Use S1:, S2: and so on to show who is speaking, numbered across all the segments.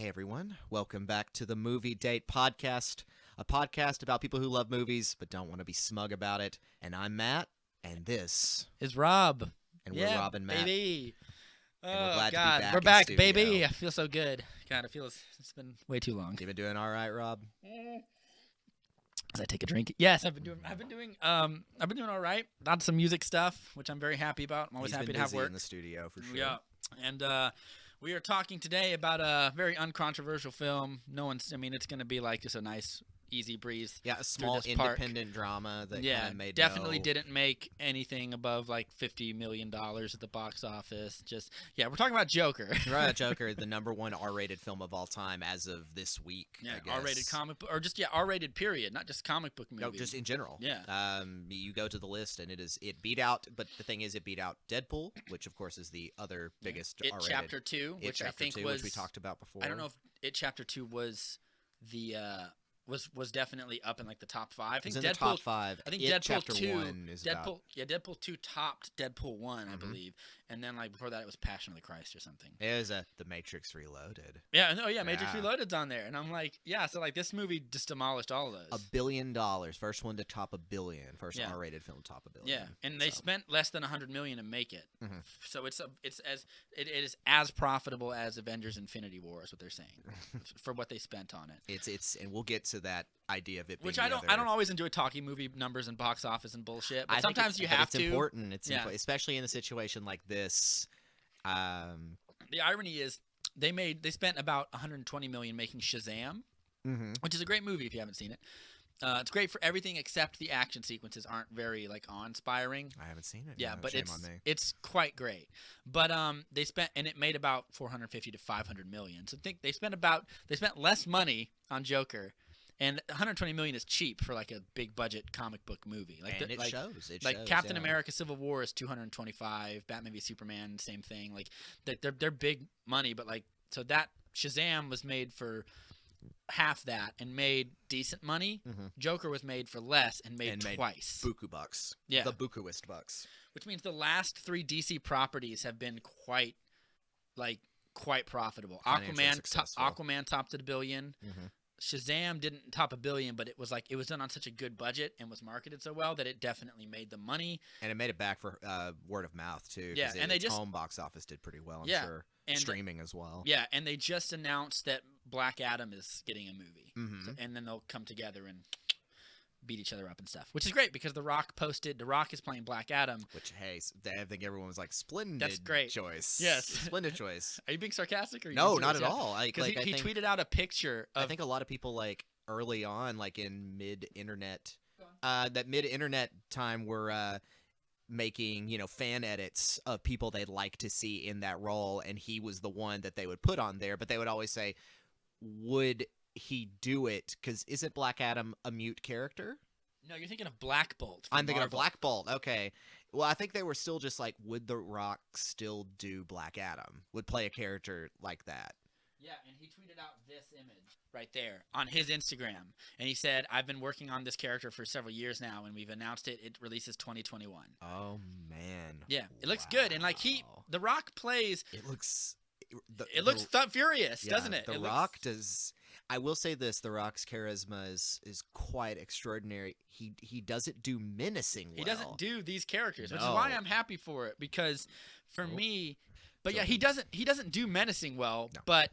S1: Hey everyone, welcome back to the Movie Date Podcast, a podcast about people who love movies but don't want to be smug about it. And I'm Matt, and this
S2: Is Rob.
S1: and we're Rob and Matt.
S2: Baby.
S1: And we're
S2: Oh,
S1: glad to be
S2: God.
S1: back
S2: We're
S1: in
S2: back,
S1: studio.
S2: baby. I feel so good. God, it feels it's been way too long.
S1: You been doing all right, Rob?
S2: As I take a drink. Yes, I've been doing all right. Lots of music stuff, which I'm very happy about. I'm always
S1: He's
S2: happy
S1: been
S2: to have
S1: busy
S2: work.
S1: in the studio for sure.
S2: Yeah. And we are talking today about a very uncontroversial film. It's going to be like just a nice easy breeze.
S1: Yeah, a small
S2: this park.
S1: independent drama that
S2: Yeah,
S1: kind of made
S2: definitely
S1: no...
S2: didn't make anything above like $50 million at the box office. We're talking about Joker.
S1: Right, Joker, the number one R-rated film of all time as of this week.
S2: Yeah,
S1: I guess.
S2: R-rated comic book, or just R-rated period, not just comic book movie.
S1: No, just in general.
S2: Yeah.
S1: You go to the list and it beat out, but the thing is, it beat out Deadpool, which of course is the other biggest
S2: It
S1: R-rated.
S2: Chapter 2,
S1: It
S2: which I
S1: Chapter
S2: think
S1: 2,
S2: was
S1: which we talked about before.
S2: I don't know if It Chapter 2 was the was definitely up in like the top 5. I think
S1: It's in
S2: Deadpool
S1: the top 5.
S2: I think
S1: It
S2: Deadpool
S1: Chapter
S2: 2
S1: 1 is about...
S2: Deadpool 2 topped Deadpool 1, I
S1: Mhm.
S2: believe. And then like before that it was Passion of the Christ or something.
S1: It was The Matrix Reloaded.
S2: Yeah, no, yeah, Matrix
S1: Yeah.
S2: Reloaded's on there. And I'm like, yeah, so like this movie just demolished all of those.
S1: $1 billion. First one to top $1 billion. First
S2: Yeah.
S1: R-rated film to top $1 billion.
S2: Yeah, and they
S1: So,
S2: spent less than $100 million to make it.
S1: Mhm.
S2: So it is as profitable as Avengers: Infinity War is what they're saying for what they spent on it.
S1: It's and we'll get to that idea of it being
S2: Which
S1: the
S2: I don't
S1: other...
S2: always enjoy talking movie numbers and box office and bullshit, but
S1: I think
S2: sometimes you
S1: but
S2: have
S1: it's
S2: to.
S1: important. It's
S2: Yeah.
S1: especially in a situation like this.
S2: The irony is they spent about $120 million making Shazam, which is a great movie if you haven't seen it. It's great for everything except the action sequences aren't very like awe-inspiring.
S1: I haven't seen it.
S2: Yeah,
S1: no,
S2: but
S1: shame on me.
S2: it's quite great. But they spent and it made about 450 to 500 million. So I think they spent less money on Joker, and 120 million is cheap for like a big budget comic book movie. Like
S1: And it shows. It
S2: like
S1: shows,
S2: Captain
S1: yeah.
S2: America: Civil War is 225. Batman v Superman, same thing. Like they're big money, but like so that Shazam was made for half that and made decent money.
S1: Mhm.
S2: Joker was made for less and made twice.
S1: Buku bucks.
S2: Yeah.
S1: The Bukuist bucks.
S2: Which means the last 3 DC properties have been quite profitable.
S1: Financially successful.
S2: Aquaman topped at $1 billion.
S1: Mhm.
S2: Shazam didn't top $1 billion, but it was done on such a good budget and was marketed so well that it definitely made the money.
S1: And it made it back for word of mouth too.
S2: Yeah,
S1: 'cause
S2: and
S1: its home box office did pretty well. I'm
S2: Yeah,
S1: sure.
S2: and-
S1: Streaming as well.
S2: Yeah, and they just announced that Black Adam is getting a movie,
S1: Mhm.
S2: and then they'll come together and beat each other up and stuff, which is great because The Rock is playing Black Adam.
S1: Which, hey, I think everyone was like, splendid
S2: That's great.
S1: choice.
S2: Yes.
S1: Splendid choice.
S2: Are you being sarcastic? Or are you
S1: No,
S2: being
S1: not at
S2: serious?
S1: all.
S2: Because
S1: I
S2: he
S1: think,
S2: tweeted out a picture of
S1: I think a lot of people like early on, like in mid-internet time were making, fan edits of people they'd like to see in that role, and he was the one that they would put on there, but they would always say, would he do it? Because isn't Black Adam a mute character?
S2: No, you're thinking of Black Bolt. from
S1: I'm thinking of
S2: Marvel.
S1: Black Bolt. Okay. Well, I think they were still just like, would The Rock still do Black Adam? Would play a character like that?
S2: Yeah, and he tweeted out this image right there on his Instagram, and he said, "I've been working on this character for several years now, and we've announced it. It releases 2021."
S1: Oh, man.
S2: Yeah, it looks good, and like
S1: Wow.
S2: The Rock plays.
S1: It looks...
S2: It looks furious,
S1: yeah,
S2: doesn't it?
S1: The
S2: It
S1: Rock
S2: looks,
S1: does... I will say this, The Rock's charisma is quite extraordinary. He doesn't do menacing well.
S2: He doesn't do these characters, which is why
S1: No.
S2: I'm happy for it because, for
S1: Nope.
S2: me, but
S1: So
S2: yeah, he doesn't do menacing well.
S1: No.
S2: But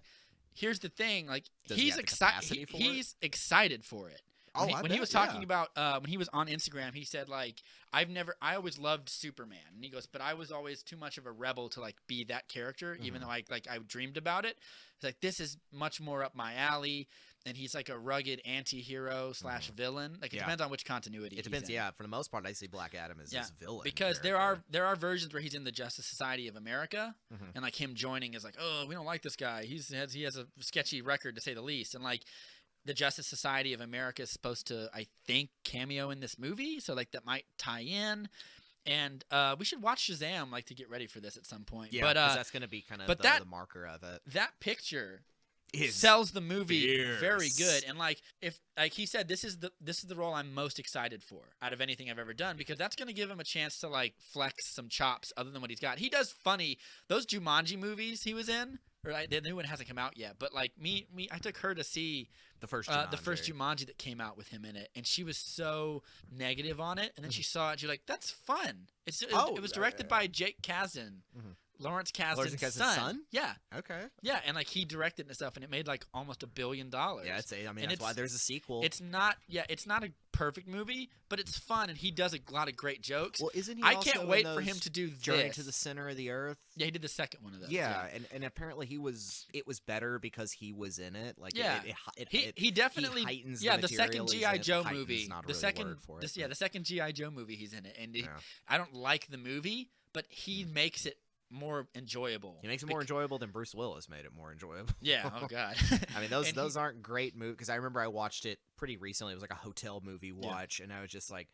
S2: here's the thing, like
S1: Does he
S2: he's
S1: have the
S2: excited.
S1: capacity for it?
S2: He's excited for it.
S1: Oh,
S2: When
S1: I
S2: he was
S1: bet,
S2: talking
S1: yeah.
S2: about when he was on Instagram, he said like I always loved Superman, and he goes, but I was always too much of a rebel to like be that character, even though I dreamed about it. He's like, this is much more up my alley, and he's like a rugged anti-hero / villain. Like it
S1: Yeah.
S2: depends on which continuity.
S1: It depends,
S2: he's in.
S1: yeah. For the most part, I see Black Adam as this villain.
S2: Because
S1: character.
S2: there are versions where he's in the Justice Society of America,
S1: Mhm.
S2: and like him joining is like, oh, we don't like this guy. He has a sketchy record to say the least, and like the Justice Society of America is supposed to, I think, cameo in this movie, so like that might tie in. And we should watch Shazam like to get ready for this at some point.
S1: Yeah,
S2: but
S1: because that's going to be kind of
S2: but
S1: the marker of it.
S2: that picture
S1: Is
S2: sells the movie very
S1: fierce.
S2: good. And like if like he said, this is the role I'm most excited for out of anything I've ever done, because that's gonna give him a chance to like flex some chops other than what he's got. He does funny those Jumanji movies he was in or the new one hasn't come out yet. But like I took her to see
S1: The first
S2: the first Jumanji that came out with him in it, and she was so negative on it. And then she saw it, she's like, "That's fun." It was directed by Jake Kasdan, Lawrence Kasdan's son. Yeah,
S1: Okay.
S2: yeah, and like he directed and stuff, and it made like almost $1 billion.
S1: Yeah, that's why there's a sequel.
S2: It's not a perfect movie, but it's fun, and he does a lot of great jokes.
S1: Well, isn't he?
S2: I
S1: also
S2: can't
S1: in
S2: wait for
S1: those
S2: him to do
S1: Journey
S2: this.
S1: to the Center of the Earth?
S2: Yeah, he did the second one of those.
S1: Yeah, and apparently it was better because he was in it. Like,
S2: Yeah. He definitely
S1: heightens
S2: the
S1: material
S2: second
S1: he's
S2: GI
S1: in.
S2: Joe
S1: Heightens
S2: movie.
S1: not
S2: The
S1: really
S2: second
S1: word for it,
S2: the second GI Joe movie he's in it, and
S1: Yeah.
S2: I don't like the movie, but he makes it more enjoyable.
S1: He makes it more enjoyable than Bruce Willis made it more enjoyable.
S2: Yeah. Oh God.
S1: I mean, those aren't great movies, because I remember I watched it pretty recently. It was like a hotel movie watch, and I was just like,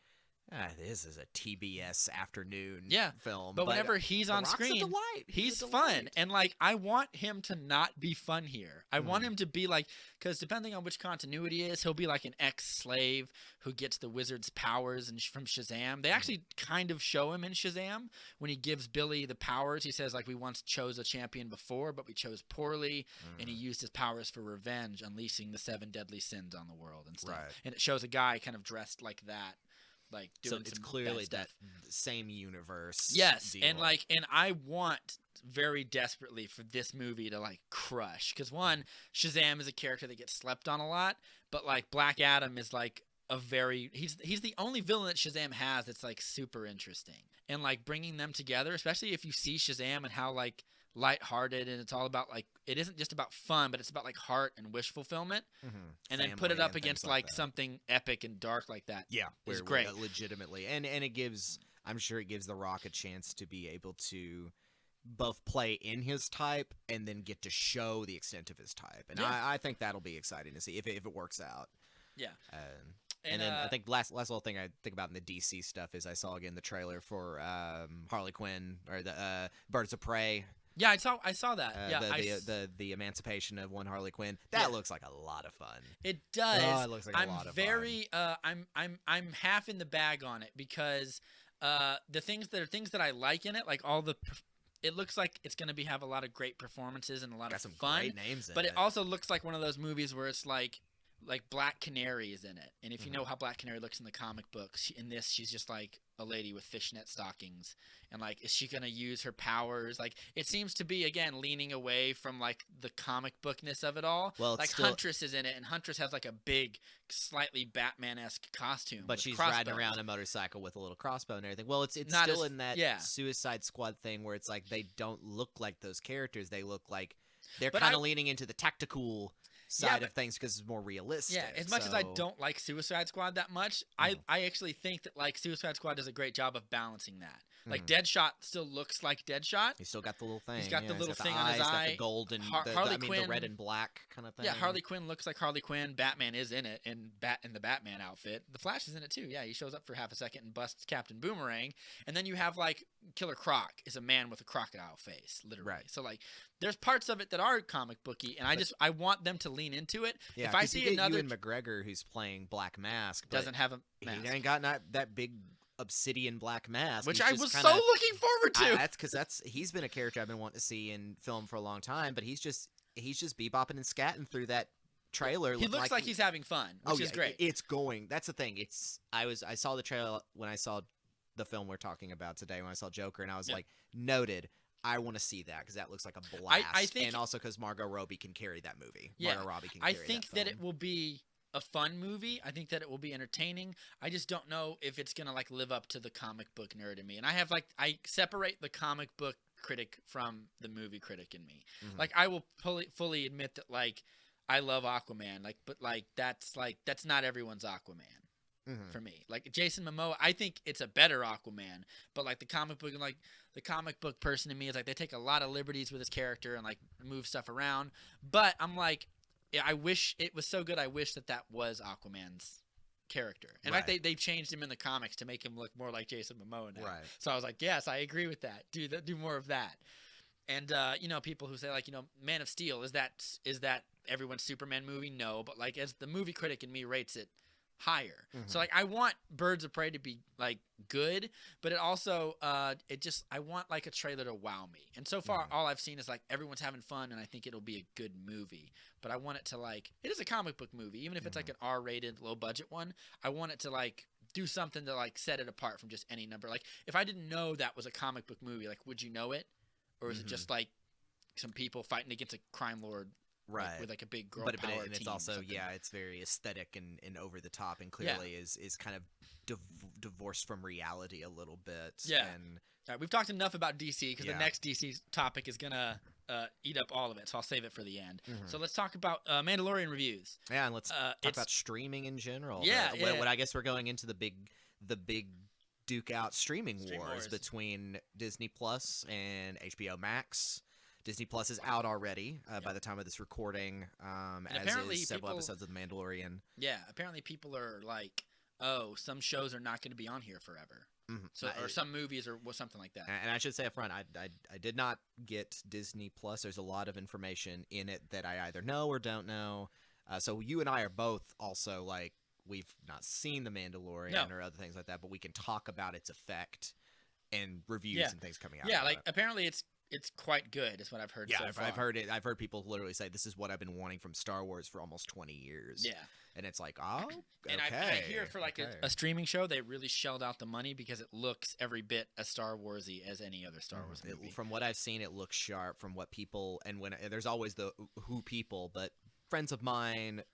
S1: this is a TBS afternoon film.
S2: But whenever he's on
S1: The Rock's a
S2: screen,
S1: delight.
S2: he's
S1: a
S2: fun.
S1: delight.
S2: And like, I want him to not be fun here. I want him to be like, because depending on which continuity it is, he'll be like an ex-slave who gets the wizard's powers from Shazam. They actually kind of show him in Shazam when he gives Billy the powers. He says like, we once chose a champion before, but we chose poorly, and he used his powers for revenge, unleashing the 7 deadly sins on the world and stuff.
S1: Right.
S2: And it shows a guy kind of dressed like that. Like doing
S1: So it's
S2: some
S1: clearly
S2: bad
S1: that
S2: stuff.
S1: same universe.
S2: Yes,
S1: deal.
S2: and I want very desperately for this movie to like crush, because one, Shazam is a character that gets slept on a lot, but like Black Adam is like he's the only villain that Shazam has that's like super interesting, and like bringing them together, especially if you see Shazam and how like lighthearted, and it's all about like, it isn't just about fun, but it's about like heart and wish fulfillment, and then put it up against like something epic and dark like that.
S1: Yeah,
S2: is great.
S1: Legitimately, and it gives, I'm sure it gives The Rock a chance to be able to both play in his type and then get to show the extent of his type, and I think that'll be exciting to see if it works out.
S2: Yeah.
S1: And then I think last little thing I think about in the DC stuff is I saw again the trailer for Harley Quinn, or the Birds of Prey.
S2: Yeah, I saw that.
S1: The emancipation of one Harley Quinn. That looks like a lot of fun.
S2: It does.
S1: Oh, it looks like a lot of
S2: fun. I'm half in the bag on it, because the things that I like in it, like it looks like it's going to have a lot of great performances and a lot of
S1: some
S2: fun.
S1: Great names in
S2: but
S1: it
S2: also looks like one of those movies where it's like Black Canary is in it. And if you know how Black Canary looks in the comic books, in this she's just like a lady with fishnet stockings. And like, is she going to use her powers? Like, it seems to be, again, leaning away from like the comic bookness of it all.
S1: Well,
S2: like Huntress is in it, and Huntress has like a big, slightly Batman-esque costume.
S1: But she's
S2: crossbows.
S1: riding around a motorcycle with a little crossbow and everything. Well, it's
S2: Not
S1: still
S2: as-
S1: in that
S2: yeah.
S1: Suicide Squad thing where it's like they don't look like those characters. They look like they're
S2: But
S1: kind of leaning into the tactical side
S2: but-
S1: of things because it's more realistic.
S2: Yeah, as much as I
S1: so-
S2: don't like Suicide Squad that much, I actually think that like Suicide Squad does a great job of balancing that. Like Deadshot still looks like Deadshot.
S1: He's still got the little thing.
S2: He's got the little
S1: got
S2: thing
S1: the
S2: on his
S1: eyes, got
S2: eye.
S1: the gold and
S2: Harley
S1: the
S2: Quinn-
S1: red and black kind of thing.
S2: Yeah, Harley Quinn looks like Harley Quinn. Batman is in it in the Batman outfit. The Flash is in it too. Yeah, he shows up for half a second and busts Captain Boomerang. And then you have like Killer Croc is a man with a crocodile face, literally.
S1: Right.
S2: So like, there's parts of it that are comic booky, and I want them to lean into it.
S1: Yeah,
S2: if I
S1: 'cause
S2: see
S1: you get
S2: another
S1: Ewan McGregor who's playing Black Mask, but
S2: doesn't have a mask,
S1: he ain't got that big obsidian black mask,
S2: which
S1: He's
S2: I
S1: just
S2: was
S1: kinda-
S2: so looking forward to.
S1: That's because he's been a character I've been wanting to see in film for a long time, but he's just bebopping and scatting through that trailer.
S2: He looks like he's having fun, which is great.
S1: It's going. That's the thing. I saw the trailer when I saw the film we're talking about today, when I saw Joker, and I was like, noted. I want to see that because that looks like a blast.
S2: I think,
S1: and also because Margot Robbie can carry that movie.
S2: Yeah,
S1: Margot Robbie can
S2: I
S1: carry
S2: think
S1: that
S2: it will be a fun movie. I think that it will be entertaining. I just don't know if it's gonna like live up to the comic book nerd in me. And I separate the comic book critic from the movie critic in me. Like, I will fully admit that like I love Aquaman, but that's not everyone's Aquaman. For me, like Jason Momoa, I think it's a better Aquaman, but like the comic book person in me is like, they take a lot of liberties with his character and like move stuff around. But I'm like, I wish it was so good. I wish that was Aquaman's character. In fact, they changed him in the comics to make him look more like Jason Momoa now.
S1: Right.
S2: So I was like, yes, I agree with that. Do more of that. And people who say like, Man of Steel, is that everyone's Superman movie? No, but like, as the movie critic in me rates it, higher.
S1: Mhm.
S2: So like I want Birds of Prey to be like good, but it also I want like a trailer to wow me. And so far all I've seen is like everyone's having fun and I think it'll be a good movie. But I want it to like it is a comic book movie, even if it's like an R-rated low budget one. I want it to like do something to like set it apart from just any number. Like if I didn't know that was a comic book movie, like would you know it? Or is it just like some people fighting against a crime lord
S1: Right.
S2: with like a big girl
S1: but
S2: power
S1: and it's
S2: team or
S1: also
S2: something?
S1: it's very aesthetic and over the top, and clearly is kind of divorced from reality a little bit.
S2: Yeah.
S1: And
S2: All right, we've talked enough about DC because
S1: Yeah.
S2: the next DC topic is gonna eat up all of it, so I'll save it for the end.
S1: Mhm.
S2: So let's talk about Mandalorian reviews.
S1: yeah, and let's talk
S2: it's-
S1: about streaming in general.
S2: Yeah,
S1: What I guess we're going into the big duke out streaming
S2: Stream
S1: wars
S2: wars.
S1: between Disney Plus and HBO Max. Disney Plus is out already by the time of this recording, as
S2: apparently
S1: is several
S2: people-
S1: episodes of The Mandalorian.
S2: Yeah, apparently people are like, oh, some shows are not going to be on here forever.
S1: Mhm.
S2: So or some movies or something like that.
S1: And I should say up front, I did not get Disney Plus. There's a lot of information in it that I either know or don't know. So you and I are both also like, we've not seen The Mandalorian
S2: No.
S1: or other things like that, but we can talk about its effect and reviews
S2: Yeah.
S1: and things coming out.
S2: Yeah,
S1: of
S2: like
S1: it.
S2: apparently it's quite good. Is what I've heard.
S1: Yeah,
S2: so far.
S1: I've heard it. I've heard people literally say this is what I've been wanting from Star Wars for almost 20 years.
S2: Yeah,
S1: And it's like, oh,
S2: and
S1: okay.
S2: I hear for like
S1: okay.
S2: a streaming show, they really shelled out the money because it looks every bit as Star Warsy as any other Star Wars movie.
S1: From what I've seen, it looks sharp. From what people and when there's always the who people, but friends of mine,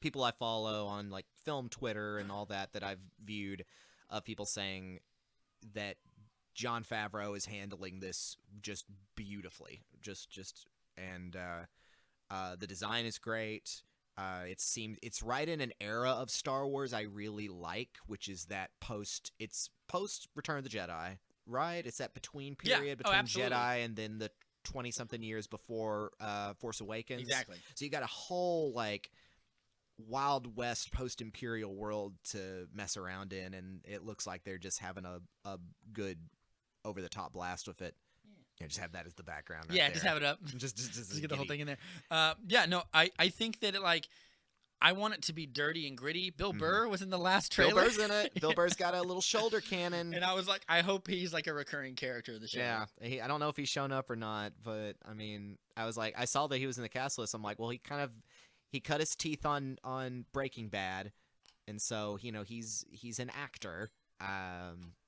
S1: people I follow on like film Twitter and all that I've viewed, of people saying that Jon Favreau is handling this just beautifully, and the design is great. It's right in an era of Star Wars I really like, which is that post Return of the Jedi, right? It's that between period between
S2: absolutely.
S1: Jedi and then the 20-something years before Force Awakens.
S2: Exactly.
S1: So you got a whole like Wild West post-imperial world to mess around in, and it looks like they're just having a good over-the-top blast with it. Yeah, just have that as the background. Right
S2: Yeah,
S1: there.
S2: just have it up.
S1: just
S2: Get the whole thing in there. Yeah, no, I think that I want it to be dirty and gritty. Bill Burr was in the last trailer.
S1: Bill Burr's in it. Bill Burr's got a little shoulder cannon.
S2: And I was like, I hope he's like a recurring character of the show.
S1: Yeah, I don't know if he's shown up or not, but I mean, I was like, I saw that he was in the cast list. I'm like, well, he cut his teeth on Breaking Bad, and so he's an actor,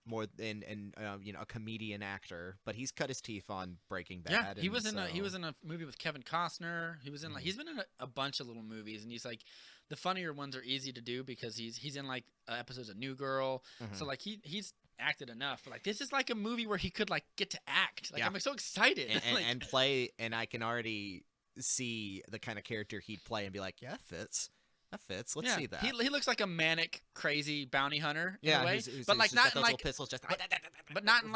S1: more than a comedian actor, but he's cut his teeth on Breaking Bad.
S2: Yeah, he was in
S1: so-
S2: a movie with Kevin Costner. He was in he's been in a bunch of little movies, and he's like the funnier ones are easy to do because he's in like episodes of New Girl.
S1: Mhm.
S2: So like he's acted enough. But like this is like a movie where he could like get to act. Like
S1: Yeah.
S2: I'm like so excited.
S1: and,
S2: Like,
S1: and play, and I can already see the kind of character he'd play and be like, yeah, that fits. Let's
S2: yeah,
S1: see that.
S2: He looks like a manic, crazy bounty hunter in
S1: yeah,
S2: a way,
S1: who's
S2: but like
S1: just
S2: not
S1: got
S2: in
S1: those
S2: like
S1: little pistols, just
S2: but not in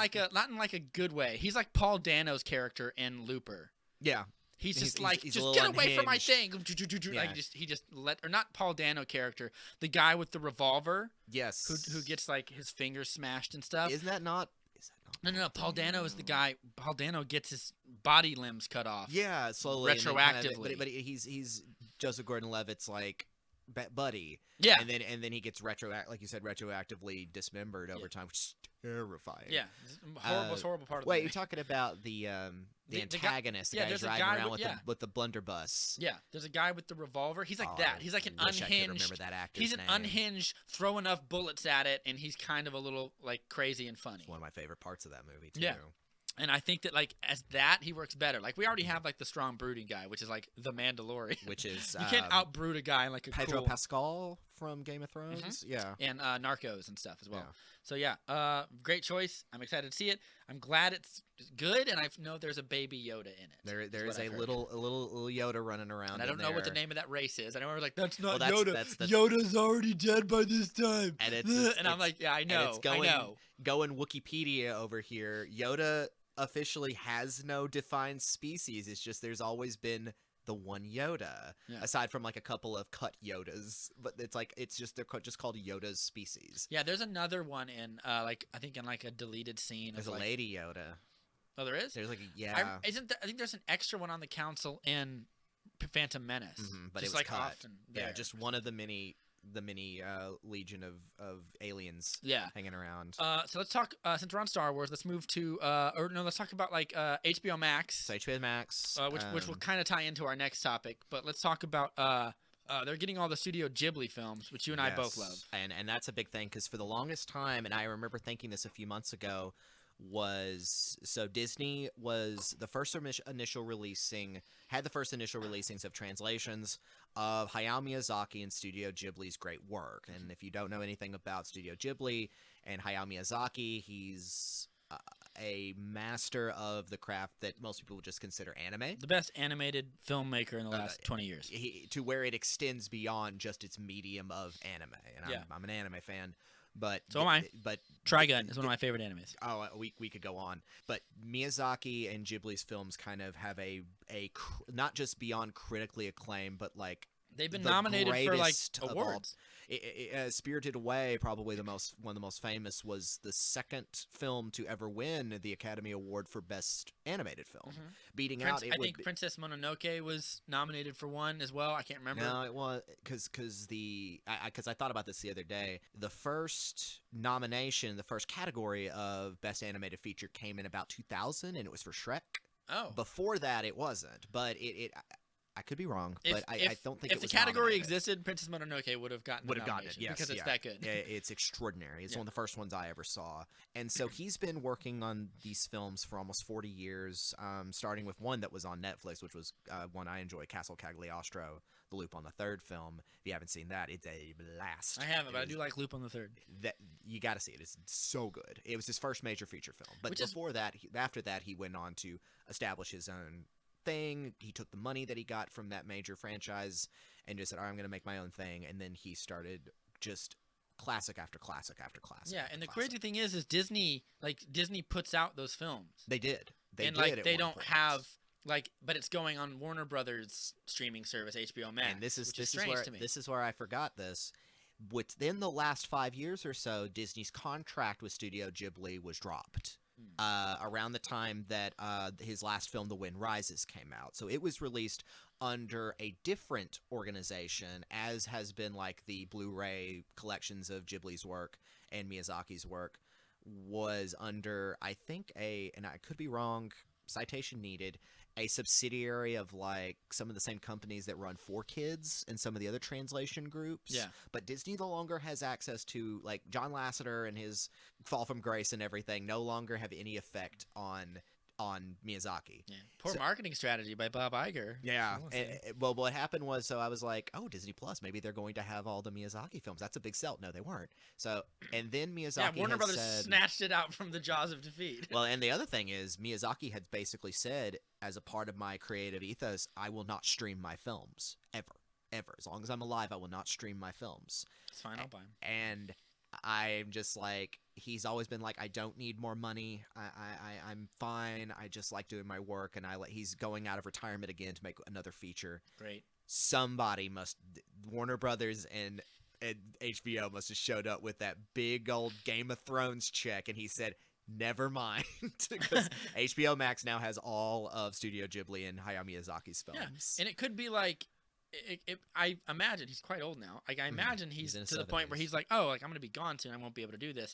S2: like a good way. He's like Paul Dano's character in Looper.
S1: yeah.
S2: He's just
S1: He's-
S2: like,
S1: he's a
S2: just
S1: little
S2: get away from my thing.
S1: unhinged.
S2: Like
S1: Yeah.
S2: he just let, or not Paul Dano character, the guy with the revolver
S1: Yes.
S2: who gets like his fingers smashed and stuff.
S1: Isn't that not? Is that not?
S2: No. Paul Dano is the guy. Paul Dano gets his body limbs cut off.
S1: Yeah, slowly. and then kind of-
S2: Retroactively.
S1: but he's Joseph Gordon-Levitt's like buddy.
S2: Yeah.
S1: And then he gets like you said, retroactively dismembered over time, which is terrifying.
S2: Yeah. It's a horrible part of
S1: Wait,
S2: the
S1: you're
S2: movie.
S1: talking about the
S2: the guy-
S1: antagonist, the
S2: yeah,
S1: guy who's
S2: there's a
S1: riding
S2: guy
S1: around
S2: with-
S1: with
S2: yeah.
S1: the blunderbuss.
S2: Yeah, there's a guy with the revolver. He's like
S1: Oh,
S2: that. He's like an
S1: I wish I could
S2: unhinged.
S1: remember that actor's
S2: He's an
S1: name.
S2: unhinged. Throw enough bullets at it, and he's kind of a little like crazy and funny.
S1: It's one of my favorite parts of that movie too.
S2: Yeah. And I think that like as that he works better. Like we already have like the strong brooding guy, which is like the Mandalorian.
S1: Which is
S2: You can't outbrood a guy in like a
S1: Pedro
S2: cool
S1: Pascal from Game of Thrones. Yeah.
S2: and Narcos and stuff as well.
S1: Yeah.
S2: So yeah, great choice. I'm excited to see it. I'm glad it's good, and I know there's a baby Yoda in it.
S1: There is
S2: what
S1: a
S2: I've heard.
S1: little Yoda running around.
S2: And I don't know what the
S1: there.
S2: name of that race is. I know we're like, that's not
S1: Well,
S2: Yoda.
S1: that's
S2: Yoda's already dead by this time.
S1: And
S2: and I'm like, yeah, I know.
S1: it's going,
S2: I know.
S1: Going Wikipedia over here. Yoda officially has no defined species. It's just there's always been the one Yoda,
S2: Yeah.
S1: aside from like a couple of cut Yodas. But it's just they're just called Yoda's species.
S2: Yeah, there's another one in like I think in like a deleted scene.
S1: There's
S2: of,
S1: a
S2: like,
S1: lady Yoda.
S2: Oh, there is.
S1: There's like a
S2: I think there's an extra one on the council in Phantom Menace.
S1: Mhm, but
S2: just
S1: it was
S2: like
S1: cut.
S2: often
S1: Yeah,
S2: there.
S1: just one of the many the mini legion of aliens
S2: Yeah.
S1: hanging around.
S2: So let's talk. Since we're on Star Wars, let's move to or no, let's talk about like HBO Max,
S1: So HBO Max,
S2: which will kind of tie into our next topic. But let's talk about they're getting all the Studio Ghibli films, which you and I both love.
S1: And that's a big thing because for the longest time, and I remember thinking this a few months ago, was so Disney was the first initial releasings of translations of Hayao Miyazaki and Studio Ghibli's great work. And if you don't know anything about Studio Ghibli and Hayao Miyazaki, he's a master of the craft that most people would just consider anime.
S2: The best animated filmmaker in the last 20 years.
S1: To where it extends beyond just its medium of anime. And I'm an anime fan. But
S2: so am I.
S1: But
S2: Trigun is one of my favorite animes.
S1: Oh, we could go on. But Miyazaki and Ghibli's films kind of have a not just beyond critically acclaimed, but like
S2: they've been nominated for like awards.
S1: Spirited Away, probably one of the most famous, was the second film to ever win the Academy Award for Best Animated Film, beating out.
S2: I think Princess Mononoke was nominated for one as well. I can't remember.
S1: No, it was because I thought about this the other day. The first nomination, the first category of Best Animated Feature came in about 2000, and it was for Shrek.
S2: Oh,
S1: before that it wasn't, but I could be wrong, but I don't think
S2: if
S1: it was
S2: the category
S1: nominated.
S2: existed, Princess Mononoke would have gotten it,
S1: yes,
S2: because it's that good.
S1: It's extraordinary. It's one of the first ones I ever saw, and so he's been working on these films for almost 40 years, starting with one that was on Netflix, which was one I enjoy, Castle Cagliostro, The Loop on the Third film. If you haven't seen that, it's a blast.
S2: I haven't, but I do like Loop on the Third.
S1: That you got to see it. It's so good. It was his first major feature film, but after that, he went on to establish his own thing. He took the money that he got from that major franchise and just said, I'm going to make my own thing. And then he started just classic after classic after classic.
S2: Yeah, and the crazy thing is Disney puts out those films.
S1: They did. They
S2: don't have but it's going on Warner Brothers streaming service, HBO Max.
S1: And this is where I forgot this. Within the last 5 years or so, Disney's contract with Studio Ghibli was dropped. Around the time that his last film, The Wind Rises, came out. So it was released under a different organization, as has been like the Blu-ray collections of Ghibli's work and Miyazaki's work, was under, I think, and I could be wrong, citation needed, a subsidiary of like some of the same companies that run 4Kids and some of the other translation groups.
S2: Yeah.
S1: But Disney no longer has access to, like, John Lasseter and his Fall from Grace and everything no longer have any effect on Miyazaki.
S2: Yeah. Poor marketing strategy by Bob Iger.
S1: Yeah. Well, what happened was, so I was like, oh, Disney Plus, maybe they're going to have all the Miyazaki films. That's a big sell. No, they weren't. So, and then Miyazaki
S2: Warner Brothers snatched it out from the jaws of defeat.
S1: Well, and the other thing is, Miyazaki had basically said, as a part of my creative ethos, I will not stream my films. Ever. As long as I'm alive, I will not stream my films.
S2: It's fine, I'll buy them.
S1: And I'm just like, he's always been like, I don't need more money. I'm fine. I just like doing my work. And he's going out of retirement again to make another feature.
S2: Great.
S1: Somebody Warner Brothers and HBO must have showed up with that big old Game of Thrones check. And he said, never mind. Because HBO Max now has all of Studio Ghibli and Hayao Miyazaki's films.
S2: Yeah. And it could be like, I imagine he's quite old now. Like I imagine he's to the point where he's like, oh, like I'm gonna be gone soon. I won't be able to do this.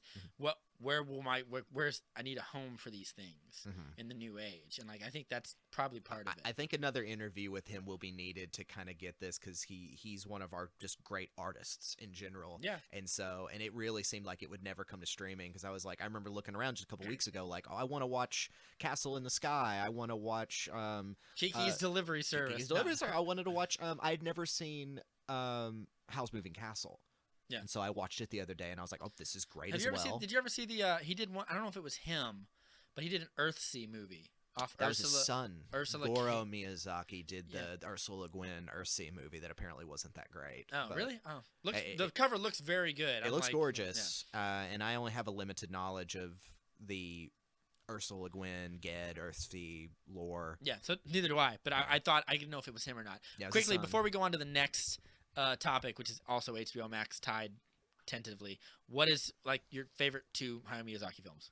S2: Where's I need a home for these things in the new age, and like I think that's probably part of it.
S1: I think another interview with him will be needed to kind of get this, because he's one of our just great artists in general.
S2: Yeah.
S1: And it really seemed like it would never come to streaming, because I was like, I remember looking around just a couple weeks ago, like, oh, I want to watch Castle in the Sky. I want to watch
S2: Kiki's Delivery Service.
S1: I wanted to watch. I'd never seen Howl's Moving Castle.
S2: Yeah.
S1: And so I watched it the other day, and I was like, oh, this is great
S2: did you ever see the he did one, I don't know if it was him, but he did an Earthsea movie off
S1: that
S2: Ursula.
S1: Was his son.
S2: Ursula
S1: Goro Miyazaki did the Ursula Gwynn Earthsea movie that apparently wasn't that great.
S2: Oh, really? Oh. The cover looks very good.
S1: It looks gorgeous. Yeah. And I only have a limited knowledge of the Ursula Gwynn, Ged, Earthsea lore.
S2: Yeah, so neither do I, but I thought I didn't know if it was him or not.
S1: Yeah,
S2: quickly, before we go on to the next topic, which is also HBO Max tied tentatively, what is like your favorite two Hayao Miyazaki films?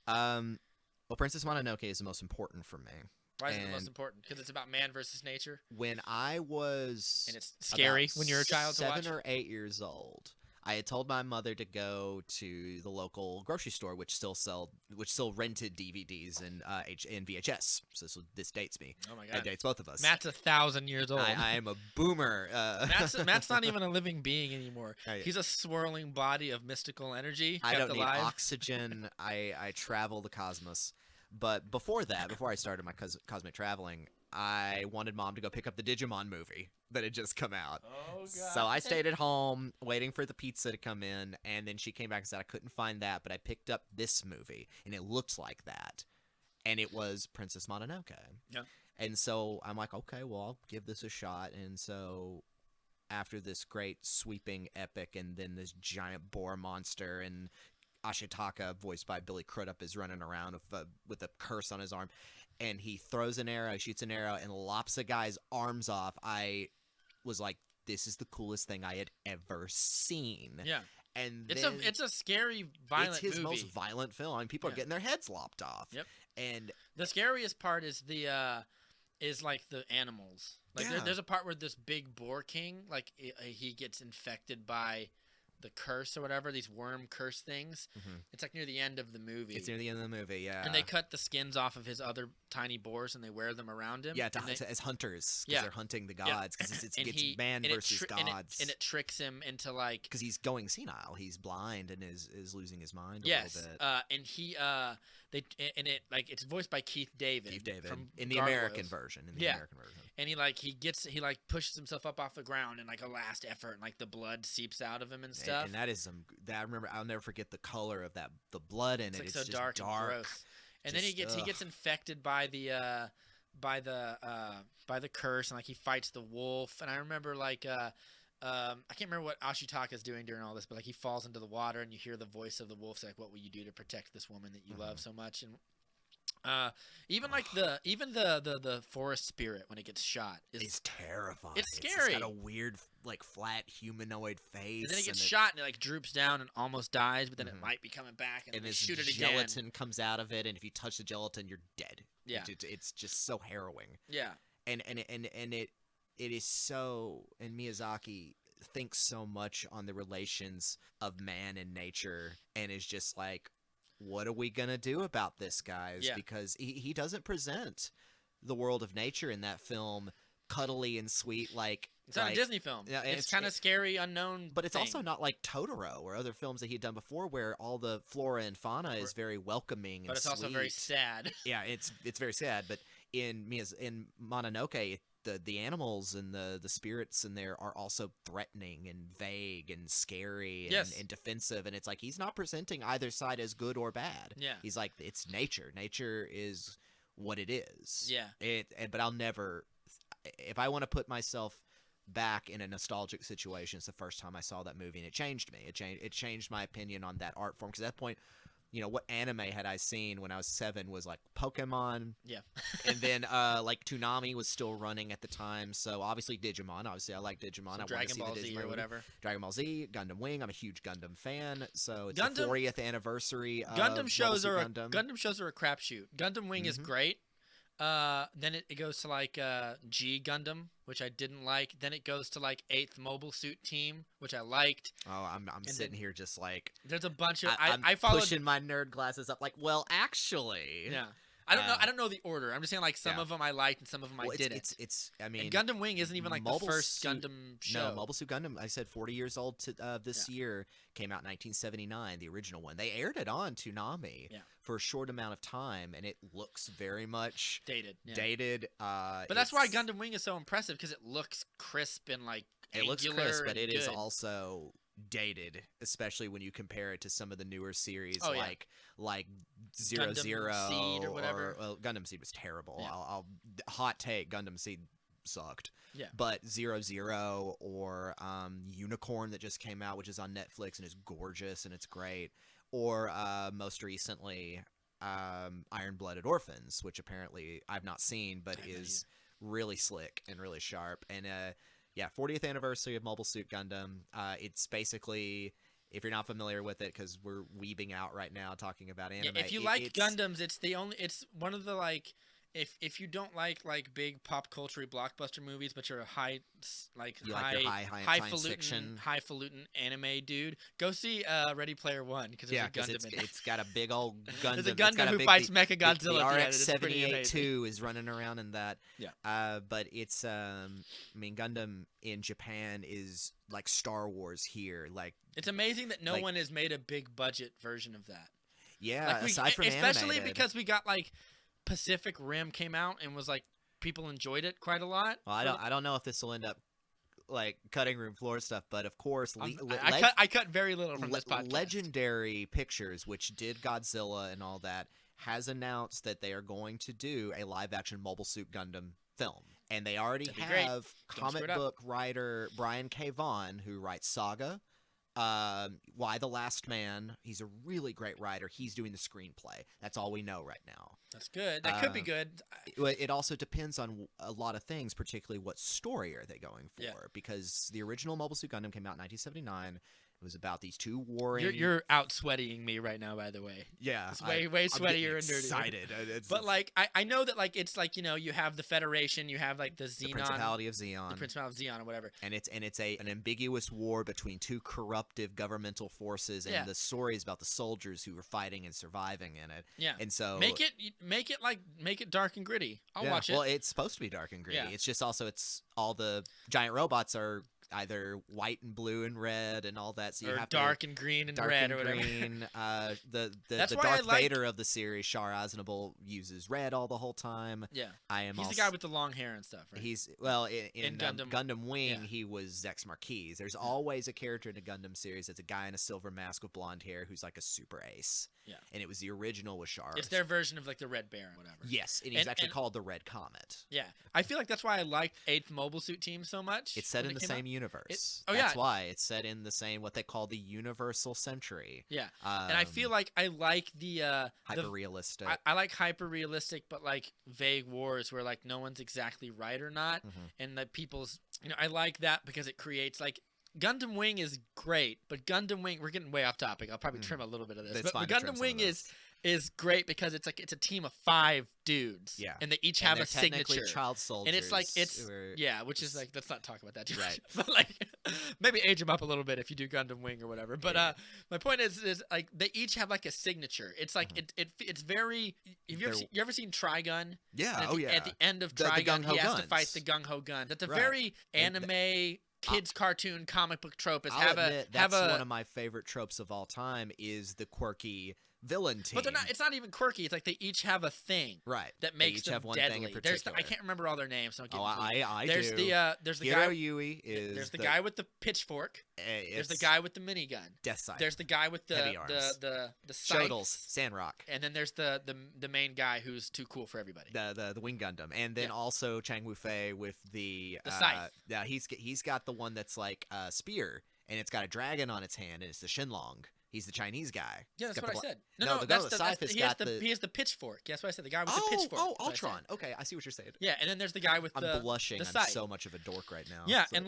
S1: Well, Princess Mononoke is the most important for me.
S2: Why is it the most
S1: And
S2: important? Because it's about man versus nature,
S1: when I was
S2: and it's scary
S1: about
S2: when you're a child to watch.
S1: 7 or 8 years old, I had told my mother to go to the local grocery store, which still rented DVDs and and VHS. So this dates me.
S2: Oh my
S1: It
S2: god,
S1: dates both of us.
S2: Matt's 1,000 years old.
S1: I am a boomer.
S2: Matt's not even a living being anymore.
S1: I-
S2: He's a swirling body of mystical energy
S1: I
S2: kept
S1: don't need
S2: alive.
S1: oxygen. I travel the cosmos. But before that, before I started my cosmic traveling, I wanted Mom to go pick up the Digimon movie that had just come out.
S2: Oh god.
S1: So I stayed at home waiting for the pizza to come in, and then she came back and said I couldn't find that, but I picked up this movie, and it looked like that, and it was Princess Mononoke.
S2: Yeah.
S1: And so I'm like, okay, well, I'll give this a shot. And so after this great sweeping epic, and then this giant boar monster, and Ashitaka, voiced by Billy Crudup, is running around with a curse on his arm, and he throws an arrow, shoots an arrow, and lops a guy's arms off. I was like, this is the coolest thing I had ever seen.
S2: Yeah.
S1: And
S2: It's a scary, violent
S1: it's his
S2: movie.
S1: most violent film. I mean, people are
S2: Yeah.
S1: getting their heads lopped off.
S2: Yep.
S1: And
S2: The scariest part is is like the animals. Like
S1: Yeah.
S2: there's a part where this big boar king, like he gets infected by the curse or whatever, these worm curse things.
S1: Mhm.
S2: It's like near the end of the movie.
S1: it's near the end of the movie, yeah.
S2: And they cut the skins off of his other tiny boars and they wear them around him.
S1: Yeah,
S2: and they-
S1: as hunters, because
S2: Yeah.
S1: they're hunting the gods, because it's
S2: and
S1: man
S2: and it
S1: versus
S2: tri- and it-
S1: gods.
S2: and it tricks him into like
S1: Because he's going senile, he's blind and is losing his mind a
S2: yes,
S1: little bit.
S2: and he it's voiced by Keith David.
S1: Keith David
S2: from
S1: in the
S2: Gargoyles.
S1: American version.
S2: Yeah.
S1: American version.
S2: And he pushes himself up off the ground in like a last effort, and like the blood seeps out of him and stuff.
S1: And that is I remember. I'll never forget the color of the blood in
S2: It's
S1: it.
S2: like
S1: It's
S2: so
S1: just
S2: dark, and gross. And then he
S1: Just,
S2: gets infected by the curse, and like he fights the wolf. And I remember I can't remember what Ashitaka's doing during all this, but like he falls into the water, and you hear the voice of the wolf say, like, "What will you do to protect this woman that you love so much?" And even like the forest spirit when it gets shot
S1: It's terrifying.
S2: It's
S1: It's
S2: scary.
S1: got a weird, like, flat humanoid face.
S2: and then it gets
S1: and
S2: shot and it like droops down and almost dies, but then
S1: Mhm.
S2: it might be coming back and,
S1: and
S2: they
S1: this
S2: shoot it again.
S1: gelatin comes out of it, and if you touch the gelatin, you're dead.
S2: Yeah.
S1: It's just so harrowing.
S2: Yeah.
S1: And it is so. And Miyazaki thinks so much on the relations of man and nature, and is just like, what are we gonna do about this, guys?
S2: Yeah.
S1: Because he doesn't present the world of nature in that film cuddly and sweet like
S2: It's not
S1: like-
S2: a Disney film.
S1: Yeah,
S2: it's
S1: it's-
S2: kind of scary, unknown.
S1: but it's also
S2: thing.
S1: not like Totoro or other films that he had done before, where all the flora and fauna is very welcoming and
S2: But it's also very
S1: sweet.
S2: sad.
S1: Yeah, it's very sad. But in Mononoke, the animals and the spirits in there are also threatening and vague and scary and,
S2: Yes.
S1: and defensive. And it's like he's not presenting either side as good or bad.
S2: Yeah.
S1: He's like, it's nature. Nature is what it is.
S2: Yeah.
S1: But I'll never, if I want to put myself back in a nostalgic situation, it's the first time I saw that movie, and it changed me. It changed my opinion on that art form. Because at that point, what anime had I seen when I was 7 was like Pokemon,
S2: Yeah.
S1: and then like Toonami was still running at the time. So obviously Digimon. Obviously I like Digimon. I
S2: So
S1: want
S2: Dragon
S1: to see
S2: Ball
S1: the
S2: Z
S1: Digimon
S2: or
S1: movie.
S2: whatever.
S1: Dragon Ball Z, Gundam Wing. I'm a huge Gundam fan. So it's the
S2: Gundam-
S1: 40th anniversary of
S2: Gundam shows
S1: Mobile
S2: are
S1: Suit Gundam.
S2: Gundam shows are a crapshoot. Gundam Wing is
S1: Mhm.
S2: great. Then it goes to like G Gundam, which I didn't like. Then it goes to like 8th Mobile Suit Team, which I liked.
S1: Oh, I'm sitting
S2: then-
S1: here just like
S2: There's a bunch of
S1: I'm
S2: I followed.
S1: pushing my nerd glasses up. Like, well, actually,
S2: Yeah. I don't know.
S1: Uh,
S2: I don't know the order. I'm just saying like some
S1: yeah.
S2: of them I liked and some of them
S1: Well,
S2: I didn't.
S1: it's. I mean,
S2: and Gundam Wing isn't even like the
S1: Mobile
S2: first
S1: Suit-
S2: Gundam show.
S1: No, Mobile Suit Gundam. I said 40 years old this year. Came out in 1979, the original one. They aired it on Toonami
S2: Yeah.
S1: for a short amount of time, and it looks very much
S2: Dated. Yeah.
S1: dated.
S2: But that's why
S1: it's-
S2: Gundam Wing is so impressive because it looks crisp and like
S1: It looks
S2: angular
S1: crisp, but
S2: and
S1: it is
S2: good.
S1: also dated, especially when you compare it to some of the newer series
S2: Oh, yeah.
S1: like Zero
S2: Gundam
S1: Zero
S2: Seed or whatever.
S1: well, Gundam Seed was terrible.
S2: Yeah.
S1: Hot take, Gundam Seed sucked.
S2: Yeah.
S1: But Zero Zero or Unicorn that just came out, which is on Netflix and is gorgeous and it's great. Or most recently, Iron Blooded Orphans, which apparently I've not seen, but
S2: I haven't
S1: is really slick and really sharp. And yeah, 40th anniversary of Mobile Suit Gundam. It's basically, if you're not familiar with it, because we're weebing out right now talking about anime.
S2: Yeah, if you
S1: it-
S2: like
S1: it's-
S2: Gundams, it's one of the like if you don't like big pop culture blockbuster movies, but you're a
S1: You like your high science fiction.
S2: highfalutin anime dude, go see Ready Player One because there's
S1: Yeah,
S2: a
S1: because
S2: Gundam in it.
S1: it's got a big old Gundam.
S2: There's a
S1: It's got
S2: Gundam who
S1: big-
S2: fights
S1: the-
S2: Mechagodzilla.
S1: The
S2: at the end. It's pretty amazing.
S1: RX-78-2 is running around in that.
S2: Yeah.
S1: But it's I mean, Gundam in Japan is like Star Wars here. Like,
S2: It's amazing that no
S1: Like-
S2: one has made a big budget version of that.
S1: yeah,
S2: Like
S1: aside from
S2: especially
S1: animated.
S2: because we got like Pacific Rim came out and was like people enjoyed it quite a lot.
S1: Well, I don't know if this will end up like cutting room floor stuff, but of course,
S2: I cut very little from this podcast.
S1: Legendary Pictures, which did Godzilla and all that, has announced that they are going to do a live-action Mobile Suit Gundam film. And they already
S2: That'd be great.
S1: have
S2: Don't screw
S1: comic
S2: it up.
S1: book writer Brian K. Vaughan, who writes Saga, Why the Last Man. He's a really great writer. He's doing the screenplay. That's all we know right now.
S2: That's good. That could be good.
S1: It also depends on a lot of things, particularly what story are they going for.
S2: Yeah.
S1: Because the original Mobile Suit Gundam came out in 1979. It was about these two warring.
S2: You're out sweating me right now, by the way.
S1: Yeah,
S2: It's way
S1: I'm getting
S2: sweatier and dirtier.
S1: excited.
S2: But like I know that like it's like you have the Federation, you have like the Xenon,
S1: the Principality of Xeon,
S2: the Principality of Xeon or whatever.
S1: and it's an ambiguous war between two corruptive governmental forces, and
S2: Yeah.
S1: the story is about the soldiers who were fighting and surviving in it.
S2: Yeah.
S1: And so
S2: Make it dark and gritty. I'll
S1: yeah,
S2: watch it.
S1: Well, it's supposed to be dark and gritty.
S2: Yeah.
S1: It's just also it's all the giant robots are either white and blue and red and all that. So you
S2: or
S1: have
S2: dark and green and
S1: dark
S2: red
S1: and
S2: or whatever.
S1: green. The
S2: That's why
S1: Darth
S2: I like-
S1: Vader of the series, Shar Aznable, uses red all the whole time.
S2: Yeah.
S1: I am.
S2: He's
S1: also,
S2: the guy with the long hair and stuff, right?
S1: He's well in
S2: Gundam-
S1: Gundam Wing.
S2: yeah.
S1: He was Zex Marquis. There's always a character in a Gundam series that's a guy in a silver mask with blonde hair who's like a super ace.
S2: Yeah.
S1: And it was the original with Shar.
S2: It's their version of like the Red Baron, whatever.
S1: Yes, and he's
S2: And-
S1: actually
S2: and-
S1: called the Red Comet.
S2: Yeah. I feel like that's why I liked 8th Mobile Suit Team so much.
S1: It's set
S2: when
S1: in
S2: it
S1: the
S2: came
S1: same
S2: out.
S1: universe.
S2: oh,
S1: That's
S2: yeah.
S1: why it's set in the same what they call the Universal Century.
S2: Yeah. And I feel like I like the
S1: hyper realistic.
S2: I like hyper realistic but like vague wars where like no one's exactly right or not,
S1: Mhm.
S2: and the people's I like that because it creates like Gundam Wing is great, but Gundam Wing, we're getting way off topic. I'll probably trim a little bit of this.
S1: It's
S2: But
S1: fine to trim
S2: Gundam
S1: some
S2: Wing
S1: of
S2: is great because it's like it's a team of 5 dudes.
S1: Yeah.
S2: And they each
S1: And
S2: have
S1: they're
S2: a
S1: technically
S2: signature.
S1: child soldiers.
S2: And it's like
S1: who are-
S2: yeah, which is like let's not talk about that too
S1: Right.
S2: much. But like maybe age them up a little bit if you do Gundam Wing or whatever. But
S1: Yeah.
S2: my point is like they each have like a signature. It's like it's very. Have you ever seen Trigun?
S1: Yeah.
S2: And at
S1: Oh
S2: the,
S1: yeah.
S2: At the end of
S1: The
S2: Trigun,
S1: gung-ho
S2: he has to fight
S1: guns.
S2: the gung ho gun. That's a
S1: Right.
S2: very
S1: And
S2: anime kids cartoon comic book trope. Is
S1: I'll
S2: have
S1: admit,
S2: a have
S1: that's
S2: a.
S1: one of my favorite tropes of all time is the quirky villain team.
S2: But they're not. It's not even quirky. It's like they each have a thing
S1: right.
S2: that
S1: They
S2: makes
S1: each
S2: them
S1: have one
S2: deadly.
S1: thing in
S2: There's I
S1: particular.
S2: can't remember all their names. So don't get
S1: Oh,
S2: into it.
S1: I
S2: There's
S1: do.
S2: there's the
S1: Hiro
S2: guy.
S1: Yui is
S2: There's the guy with the pitchfork. There's the
S1: it's
S2: guy with the minigun.
S1: Death Side.
S2: There's the guy with the
S1: Heavy arms.
S2: the
S1: Shodels,
S2: scythes.
S1: Sandrock.
S2: And then there's the main guy who's too cool for everybody.
S1: The Wing Gundam, and then
S2: Yeah.
S1: also Chang Wu-Fei with the
S2: scythe.
S1: Yeah, he's got the one that's like a spear, and it's got a dragon on its hand, and it's the Shenlong. He's the Chinese guy.
S2: Yeah,
S1: He's
S2: that's
S1: got
S2: what
S1: the
S2: I
S1: bla-
S2: said.
S1: No,
S2: No,
S1: the
S2: that's
S1: guy with
S2: the,
S1: the
S2: that's
S1: scythe has
S2: he has
S1: got the-
S2: he has the pitchfork. That's what I said. The guy with the pitchfork.
S1: Oh,
S2: That's what I said.
S1: Ultron. Okay, I see what you're saying.
S2: Yeah, and then there's the guy with
S1: I'm
S2: the
S1: blushing.
S2: the
S1: I'm
S2: scythe.
S1: so much of a dork right now.
S2: Yeah,
S1: So-
S2: and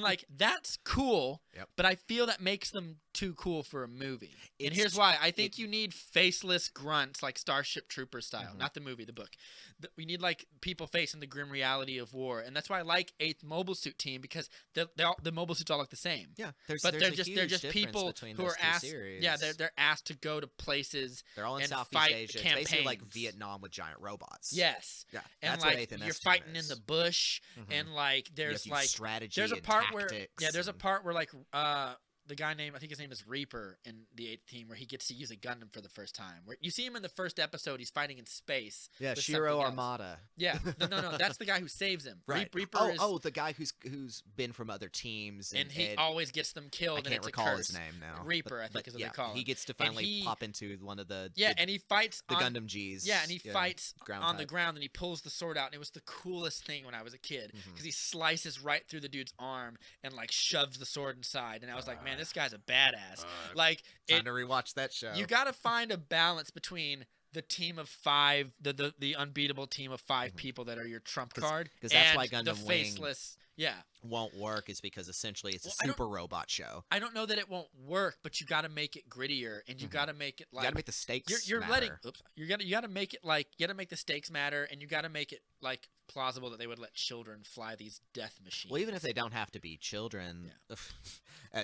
S2: like that's cool.
S1: Yep.
S2: But I feel that makes them too cool for a movie. And
S1: It's
S2: here's
S1: t-
S2: why: I think you need faceless grunts like Starship Trooper style,
S1: Mhm.
S2: not the movie, the book. We need like people facing the grim reality of war, and that's why I like 8th Mobile Suit Team because the mobile suits all look the same.
S1: yeah,
S2: But
S1: there's
S2: they're
S1: a
S2: just
S1: huge
S2: people
S1: difference between
S2: who
S1: those
S2: are
S1: two
S2: asked.
S1: series.
S2: Yeah, they're asked to go to places.
S1: They're all in
S2: and
S1: Southeast
S2: fight
S1: Asia. It's basically like
S2: campaigns.
S1: Vietnam with giant robots.
S2: Yes,
S1: Yeah,
S2: and
S1: that's
S2: like
S1: what 8th MS
S2: you're
S1: team
S2: fighting
S1: is.
S2: in the bush,
S1: Mhm.
S2: and like
S1: You have
S2: there's
S1: to use
S2: like
S1: strategy.
S2: there's a
S1: and
S2: part where
S1: tactics
S2: there's a
S1: and-
S2: part where like the guy named I think his name is Reaper in the 8th team where he gets to use a Gundam for the first time. Where you see him in the first episode, he's fighting in space.
S1: Yeah,
S2: with
S1: Shiro
S2: something else.
S1: Armada.
S2: Yeah, no, that's the guy who saves him.
S1: Right.
S2: Reaper is,
S1: the guy who's been from other teams
S2: and he always gets them killed.
S1: I
S2: and
S1: can't
S2: it's
S1: recall
S2: a curse.
S1: his name now.
S2: Reaper, I think is what
S1: yeah,
S2: they call him.
S1: he gets to
S2: And
S1: finally
S2: he-
S1: pop into one of the
S2: Yeah, and he fights
S1: the
S2: on,
S1: Gundam G's.
S2: Yeah, and he fights
S1: ground
S2: on the
S1: type.
S2: ground, and he pulls the sword out, and it was the coolest thing when I was a kid because
S1: Mhm.
S2: he slices right through the dude's arm and like shoves the sword inside, and I was like, man, this guy's a badass. Like
S1: Time to rewatch that show.
S2: you got to find a balance between the team of 5, the unbeatable team of 5
S1: Mhm.
S2: people that are your trump
S1: 'Cause-
S2: card,
S1: 'cause that's
S2: and
S1: why
S2: the
S1: Gundam Wing-
S2: faceless. Yeah.
S1: won't work is because essentially it's a
S2: Well, I don't-
S1: super robot show.
S2: I don't know that it won't work, but you got to make it grittier, and you
S1: Mhm.
S2: got to make it
S1: You
S2: like
S1: got to make the stakes
S2: you're
S1: matter.
S2: letting. Oops. You got to make it like you got to make the stakes matter, and you got to make it like plausible that they would let children fly these death machines.
S1: Well, even if they don't have to be children,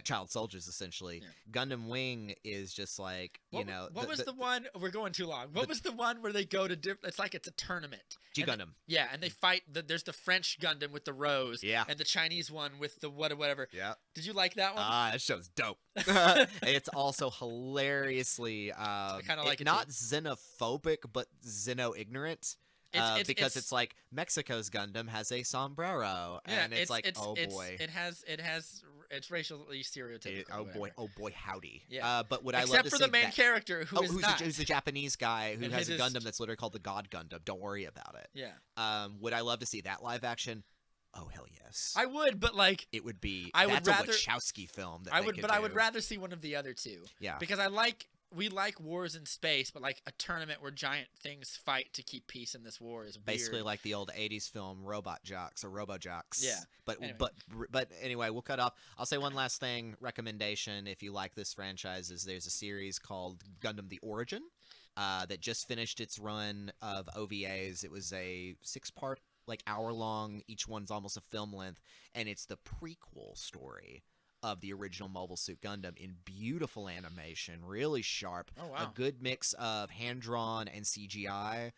S1: child soldiers essentially, Gundam Wing is just like
S2: What was the one? We're going too long. What was the one where they go to? It's like it's a tournament.
S1: G
S2: And
S1: Gundam.
S2: Yeah, and they fight. There's the French Gundam with the rose.
S1: Yeah.
S2: And the Chinese one with the whatever.
S1: Yeah.
S2: Did you like that one?
S1: That show's dope. It's also hilariously
S2: kinda like it
S1: not xenophobic, but xeno-ignorant. Because it's like Mexico's Gundam has a sombrero, and it's like, oh boy,
S2: it's racially stereotypical.
S1: oh boy, howdy.
S2: Yeah.
S1: But would I love
S2: Except
S1: to
S2: for
S1: see
S2: the main
S1: that?
S2: character who's not.
S1: Who's a Japanese guy who
S2: And
S1: has a
S2: his-
S1: Gundam that's literally called the God Gundam. Don't worry about it.
S2: Yeah.
S1: Would I love to see that live action? Oh hell yes.
S2: I would, but like
S1: It would be.
S2: I would
S1: that's
S2: rather-
S1: a Wachowski film. That
S2: I
S1: they
S2: would,
S1: could
S2: but I would
S1: do.
S2: rather see one of the other two.
S1: Yeah.
S2: Because we like wars in space, but like a tournament where giant things fight to keep peace in this war is weird.
S1: Basically like the old 80s film Robot Jocks or Robo Jocks.
S2: Yeah.
S1: But
S2: Anyway.
S1: but anyway, we'll cut off. I'll say one last thing. Recommendation if you like this franchise is there's a series called Gundam: The Origin that just finished its run of OVAs. It was a 6-part, like hour-long. Each one's almost a film length, and it's the prequel story of the original Mobile Suit Gundam in beautiful animation, really sharp.
S2: Oh, wow.
S1: A good mix of hand-drawn and CGI.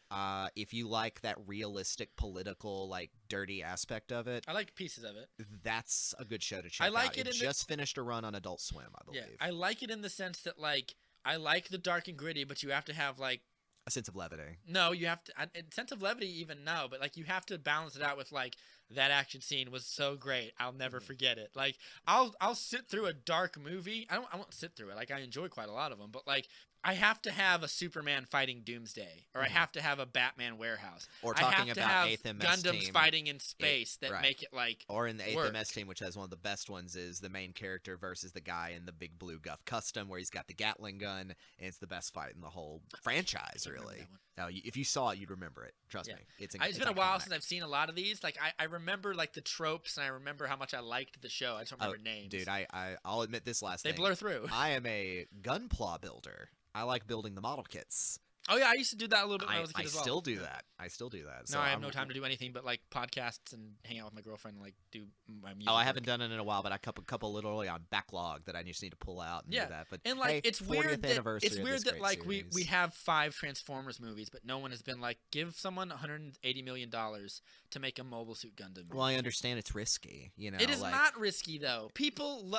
S1: If you like that realistic, political, like dirty aspect of it,
S2: I like pieces of it.
S1: that's a good show to check
S2: I like
S1: out.
S2: it in the-
S1: just finished a run on Adult Swim, I believe.
S2: Yeah, I like it in the sense that like I like the dark and gritty, but you have to have like
S1: A sense of levity.
S2: no, you have to sense of levity even no, but like you have to balance it out with like that action scene was so great, I'll never forget it. Like I'll sit through a dark movie. I won't sit through it. Like I enjoy quite a lot of them, but like I have to have a Superman fighting Doomsday, or I have to have a Batman warehouse,
S1: Or
S2: I
S1: talking
S2: have to
S1: about
S2: have
S1: 8th MS
S2: Gundams
S1: team.
S2: fighting in space that
S1: right.
S2: make it like
S1: Or in the 8th
S2: work.
S1: MS team, which has one of the best ones, is the main character versus the guy in the big blue Guff Custom, where he's got the Gatling gun, and it's the best fight in the whole franchise,
S2: remember
S1: really.
S2: that one.
S1: Now, if you saw it, you'd remember it. Trust
S2: Yeah.
S1: me. It's
S2: It's been a while
S1: iconic.
S2: since I've seen a lot of these. Like I remember like the tropes, and I remember how much I liked the show. I just don't remember names.
S1: Dude, I'll admit this last
S2: They
S1: thing.
S2: blur through.
S1: I am a gunpla builder. I like building the model kits.
S2: Oh yeah, I used to do that a little bit when I
S1: I
S2: was a kid as well.
S1: still do that. I still do that.
S2: No,
S1: So
S2: I have
S1: I'm-
S2: no time to do anything but like podcasts and hang out with my girlfriend and like do my music.
S1: Oh, I
S2: work.
S1: haven't done it in a while, but I couple literally on backlog that I just need to pull out and
S2: Yeah,
S1: do that. But
S2: And like
S1: hey,
S2: it's
S1: 40th
S2: weird that
S1: anniversary
S2: it's
S1: of
S2: weird
S1: this
S2: that
S1: great
S2: like we
S1: series.
S2: have 5 Transformers movies, but no one has been like give someone 180 million dollars to make a Mobile Suit Gundam.
S1: Well, I understand it's risky. You know,
S2: It is
S1: like,
S2: not risky though. People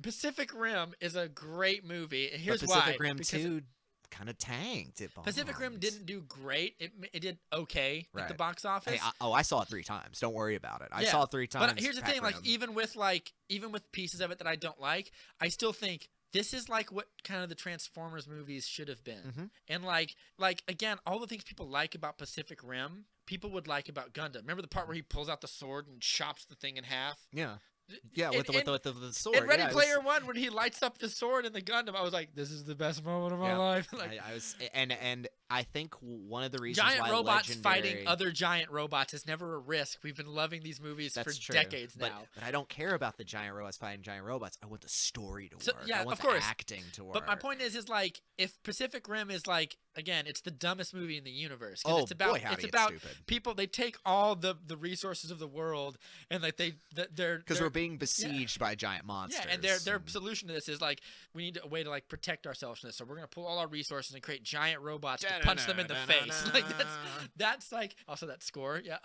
S2: Pacific Rim is a great movie. And
S1: but
S2: here's
S1: Pacific
S2: why.
S1: Rim
S2: because
S1: 2 kind of tanked. It
S2: Pacific Rim
S1: bombed.
S2: didn't do great. It did okay at the
S1: Right.
S2: box office.
S1: Hey, I saw it 3 times. Don't worry about it. I
S2: Yeah,
S1: saw it 3 times.
S2: But here's the
S1: Pac
S2: thing, like
S1: Rim.
S2: even with pieces of it that I don't like, I still think this is like what kind of the Transformers movies should have been.
S1: Mhm.
S2: And like again, all the things people like about Pacific Rim, people would like about Gundam. Remember the part where he pulls out the sword and chops the thing in half?
S1: Yeah. Yeah,
S2: In-
S1: with the sword.
S2: In Ready
S1: yeah, it
S2: Player
S1: was,
S2: One, when he lights up the sword in the Gundam, I was like, "This is the best moment of my
S1: Yeah.
S2: life." Like,
S1: I was, and I think one of the reasons
S2: giant
S1: why
S2: robots
S1: Legendary,
S2: fighting other giant robots is never a risk. We've been loving these movies
S1: That's
S2: for
S1: true.
S2: decades
S1: but,
S2: now.
S1: But I don't care about the giant robots fighting giant robots. I want the story to
S2: So-
S1: work.
S2: yeah,
S1: I want
S2: of
S1: the
S2: course.
S1: acting to work.
S2: But my point is like if Pacific Rim is like again, it's the dumbest movie in the universe. 'Cause
S1: Oh,
S2: it's about
S1: boy, howdy,
S2: it's
S1: it's
S2: about
S1: stupid.
S2: people. They take all the resources of the world and like they're
S1: Because we're being besieged by giant monsters.
S2: yeah, and their solution to this is like we need a way to like protect ourselves from this. So we're gonna pull all our resources and create giant robots to punch them in the face. Like that's like also that score. Yeah.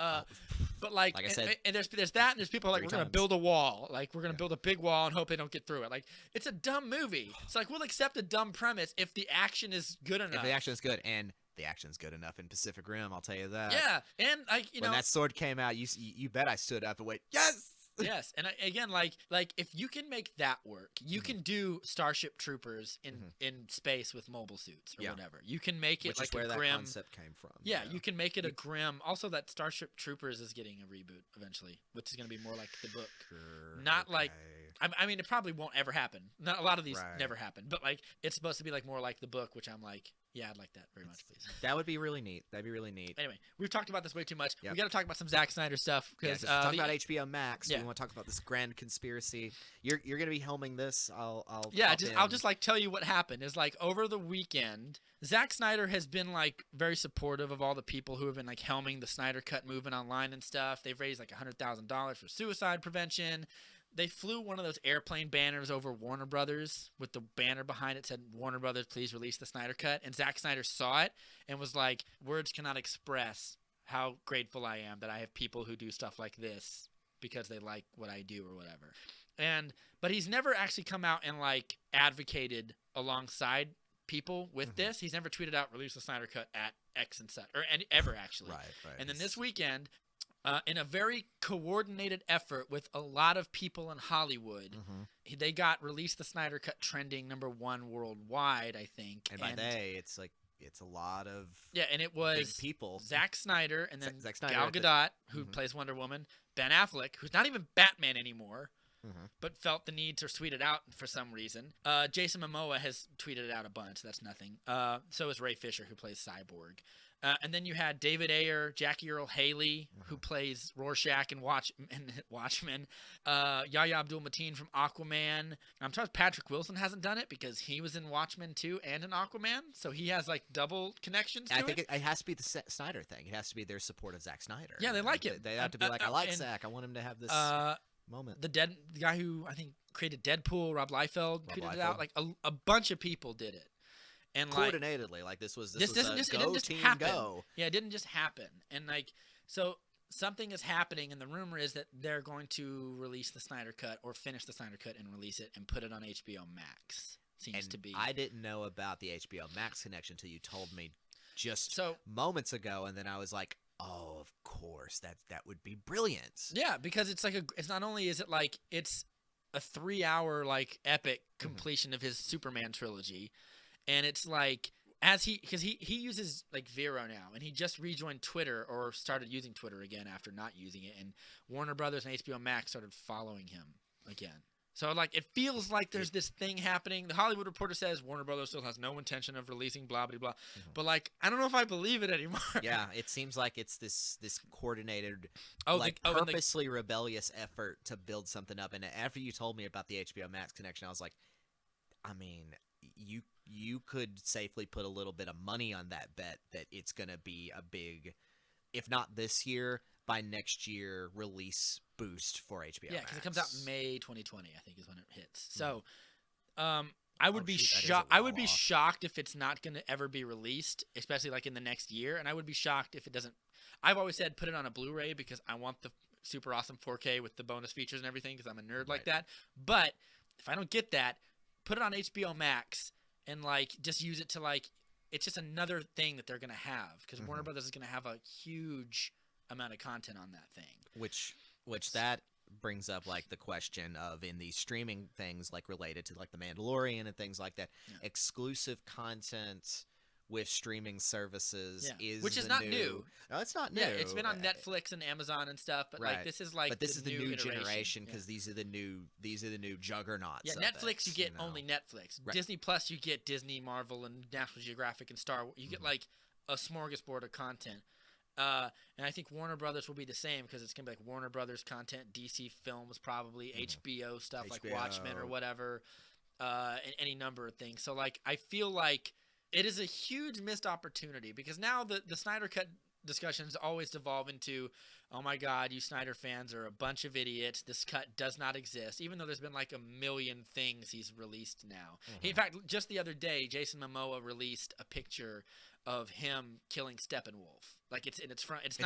S2: But like
S1: Like I said,
S2: and there's that and there's people like
S1: 3
S2: we're gonna
S1: times.
S2: build a wall. Like we're gonna build a big wall and hope they don't get through it. Like it's a dumb movie. It's like we'll accept a dumb premise if the action is good enough.
S1: if the action is good, and the action's good enough in Pacific Rim, I'll tell you that.
S2: Yeah, and like
S1: when that sword came out, you bet I stood up and went, yes.
S2: yes, and again, like if you can make that work, you can do Starship Troopers in space with mobile suits or
S1: Yeah.
S2: whatever. You can make it
S1: Which
S2: like
S1: is where
S2: a
S1: that
S2: grim.
S1: concept came from.
S2: Yeah, you can make it a grim. Also, that Starship Troopers is getting a reboot eventually, which is going to be more like the book.
S1: Sure,
S2: Not like-
S1: okay.
S2: I mean, it probably won't ever happen. Not a lot of these
S1: Right.
S2: never happen, but like it's supposed to be like more like the book, which I'm like, Yeah, I'd like that very much, please.
S1: That would be really neat. That'd be really neat.
S2: Anyway, we've talked about this way too much.
S1: Yep.
S2: We got to talk about some Zack Snyder stuff
S1: Yeah,
S2: because
S1: talk about HBO Max.
S2: Yeah.
S1: We want to talk about this grand conspiracy. You're gonna be helming this. I'll
S2: I'll
S1: in.
S2: just like tell you what happened. Is like over the weekend, Zack Snyder has been like very supportive of all the people who have been like helming the Snyder Cut movement online and stuff. They've raised like $100,000 for suicide prevention. They flew one of those airplane banners over Warner Brothers with the banner behind it said, "Warner Brothers, please release the Snyder Cut." And Zack Snyder saw it and was like, "Words cannot express how grateful I am that I have people who do stuff like this because they like what I do or whatever." But he's never actually come out and like advocated alongside people with this. He's never tweeted out, "Release the Snyder Cut at X and such," or ever actually.
S1: Right.
S2: And then this weekend, in a very coordinated effort with a lot of people in Hollywood, they got Release the Snyder Cut trending #1 worldwide, I think.
S1: And by they, it's a lot of
S2: and it was
S1: big people.
S2: Zack Snyder and then
S1: Zack Snyder
S2: Gal Gadot, who plays Wonder Woman, Ben Affleck, who's not even Batman anymore, but felt the need to tweet it out for some reason. Jason Momoa has tweeted it out a bunch. That's nothing. So is Ray Fisher, who plays Cyborg. And then you had David Ayer, Jackie Earle Haley, who plays Rorschach in Watchmen, Yahya Abdul-Mateen from Aquaman. I'm surprised Patrick Wilson hasn't done it because he was in Watchmen too and in Aquaman, so he has like double connections to it.
S1: I think it has to be the Snyder thing. It has to be their support of Zack Snyder.
S2: Yeah, they like it.
S1: They have to be like, I like Zack. I want him to have this moment.
S2: The guy who I think created Deadpool, Rob Liefeld, tweeted it out. Like a bunch of people did it. And
S1: coordinatedly, like this was
S2: this doesn't just,
S1: go
S2: it didn't just
S1: team
S2: happen.
S1: go.
S2: Yeah, it didn't just happen. And like so something is happening, and the rumor is that they're going to release the Snyder Cut or finish the Snyder Cut and release it and put it on HBO Max. Seems to be.
S1: I didn't know about the HBO Max connection until you told me just moments ago, and then I was like, oh, of course, that would be brilliant.
S2: Yeah, because it's like it's not only is it like it's a 3-hour like epic completion of his Superman trilogy. And it's like, because he uses like Vero now, and he just rejoined Twitter or started using Twitter again after not using it, and Warner Brothers and HBO Max started following him again. So like it feels like there's this thing happening. The Hollywood Reporter says Warner Brothers still has no intention of releasing blah blah blah, but like I don't know if I believe it anymore.
S1: Yeah, it seems like it's this coordinated, purposely rebellious effort to build something up. And after you told me about the HBO Max connection, I was like, I mean, you could safely put a little bit of money on that bet that it's going to be a big, if not this year, by next year, release boost for HBO Max.
S2: Yeah, because it comes out May 2020, I think is when it hits. So I would be shocked. I would be shocked if it's not going to ever be released, especially like in the next year. And I would be shocked if it doesn't. I've always said put it on a Blu-ray because I want the super awesome 4K with the bonus features and everything because I'm a nerd like that. But if I don't get that, put it on HBO Max. And like just use it to like it's just another thing that they're gonna have because Warner Brothers is gonna have a huge amount of content on that thing.
S1: Which that brings up like the question of in these streaming things like related to like The Mandalorian and things like that, exclusive content with streaming services
S2: which is not new.
S1: No, it's not new.
S2: Yeah, it's been on Netflix and Amazon and stuff, but like this is like
S1: but this is the new generation because
S2: these
S1: are the new juggernauts.
S2: Yeah, Netflix you get only Netflix. Right. Disney Plus you get Disney, Marvel, and National Geographic and Star Wars. You get like a smorgasbord of content. And I think Warner Brothers will be the same because it's gonna be like Warner Brothers content, DC films, probably HBO stuff like Watchmen or whatever, and any number of things. So like I feel like it is a huge missed opportunity because now the Snyder Cut discussions always devolve into, oh my God, you Snyder fans are a bunch of idiots. This cut does not exist, even though there's been like a million things he's released now. In fact, just the other day, Jason Momoa released a picture of him killing Steppenwolf. Like it's in its front. It's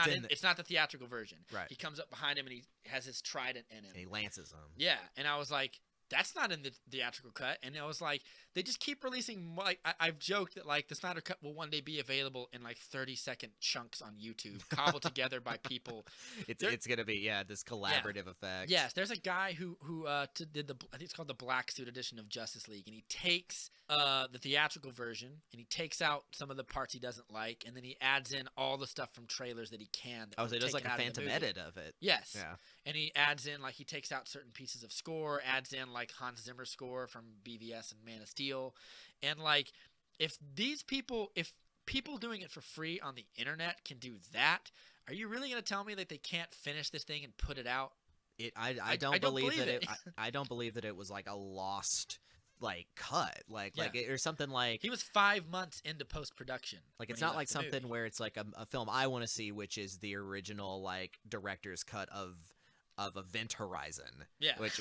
S2: not the theatrical version.
S1: Right.
S2: He comes up behind him and he has his trident in him.
S1: And he lances him.
S2: Yeah, and I was like, that's not in the theatrical cut. And I was like, they just keep releasing. Like I've joked that like the Snyder Cut will one day be available in like 30-second chunks on YouTube, cobbled together by people.
S1: It's gonna be this collaborative effect.
S2: Yes, there's a guy who did I think it's called the Black Suit edition of Justice League, and he takes the theatrical version and he takes out some of the parts he doesn't like, and then he adds in all the stuff from trailers that he can.
S1: So he does like a phantom edit of it.
S2: Yes.
S1: Yeah.
S2: And he adds in like he takes out certain pieces of score, adds in like Hans Zimmer score from BVS and Man of Steel, and like if people doing it for free on the internet can do that, are you really going to tell me that they can't finish this thing and put it out?
S1: I
S2: don't
S1: don't believe that
S2: it.
S1: I don't believe that it was like a lost like cut like
S2: Yeah.
S1: or something like
S2: He was 5 months into post production.
S1: it's not like something where it's like a film I want to see, which is the original like director's cut of Event Horizon.
S2: Yeah.
S1: Which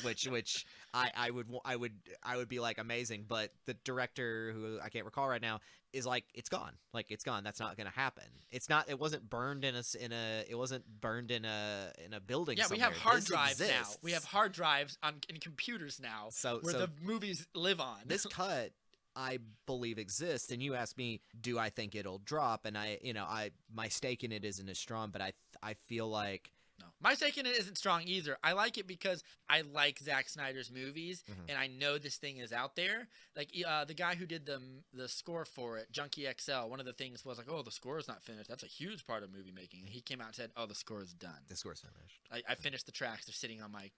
S1: I would be like amazing, but the director, who I can't recall right now, is like it's gone. Like it's gone. That's not going to happen. It wasn't burned in a building
S2: Yeah, we
S1: somewhere.
S2: have hard
S1: This
S2: drives now.
S1: exists.
S2: We have hard drives in computers now where the movies live on.
S1: This cut I believe exists, and you ask me, do I think it'll drop? And my stake in it isn't as strong, but I feel like
S2: No, my stake in it isn't strong either. I like it because I like Zack Snyder's movies, and I know this thing is out there. Like the guy who did the score for it, Junkie XL. One of the things was like, "Oh, the score is not finished. That's a huge part of movie making." And he came out and said, "Oh, the score is done.
S1: the score's finished."
S2: I finished the tracks. They're sitting on my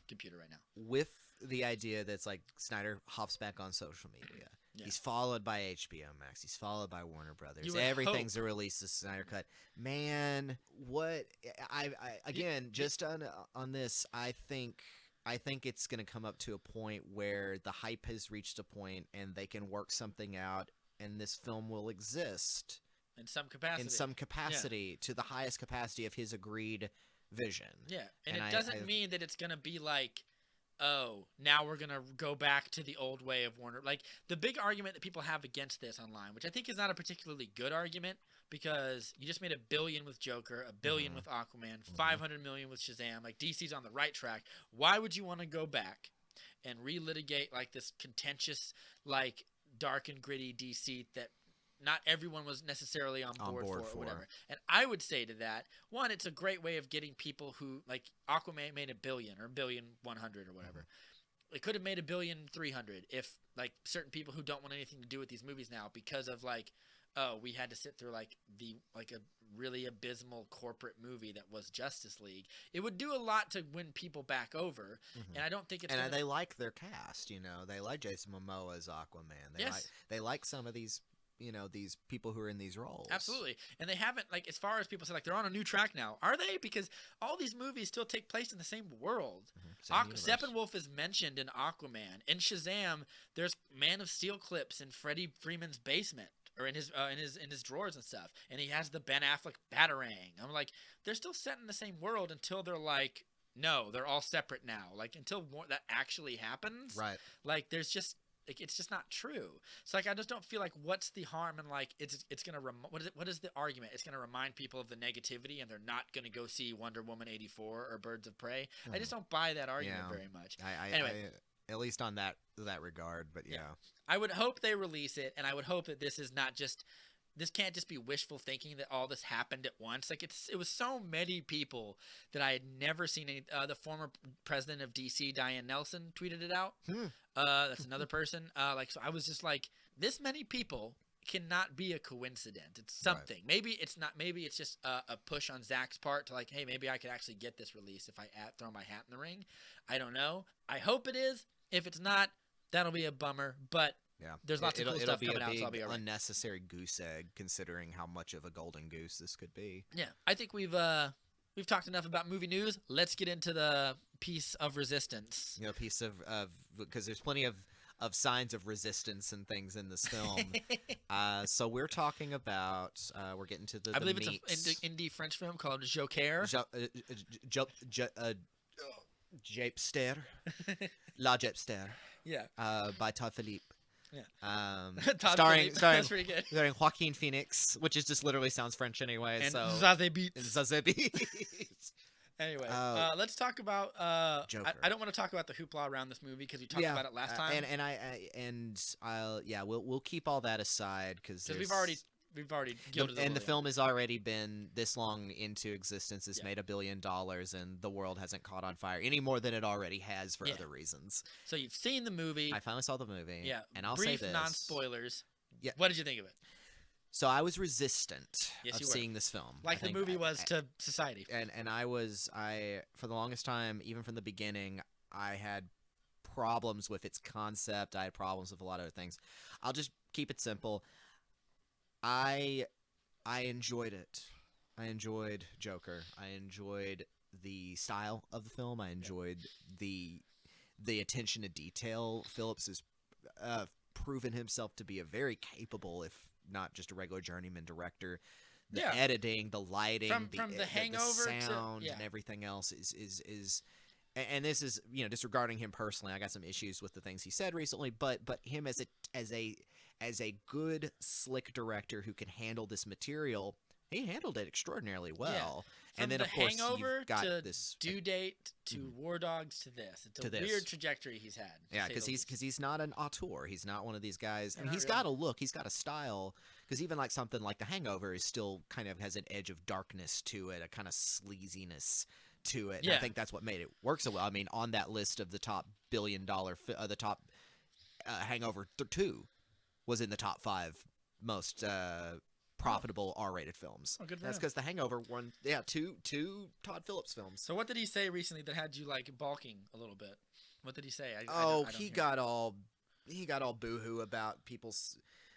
S2: computer right now."
S1: With the idea that's like Snyder hops back on social media.
S2: Yeah.
S1: He's followed by HBO Max. He's followed by Warner Brothers.
S2: You would
S1: Everything's a release of Snyder Cut. Man, what I again just on this, I think it's going to come up to a point where the hype has reached a point and they can work something out, and this film will exist
S2: in some capacity.
S1: To the highest capacity of his agreed vision.
S2: Yeah, and it doesn't mean that it's going to be like, oh, now we're going to go back to the old way of Warner. Like, the big argument that people have against this online, which I think is not a particularly good argument, because you just made $1 billion with Joker, $1 billion with Aquaman, $500 million with Shazam. Like, DC's on the right track. Why would you want to go back and relitigate, like, this contentious, like, dark and gritty DC that not everyone was necessarily on board for or whatever? And I would say to that, one, it's a great way of getting people who, like, Aquaman made $1 billion or $1.1 billion or whatever. It could have made $1.3 billion if, like, certain people who don't want anything to do with these movies now, because of, like, oh, we had to sit through like a really abysmal corporate movie that was Justice League. It would do a lot to win people back over, and I don't think it's.
S1: And they like their cast, They like Jason Momoa as Aquaman. They like some of these, these people who are in these roles.
S2: Absolutely, and they haven't, like, as far as people say, like, they're on a new track now. Are they? Because all these movies still take place in the same world. Steppenwolf is mentioned in Aquaman. In Shazam, there's Man of Steel clips in Freddie Freeman's basement, or in his drawers and stuff, and he has the Ben Affleck Batarang. I'm like, they're still set in the same world until they're like, no, they're all separate now. Like, until that actually happens,
S1: right?
S2: Like, there's just, like, it's just not true. So, like, I just don't feel like, what's the harm in, like, it's gonna what is the argument? It's gonna remind people of the negativity, and they're not gonna go see Wonder Woman 84 or Birds of Prey. I just don't buy that argument very much. Anyway.
S1: At least on that regard, but yeah.
S2: I would hope they release it, and I would hope that this can't just be wishful thinking that all this happened at once. Like, it was so many people that I had never seen any. The former president of DC, Diane Nelson, tweeted it out. That's another person. So I was just like, this many people cannot be a coincidence. It's something. Right. Maybe it's not. Maybe it's just a push on Zach's part to, like, hey, maybe I could actually get this release if I throw my hat in the ring. I don't know. I hope it is. If it's not, that'll be a bummer. But there's lots of cool stuff coming out, so I'll be all right.
S1: Unnecessary goose egg, considering how much of a golden goose this could be.
S2: Yeah, I think we've talked enough about movie news. Let's get into the piece of resistance.
S1: Piece of because there's plenty of signs of resistance and things in this film. So we're talking about we're getting to the.
S2: I believe
S1: meat.
S2: It's an indie French film called Joker.
S1: Japester. La Japester.
S2: Yeah.
S1: By Todd Philippe.
S2: Yeah.
S1: Starring
S2: That's pretty good.
S1: Starring Joaquin Phoenix, which is just literally sounds French anyway.
S2: And
S1: so
S2: Zazie Beetz.
S1: Zazie Beetz.
S2: Anyway, let's talk about.
S1: Joker.
S2: I don't want to talk about the hoopla around this movie because we talked about it last time.
S1: We'll keep all that aside because
S2: we've already gilded
S1: and the film has already been this long into existence. It's made $1 billion, and the world hasn't caught on fire any more than it already has for other reasons.
S2: So you've seen the movie.
S1: I finally saw the movie.
S2: Yeah,
S1: and I'll
S2: brief
S1: say this:
S2: non-spoilers.
S1: Yeah,
S2: what did you think of it?
S1: So I was resistant of seeing this film,
S2: like the movie was to society.
S1: And I for the longest time, even from the beginning, I had problems with its concept. I had problems with a lot of other things. I'll just keep it simple. I enjoyed it. I enjoyed Joker. I enjoyed the style of the film. I enjoyed the attention to detail. Phillips has proven himself to be a very capable, if not just a regular journeyman director. The editing, the lighting,
S2: from the Hangover
S1: the sound,
S2: to,
S1: and everything else is. And this is, disregarding him personally. I got some issues with the things he said recently, but him as a good, slick director who can handle this material, he handled it extraordinarily well.
S2: From
S1: and then,
S2: the
S1: of course,
S2: Hangover
S1: you've got
S2: to
S1: this
S2: Due Date to War Dogs to this. It's a weird trajectory he's had.
S1: Yeah, because he's not an auteur. He's not one of these guys. I mean, he's
S2: really.
S1: got a look. He's got a style. Because even like something like The Hangover is still kind of has an edge of darkness to it, a kind of sleaziness to it. And I think that's what made it work so well. I mean, on that list of the top billion-dollar, the top Hangover 2 was in the top 5 most profitable R-rated films.
S2: Oh, good for
S1: That's
S2: him.
S1: because The Hangover won, two Todd Phillips films.
S2: So what did he say recently that had you like balking a little bit? What did he say?
S1: He got all boohoo about people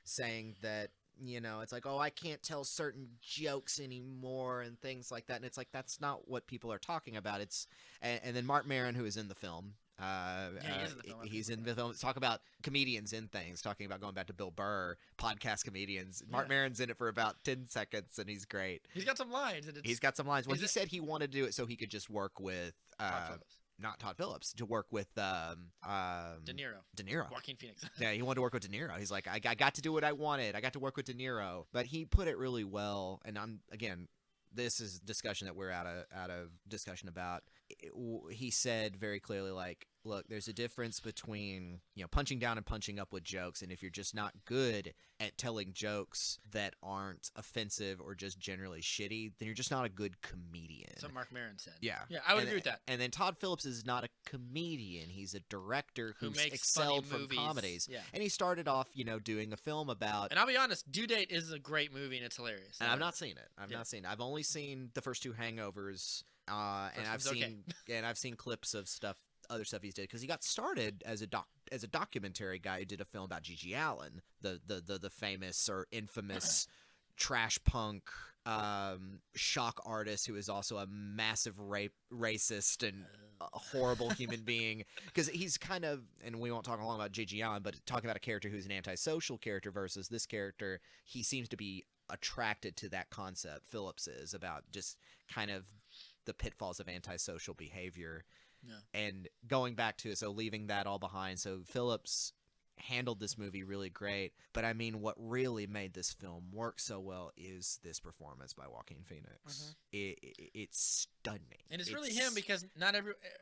S1: saying that, it's like, oh, I can't tell certain jokes anymore and things like that. And it's like, that's not what people are talking about. And then Mark Maron, who is in the film, he's in the film. Talk about comedians in things, talking about going back to Bill Burr, podcast comedians. Mark Maron's in it for about 10 seconds, and he's great.
S2: He's got some lines.
S1: He's got some lines. Well, he said he wanted to do it so he could just work with not Todd Phillips, to work with De Niro.
S2: Joaquin Phoenix.
S1: Yeah, he wanted to work with De Niro. He's like, I got to do what I wanted. I got to work with De Niro. But he put it really well. And this is discussion that we're out of discussion about. He said very clearly, like, look, there's a difference between, punching down and punching up with jokes. And if you're just not good at telling jokes that aren't offensive or just generally shitty, then you're just not a good comedian.
S2: That's what Mark Maron said.
S1: Yeah.
S2: Yeah, I would agree with that.
S1: And then Todd Phillips is not a comedian. He's a director
S2: Who
S1: who's
S2: makes
S1: excelled
S2: funny
S1: from
S2: movies.
S1: comedies.
S2: Yeah.
S1: And he started off, doing a film about...
S2: And I'll be honest, Due Date is a great movie and it's hilarious.
S1: And I've not seen it. I've only seen the first 2 Hangovers, and I've seen clips of other stuff he's did, because he got started as a documentary guy who did a film about Gigi Allen, the famous or infamous trash punk shock artist who is also a massive racist and a horrible human being. Because he's kind of, and we won't talk long about Gigi Allen, but talking about a character who's an antisocial character versus this character, he seems to be attracted to that concept. Phillips is about just kind of the pitfalls of antisocial behavior. Yeah. And going back to it, so leaving that all behind, so Phillips handled this movie really great. But I mean, what really made this film work so well is this performance by Joaquin Phoenix. It's stunning.
S2: And it's really him, because not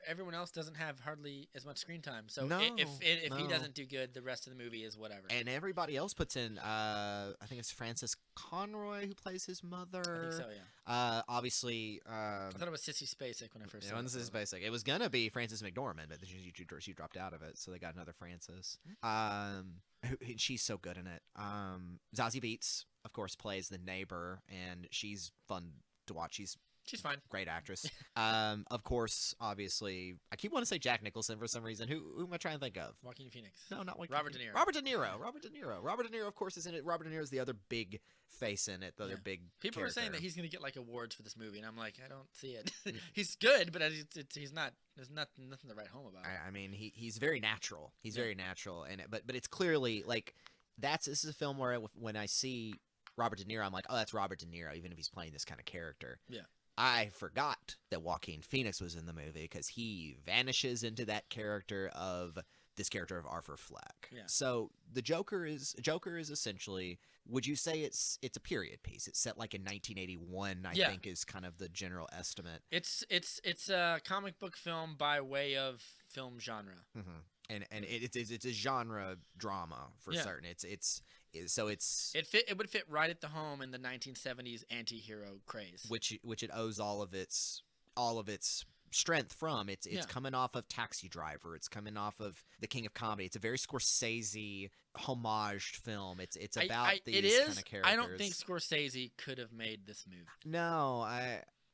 S2: everyone else doesn't have hardly as much screen time. So if he doesn't do good, the rest of the movie is whatever.
S1: And everybody else puts in, I think it's Frances Conroy who plays his mother.
S2: I think so, yeah.
S1: Obviously,
S2: I thought it was Sissy Spacek when I first saw it.
S1: Sissy Spacek. It was gonna be Frances McDormand, but she dropped out of it, so they got another Frances. She's so good in it. Zazie Beetz, of course, plays the neighbor, and she's fun to watch. She's
S2: fine.
S1: Great actress. Of course, obviously, I keep wanting to say Jack Nicholson for some reason. Who am I trying to think of?
S2: Joaquin Phoenix.
S1: No, not Joaquin.
S2: Robert De Niro.
S1: Robert De Niro, of course, is in it. Robert De Niro is the other big face in it. The other big
S2: People
S1: character.
S2: are saying that he's going to get like awards for this movie, and I'm like, I don't see it. He's good, but he's not. There's nothing to write home about.
S1: I mean, he's very natural. He's very natural, and but it's clearly like this is a film where when I see Robert De Niro, I'm like, oh, that's Robert De Niro, even if he's playing this kind of character.
S2: Yeah.
S1: I forgot that Joaquin Phoenix was in the movie, because he vanishes into that character of Arthur Fleck.
S2: Yeah.
S1: So the Joker is essentially, would you say it's a period piece? It's set like in 1981, I think is kind of the general estimate.
S2: It's a comic book film by way of film genre.
S1: Mm-hmm. And it's a genre drama for certain.
S2: It would fit right at the home in the 1970s anti-hero craze,
S1: which it owes all of its strength from. It's coming off of Taxi Driver. It's coming off of The King of Comedy. It's a very Scorsese homaged film. It's about these kind of characters.
S2: I don't think Scorsese could have made this movie.
S1: No,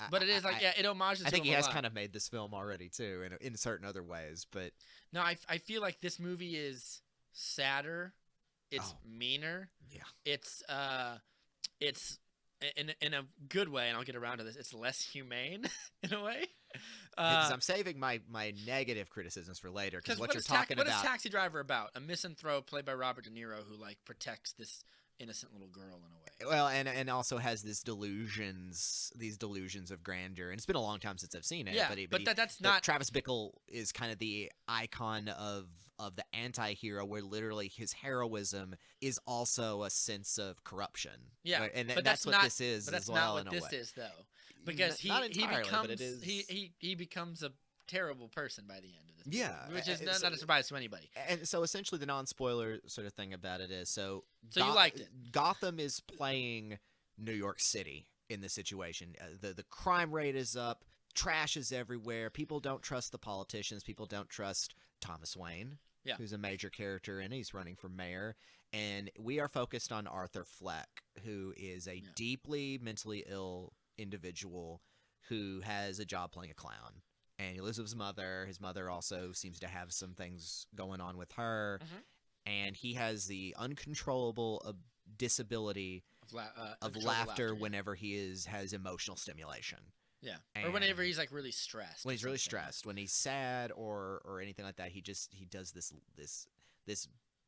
S2: But it is like, yeah, it homages
S1: I think
S2: him
S1: he
S2: a
S1: has
S2: lot.
S1: kind of made this film already too, in certain other ways. But
S2: No, I feel like this movie is sadder. It's
S1: Oh.
S2: meaner.
S1: yeah,
S2: It's in a good way, and I'll get around to this. It's less humane in a way.
S1: because I'm saving my negative criticisms for later. Because what
S2: what
S1: you're
S2: is
S1: talking
S2: what is
S1: about,
S2: Taxi Driver about? A misanthrope played by Robert De Niro who like protects this innocent little girl in a way.
S1: well, and also has these delusions of grandeur. And it's been a long time since I've seen it.
S2: Yeah,
S1: but
S2: that's
S1: but
S2: not.
S1: Travis Bickle is kind of the icon of the anti-hero, where literally his heroism is also a sense of corruption.
S2: Yeah,
S1: Right? And
S2: but
S1: that's what
S2: not,
S1: this is
S2: But that's
S1: as well,
S2: not
S1: in
S2: what
S1: a
S2: this
S1: way.
S2: is, though, because
S1: Not
S2: he
S1: entirely,
S2: becomes
S1: but it is.
S2: he becomes a terrible person by the end of this.
S1: Yeah,
S2: movie, which is
S1: so-
S2: not a surprise to anybody.
S1: And so essentially, the non-spoiler sort of thing about it is
S2: So you liked it.
S1: Gotham is playing New York City in this situation. The crime rate is up. Trash is everywhere. People don't trust the politicians. People don't trust Thomas Wayne,
S2: Yeah.
S1: who's a major character, and he's running for mayor. And we are focused on Arthur Fleck, who is a
S2: Yeah.
S1: deeply mentally ill individual who has a job playing a clown. And he lives with his mother. His mother also seems to have some things going on with her.
S2: Mhm.
S1: And he has the uncontrollable disability of
S2: Uncontrollable
S1: laughter
S2: yeah.
S1: whenever he has emotional stimulation.
S2: Yeah, or
S1: And
S2: whenever he's like really stressed.
S1: When
S2: or
S1: he's really
S2: something.
S1: stressed, when he's sad or anything like that, he does this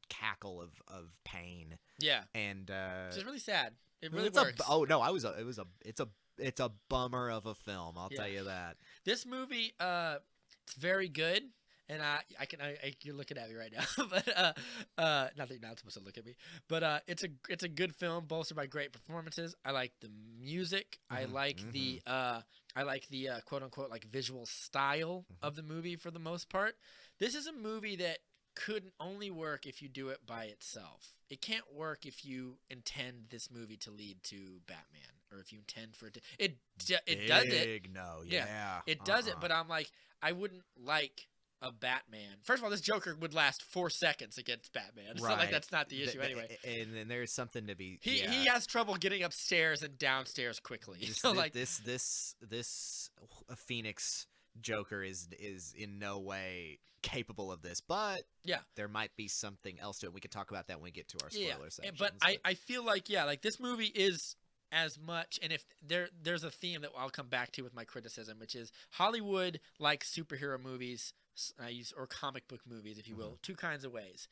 S1: cackle of pain.
S2: Yeah,
S1: And
S2: which is really sad. It really
S1: it's
S2: works.
S1: it's a bummer of a film, I'll
S2: Yeah.
S1: tell you that.
S2: This movie, it's very good, and you're looking at me right now, but not that you're not supposed to look at me, but it's a good film bolstered by great performances. I like the music. I
S1: Mhm,
S2: like the quote unquote like visual style of the movie for the most part. This is a movie that could only work if you do it by itself. It can't work if you intend this movie to lead to Batman, or if you intend for it to. It does it.
S1: Big no,
S2: Yeah,
S1: yeah.
S2: It does it, but I'm like, I wouldn't like a Batman. First of all, this Joker would last 4 seconds against Batman. It's not like
S1: Right.
S2: that's not the issue anyway.
S1: And then there's something to be.
S2: He has trouble getting upstairs and downstairs quickly. So like
S1: this Phoenix Joker is in no way capable of this, but
S2: Yeah.
S1: there might be something else to it. We can talk about that when we get to our spoiler section.
S2: But I feel like like this movie is as much, and if there's a theme that I'll come back to with my criticism, which is Hollywood likes superhero movies, or comic book movies, if you will, two kinds of ways.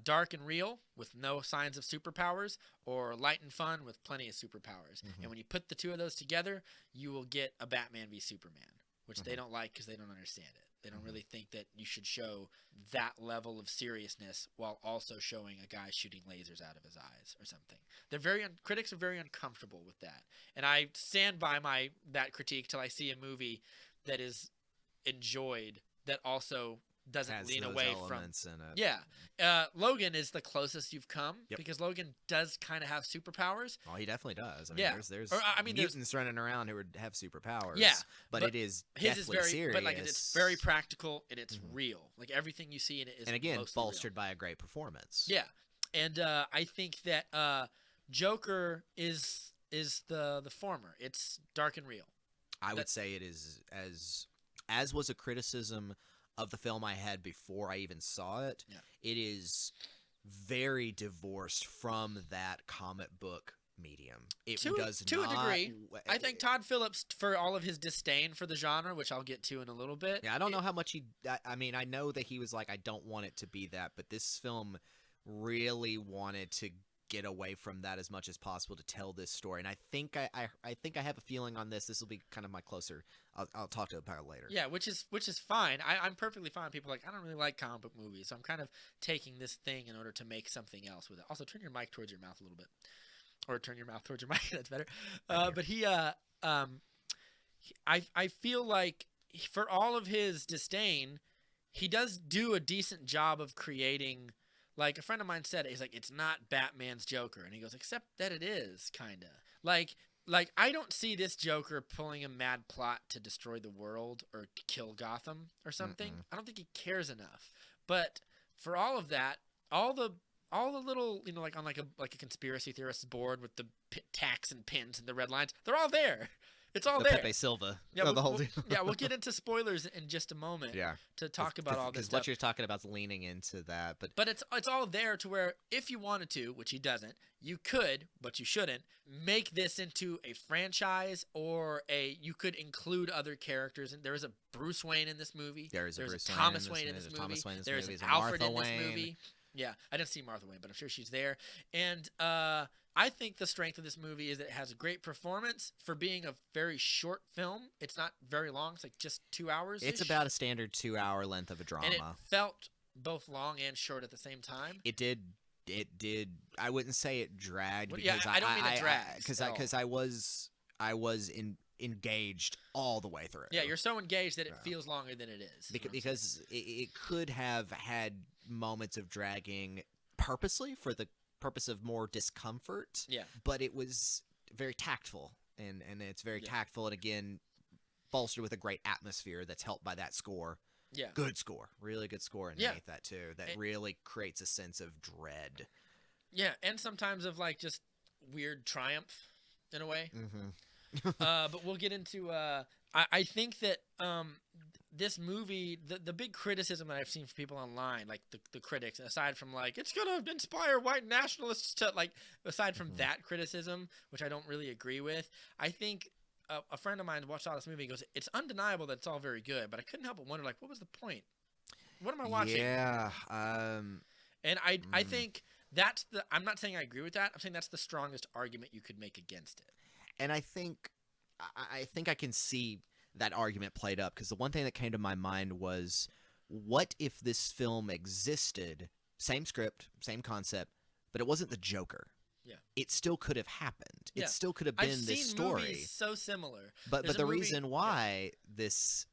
S2: Dark and real with no signs of superpowers, or light and fun with plenty of superpowers. And when you put the two of those together, you will get a Batman v Superman, which they don't like because they don't understand it. They don't really think that you should show that level of seriousness while also showing a guy shooting lasers out of his eyes or something. They're critics are very uncomfortable with that, and I stand by that critique till I see a movie that is enjoyed that also doesn't
S1: has
S2: lean
S1: those
S2: away from.
S1: elements in it.
S2: Yeah, Logan is the closest you've come
S1: Yep.
S2: because Logan does kind of have superpowers.
S1: Oh, he definitely does. I mean,
S2: Yeah.
S1: there's
S2: Or, I mean, there's-
S1: mutants running around who would have superpowers.
S2: Yeah,
S1: but
S2: but
S1: it is
S2: His is
S1: deathly
S2: very,
S1: serious.
S2: but like it's very practical and it's
S1: Mhm.
S2: real. Like everything you see in it is,
S1: and again,
S2: mostly real.
S1: bolstered by a great performance.
S2: Yeah, and I think that Joker is the former. It's dark and real.
S1: I would say it is as was a criticism of the film I had before I even saw it.
S2: Yeah.
S1: It is very divorced from that comic book medium. It does
S2: to a
S1: not,
S2: degree. I think Todd Phillips, for all of his disdain for the genre, which I'll get to in a little bit.
S1: Yeah, I don't know how much he. I mean, I know that he was like, I don't want it to be that, but this film really wanted to get away from that as much as possible to tell this story. And I think I think I have a feeling on this. This will be kind of my closer. I'll talk to about it later.
S2: Yeah, which is fine. I'm perfectly fine. People are like, I don't really like comic book movies, so I'm kind of taking this thing in order to make something else with it. Also, turn your mic towards your mouth a little bit, or turn your mouth towards your mic. That's better. But I feel like for all of his disdain, he does do a decent job of creating. Like a friend of mine said, he's like, it's not Batman's Joker, and he goes, except that it is, kinda. Like I don't see this Joker pulling a mad plot to destroy the world or to kill Gotham or something. I don't think he cares enough. But for all of that, all the little, like on like a conspiracy theorist's board with the tacks and pins and the red lines, they're all there It's all
S1: the
S2: there.
S1: Pepe Silva.
S2: Yeah,
S1: of the whole
S2: we'll,
S1: deal.
S2: yeah, we'll get into spoilers in just a moment
S1: Yeah.
S2: to talk about all this
S1: Because
S2: stuff.
S1: what you're talking about is leaning into that,
S2: But it's all there to where if you wanted to, which he doesn't, you could, but you shouldn't, make this into a franchise or you could include other characters. And there is a Bruce Wayne in this movie.
S1: There's a
S2: Thomas Wayne in this movie.
S1: Thomas Wayne in this
S2: There's
S1: movie.
S2: an
S1: There's a
S2: Alfred
S1: Martha
S2: in this
S1: Wayne.
S2: movie. Yeah, I didn't see Martha Wayne, but I'm sure she's there. And I think the strength of this movie is that it has a great performance for being a very short film. It's not very long. It's like just 2 hours.
S1: It's about a standard 2-hour length of a drama.
S2: And it felt both long and short at the same time.
S1: It did. I wouldn't say it dragged.
S2: Well,
S1: Because
S2: yeah, I don't mean it drags at all.
S1: Because I was engaged all the way through.
S2: Yeah, you're so engaged that it feels longer than it is.
S1: Because it could have had moments of dragging purposely for the purpose of more discomfort.
S2: Yeah.
S1: But it was very tactful, and it's very tactful, and again bolstered with a great atmosphere that's helped by that score.
S2: Yeah.
S1: Good score. Really good score underneath that too. That really creates a sense of dread.
S2: Yeah, and sometimes of like just weird triumph in a way.
S1: Mm-hmm.
S2: But we'll get into I think that this movie, the big criticism that I've seen from people online, like the critics, aside from like it's gonna inspire white nationalists to like, aside from that criticism, which I don't really agree with, I think a friend of mine watched all this movie and goes, it's undeniable that it's all very good, but I couldn't help but wonder, like, what was the point? What am I watching?
S1: Yeah.
S2: And I think that's I'm not saying I agree with that. I'm saying that's the strongest argument you could make against it.
S1: And I think I can see that argument played up, because the one thing that came to my mind was, what if this film existed, same script, same concept, but it wasn't the Joker?
S2: Yeah.
S1: It still could have happened.
S2: Yeah.
S1: It still could have been
S2: I've seen
S1: this story.
S2: Movies so similar.
S1: But
S2: There's
S1: the
S2: a movie-
S1: reason why this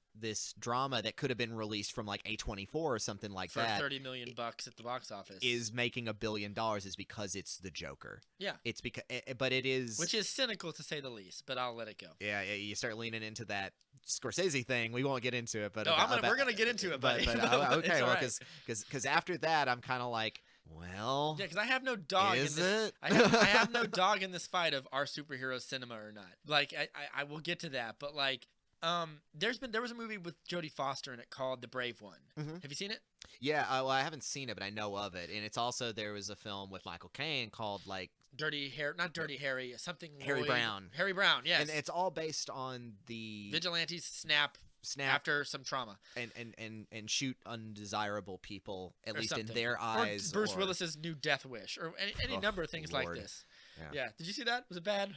S1: drama that could have been released from like A24 or something like
S2: for
S1: that
S2: $30 million at the box office
S1: is making $1 billion is because it's the Joker.
S2: Yeah.
S1: It's because, but it is,
S2: which is cynical to say the least, but I'll let it go.
S1: yeah, you start leaning into that Scorsese thing. We won't get into it, but
S2: No, we're gonna get into it, buddy.
S1: But
S2: It's
S1: okay,
S2: all
S1: well,
S2: right.
S1: because after that, I'm kind of like, well,
S2: Yeah, because I have no dog
S1: is
S2: in this.
S1: it?
S2: I have no dog in this fight of our superhero cinema or not. Like I will get to that, but like there was a movie with Jodie Foster in it called The Brave One.
S1: Mhm.
S2: Have you seen it?
S1: Yeah, well, I haven't seen it, but I know of it, and it's also, there was a film with Michael Caine called like
S2: Not Dirty Harry, something
S1: Harry
S2: Lloyd-
S1: Brown.
S2: Harry Brown, yes.
S1: and it's all based on the
S2: Vigilantes snap
S1: snap
S2: after some trauma.
S1: and shoot undesirable people, at
S2: Or
S1: least in
S2: something.
S1: their eyes.
S2: Or Bruce
S1: or-
S2: Willis's new Death Wish, or any
S1: Oh,
S2: number of things
S1: Lord.
S2: like this.
S1: Yeah.
S2: Yeah. Did you see that? Was it bad?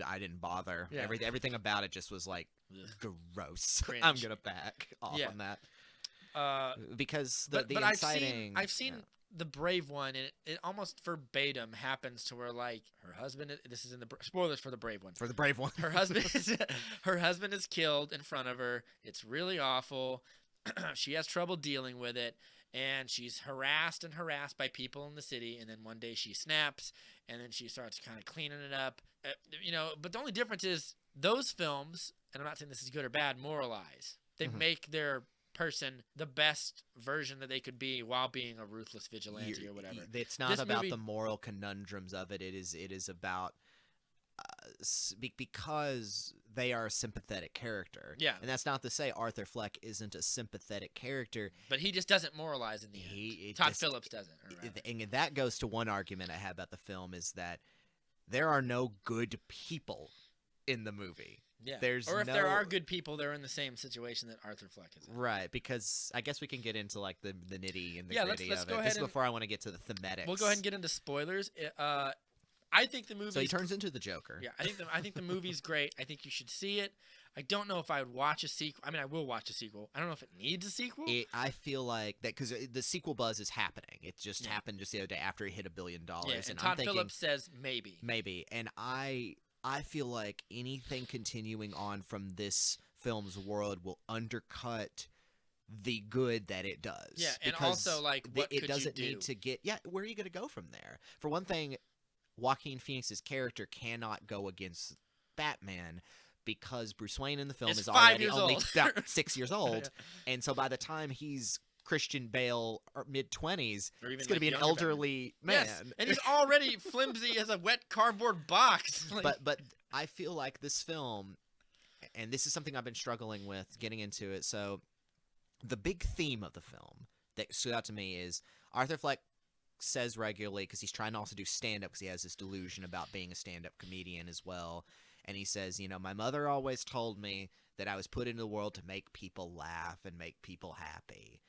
S1: I didn't bother.
S2: Yeah.
S1: Everything about it just was like gross.
S2: Cringe.
S1: I'm gonna back off
S2: Yeah.
S1: on that
S2: But
S1: because the
S2: but
S1: inciting.
S2: I've seen The Brave One, and it almost verbatim happens to where like her husband. This is in the spoilers for The Brave One.
S1: for the brave one.
S2: Her husband is killed in front of her. It's really awful. She has trouble dealing with it, and she's harassed by people in the city. And then one day she snaps, and then she starts kind of cleaning it up. But the only difference is those films, and I'm not saying this is good or bad, moralize. They
S1: Mhm.
S2: make their person the best version that they could be while being a ruthless vigilante or whatever.
S1: It's not
S2: This
S1: about
S2: movie-
S1: the moral conundrums of it. It is about because they are a sympathetic character.
S2: Yeah.
S1: And that's not to say Arthur Fleck isn't a sympathetic character.
S2: But he just doesn't moralize in the end. Todd Phillips doesn't. Or rather.
S1: And that goes to one argument I have about the film, is that there are no good people in the movie.
S2: Yeah.
S1: There's
S2: or if there
S1: no-
S2: are good people, they're in the same situation that Arthur Fleck is in.
S1: Right, because I guess we can get into like the nitty and the
S2: Yeah, let's
S1: gritty of
S2: go
S1: it.
S2: ahead
S1: This is
S2: and-
S1: before I want to get to the thematics.
S2: We'll go ahead and get into spoilers. I think the movie.
S1: So he turns into the Joker.
S2: Yeah, I think the movie's great. I think you should see it. I don't know if I would watch a sequel. I mean, I will watch a sequel. I don't know if it needs a sequel.
S1: I feel like that because the sequel buzz is happening. It just
S2: Yeah.
S1: happened just the other day after it hit $1 billion.
S2: yeah, and
S1: I'm
S2: Todd
S1: thinking
S2: Phillips says maybe.
S1: maybe. And I feel like anything continuing on from this film's world will undercut the good that it does.
S2: Yeah, and
S1: because
S2: also, like, what
S1: it
S2: could
S1: doesn't
S2: you do?
S1: need to get. Yeah, where are you going to go from there? For one thing, Joaquin Phoenix's character cannot go against Batman because Bruce Wayne in the film
S2: Is
S1: is
S2: 5
S1: already
S2: years
S1: only
S2: old.
S1: about 6 years old, and so by the time he's Christian Bale or mid-20s,
S2: Or even
S1: it's going to
S2: like
S1: be an
S2: younger
S1: elderly man.
S2: Yes, and he's already flimsy as a wet cardboard box. Like,
S1: But I feel like this film, and this is something I've been struggling with getting into it. So the big theme of the film that stood out to me is Arthur Fleck says regularly, because he's trying to also do stand-up, because he has this delusion about being a stand-up comedian as well, and he says, my mother always told me that I was put into the world to make people laugh and make people happy.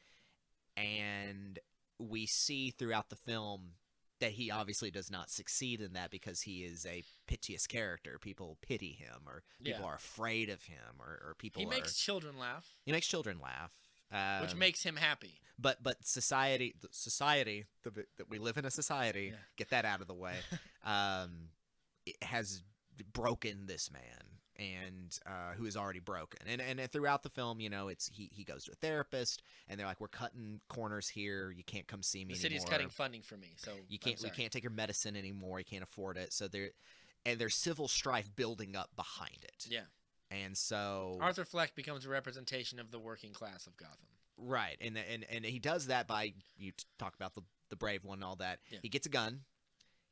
S1: And we see throughout the film that he obviously does not succeed in that, because he is a piteous character. People pity him, or people are afraid of him, or people
S2: He makes children laugh.
S1: He makes children laugh.
S2: Which makes him happy.
S1: But society that we live in, a society, get that out of the way, it has broken this man, and who is already broken. And throughout the film, it's he goes to a therapist, and they're like, we're cutting corners here. You can't come see me anymore.
S2: The city's cutting funding for me, so
S1: we can't take your medicine anymore. You can't afford it. So there's civil strife building up behind it.
S2: Yeah.
S1: And so
S2: Arthur Fleck becomes a representation of the working class of Gotham.
S1: Right, and he does that by, you talk about the brave one and all that. Yeah. He gets a gun,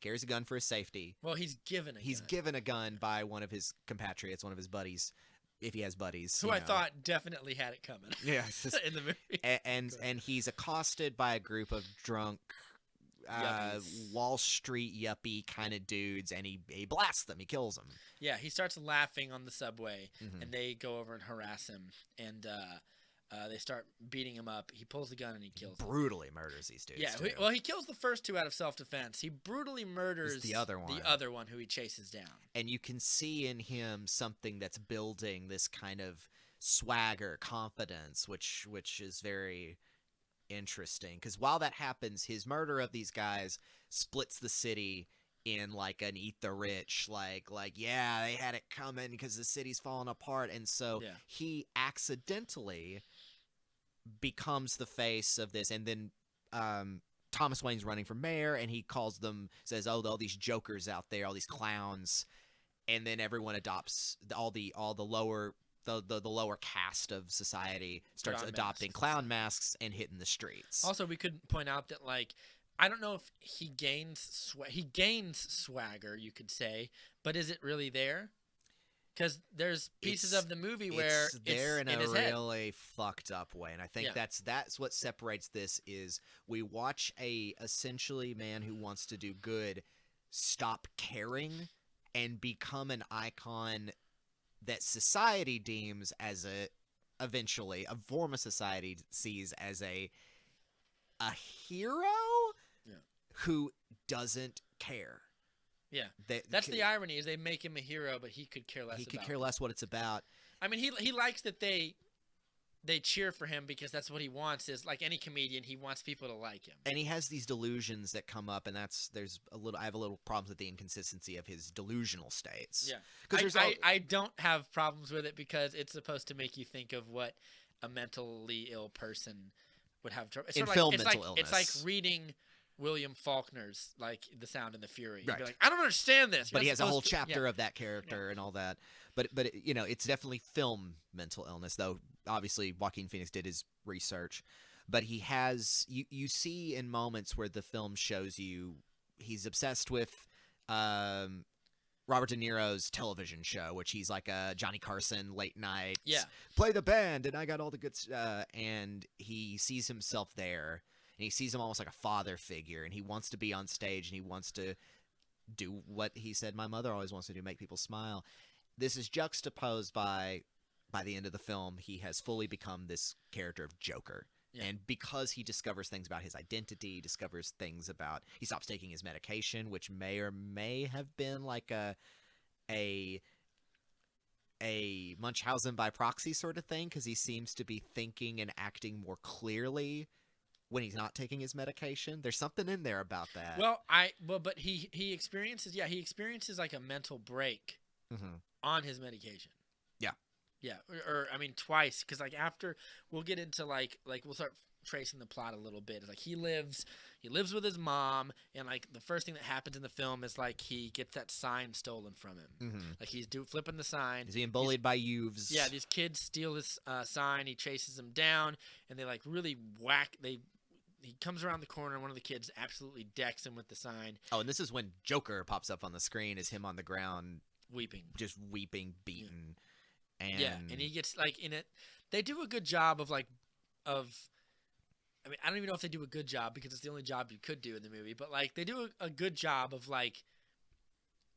S1: carries a gun for his safety.
S2: Well, he's given
S1: a gun by one of his compatriots, one of his buddies, if he has buddies.
S2: Who I thought definitely had it coming.
S1: Yeah,
S2: in the movie.
S1: And he's accosted by a group of drunk Wall Street yuppie kind of dudes, and he blasts them. He kills them.
S2: Yeah, he starts laughing on the subway, and they go over and harass him, and they start beating him up. He pulls the gun and he kills them.
S1: Brutally murders these dudes.
S2: Yeah, well, he kills the first two out of self-defense. He brutally murders
S1: the other one
S2: who he chases down.
S1: And you can see in him something that's building this kind of swagger, confidence, which is very interesting, because while that happens, his murder of these guys splits the city in like an eat the rich, like yeah, they had it coming because the city's falling apart, and so he accidentally becomes the face of this. And then Thomas Wayne's running for mayor, and he says, all these jokers out there, all these clowns, and then everyone adopts all the lower. The lower caste of society starts adopting clown masks and hitting the streets.
S2: Also, we could point out that, like, I don't know if he gains swagger, you could say, but is it really there? Because there's pieces of the movie where
S1: it's there in a really fucked up way, and I think that's what separates this. Is we watch a essentially man who wants to do good stop caring and become an icon that society deems as eventually a form of society sees as a hero who doesn't care.
S2: Yeah, that's the irony, is they make him a hero, but he could care less.
S1: He could care less what it's about.
S2: I mean, he likes that they cheer for him, because that's what he wants. Is like any comedian, he wants people to like him.
S1: And he has these delusions that come up, and I have a little problems with the inconsistency of his delusional states.
S2: Yeah, because I don't have problems with it, because it's supposed to make you think of what a mentally ill person would have trouble. It's mental illness. It's like reading William Faulkner's like The Sound and the Fury. You'd be like, I don't understand this.
S1: But he has a whole chapter of that character and all that. But it's definitely film mental illness, though. Obviously, Joaquin Phoenix did his research, but he has you see in moments where the film shows you he's obsessed with Robert De Niro's television show, which he's like a Johnny Carson late night.
S2: Yeah,
S1: play the band, and I got all the good. And he sees himself there. And he sees him almost like a father figure, and he wants to be on stage, and he wants to do what he said my mother always wants to do, make people smile. This is juxtaposed by the end of the film, he has fully become this character of Joker. Yeah. And because he discovers things about his identity, discovers things about, he stops taking his medication, which may or may have been like a Munchausen by proxy sort of thing, because he seems to be thinking and acting more clearly when he's not taking his medication. There's something in there about that.
S2: But he experiences like a mental break on his medication. Yeah, or I mean twice, because like after we'll get into like we'll start tracing the plot a little bit. It's like he lives with his mom, and like the first thing that happens in the film is like he gets that sign stolen from him. Like he's flipping the sign.
S1: He's being bullied by youths.
S2: Yeah, these kids steal this sign. He chases them down, and they like really whack. He comes around the corner, and one of the kids absolutely decks him with the sign.
S1: Oh, and this is when Joker pops up on the screen, is him on the ground
S2: weeping,
S1: just weeping, beaten. And
S2: Yeah, and he gets like in it. They do a good job of like of. I mean, I don't even know if they do a good job because it's the only job you could do in the movie. But like, they do a good job of like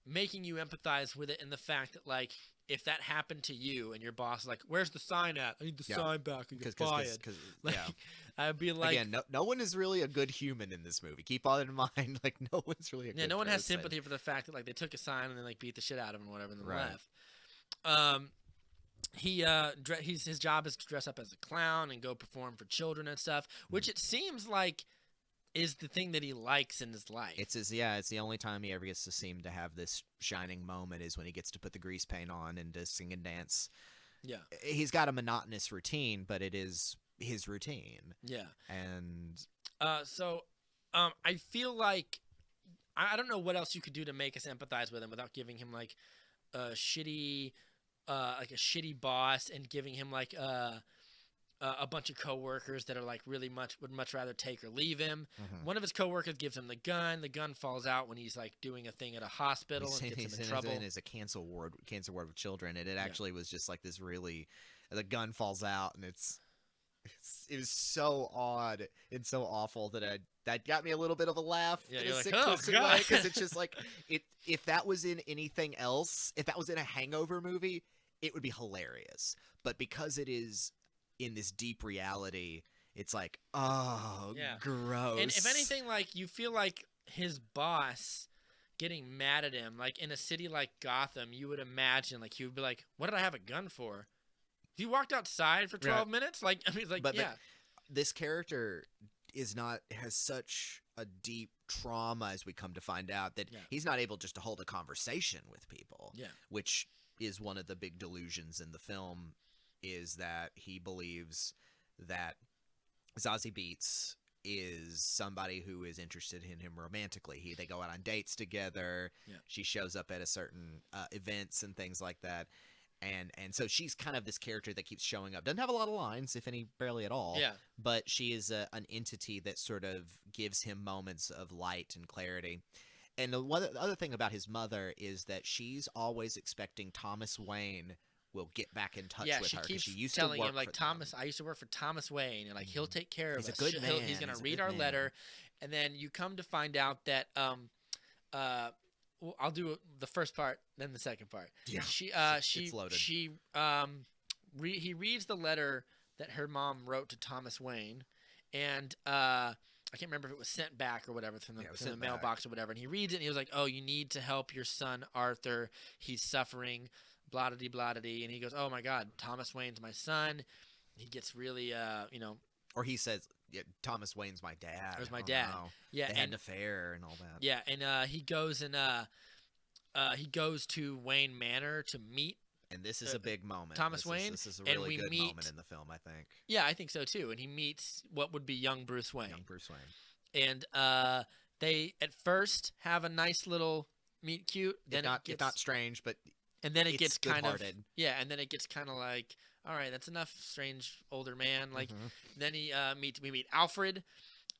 S2: making you empathize with it, and the fact that like if that happened to you and your boss is like, "Where's the sign at? I need the
S1: Yeah.
S2: sign back. And get fired." Like,
S1: yeah.
S2: I'd be like,
S1: Again, no one is really a good human in this movie. Keep all that in mind. Like, no one's really a
S2: yeah,
S1: good
S2: no one has
S1: person.
S2: sympathy for the fact that like they took a sign and then like beat the shit out of him or whatever and then
S1: Right.
S2: left. His job is to dress up as a clown and go perform for children and stuff, which it seems like is the thing that he likes in his life.
S1: It's the only time he ever gets to seem to have this shining moment is when he gets to put the grease paint on and to sing and dance.
S2: Yeah.
S1: He's got a monotonous routine, but it is his routine.
S2: Yeah.
S1: And
S2: I feel like I don't know what else you could do to make us empathize with him without giving him like a shitty boss and giving him like a bunch of coworkers that are like would much rather take or leave him. One of his coworkers gives him the gun. The gun falls out when he's like doing a thing at a hospital and gets him in trouble.
S1: He's in a cancer ward with children, and it actually was just like this really. The gun falls out, and it was so odd and so awful that got me a little bit of a laugh.
S2: Yeah,
S1: in
S2: you're
S1: a
S2: like,
S1: sick,
S2: "Oh,
S1: twisted
S2: God."
S1: way, because it's just like if that was in anything else, if that was in a Hangover movie, it would be hilarious. But because it is in this deep reality, it's like, oh,
S2: Yeah.
S1: gross.
S2: And if anything, like you feel like his boss getting mad at him, like in a city like Gotham, you would imagine like he would be like, "What did I have a gun for? You walked outside for 12 minutes?" Like, I mean, like,
S1: But
S2: yeah.
S1: This character has such a deep trauma, as we come to find out, that he's not able just to hold a conversation with people.
S2: Yeah.
S1: Which is one of the big delusions in the film, is that he believes that Zazie Beetz is somebody who is interested in him romantically. They go out on dates together.
S2: Yeah.
S1: She shows up at a certain events and things like that. And so she's kind of this character that keeps showing up. Doesn't have a lot of lines, if any, barely at all.
S2: Yeah.
S1: But she is an entity that sort of gives him moments of light and clarity. And the other thing about his mother is that she's always expecting Thomas Wayne will get back in touch with
S2: she
S1: her.
S2: keeps
S1: She used
S2: telling
S1: to work
S2: him like,
S1: for
S2: "Thomas,
S1: them.
S2: I used to work for Thomas Wayne, and like he'll take care of
S1: He's a
S2: us.
S1: good man.
S2: He's gonna
S1: He's a
S2: read
S1: good
S2: our
S1: man."
S2: letter." And then you come to find out that well, I'll do the first part, then the second part.
S1: Yeah,
S2: He reads the letter that her mom wrote to Thomas Wayne, and I can't remember if it was sent back or whatever from the mailbox or whatever. And he reads it, and he was like, "Oh, you need to help your son Arthur. He's suffering, blah de blah de." And he goes, "Oh my God, Thomas Wayne's my son." He gets really,
S1: Or he says, yeah, Thomas Wayne's my dad.
S2: There's my
S1: Oh,
S2: dad.
S1: no.
S2: Yeah,
S1: They had
S2: and
S1: an affair and all that.
S2: yeah, and he goes to Wayne Manor to meet.
S1: And this is a big moment.
S2: Thomas Wayne,
S1: This is a
S2: and
S1: really
S2: we
S1: good
S2: meet-
S1: moment in the film, I think.
S2: Yeah, I think so too. And he meets what would be young Bruce Wayne.
S1: Young Bruce Wayne.
S2: And they at first have a nice little meet cute. Then
S1: It's not strange, but
S2: and then it
S1: it's
S2: gets kind of
S1: good-hearted.
S2: and then it gets kind of like, all right, that's enough, strange older man. Like then we meet Alfred,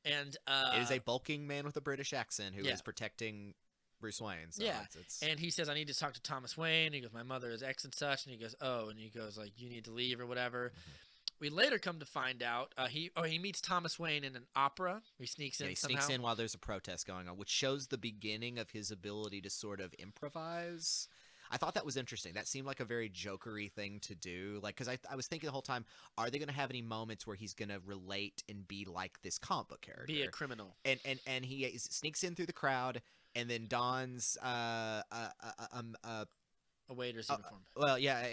S2: and
S1: it is a bulking man with a British accent who
S2: Yeah.
S1: is protecting Bruce Wayne. So
S2: Yeah.
S1: it's
S2: and he says, "I need to talk to Thomas Wayne." He goes, "My mother is X and such," and he goes, "Oh," and he goes like, "You need to leave or whatever." We later come to find out he meets Thomas Wayne in an opera. He sneaks in.
S1: he
S2: somehow.
S1: sneaks in while there's a protest going on, which shows the beginning of his ability to sort of improvise. I thought that was interesting. That seemed like a very jokery thing to do. Like, because I was thinking the whole time, are they going to have any moments where he's going to relate and be like this comic book character?
S2: Be a criminal.
S1: And he sneaks in through the crowd and then dons
S2: A waiter's uniform.
S1: well, yeah,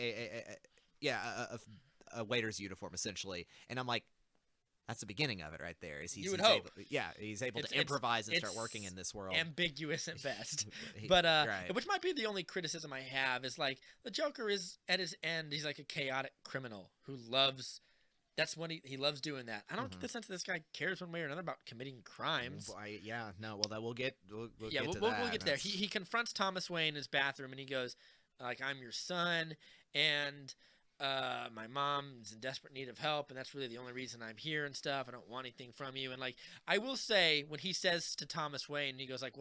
S1: a waiter's uniform essentially. And I'm like, that's the beginning of it right there. Is
S2: You would hope.
S1: He's able
S2: It's-
S1: to improvise and start
S2: it's
S1: working in this world.
S2: Ambiguous at best.
S1: He-
S2: But
S1: right.
S2: which might be the only criticism I have is like the Joker is at his end. He's like a chaotic criminal who loves. That's when he loves doing that. I don't get the sense that this guy cares one way or another about committing crimes.
S1: Well, we'll get we'll
S2: Yeah,
S1: get to
S2: we'll
S1: that.
S2: get there.
S1: That's-
S2: He confronts Thomas Wayne in his bathroom and he goes, like, "I'm your son," and
S3: my mom's in desperate need of help, and that's really the only reason I'm here and stuff. I don't want anything from you. And like, I will say, when he says to Thomas Wayne, he goes like,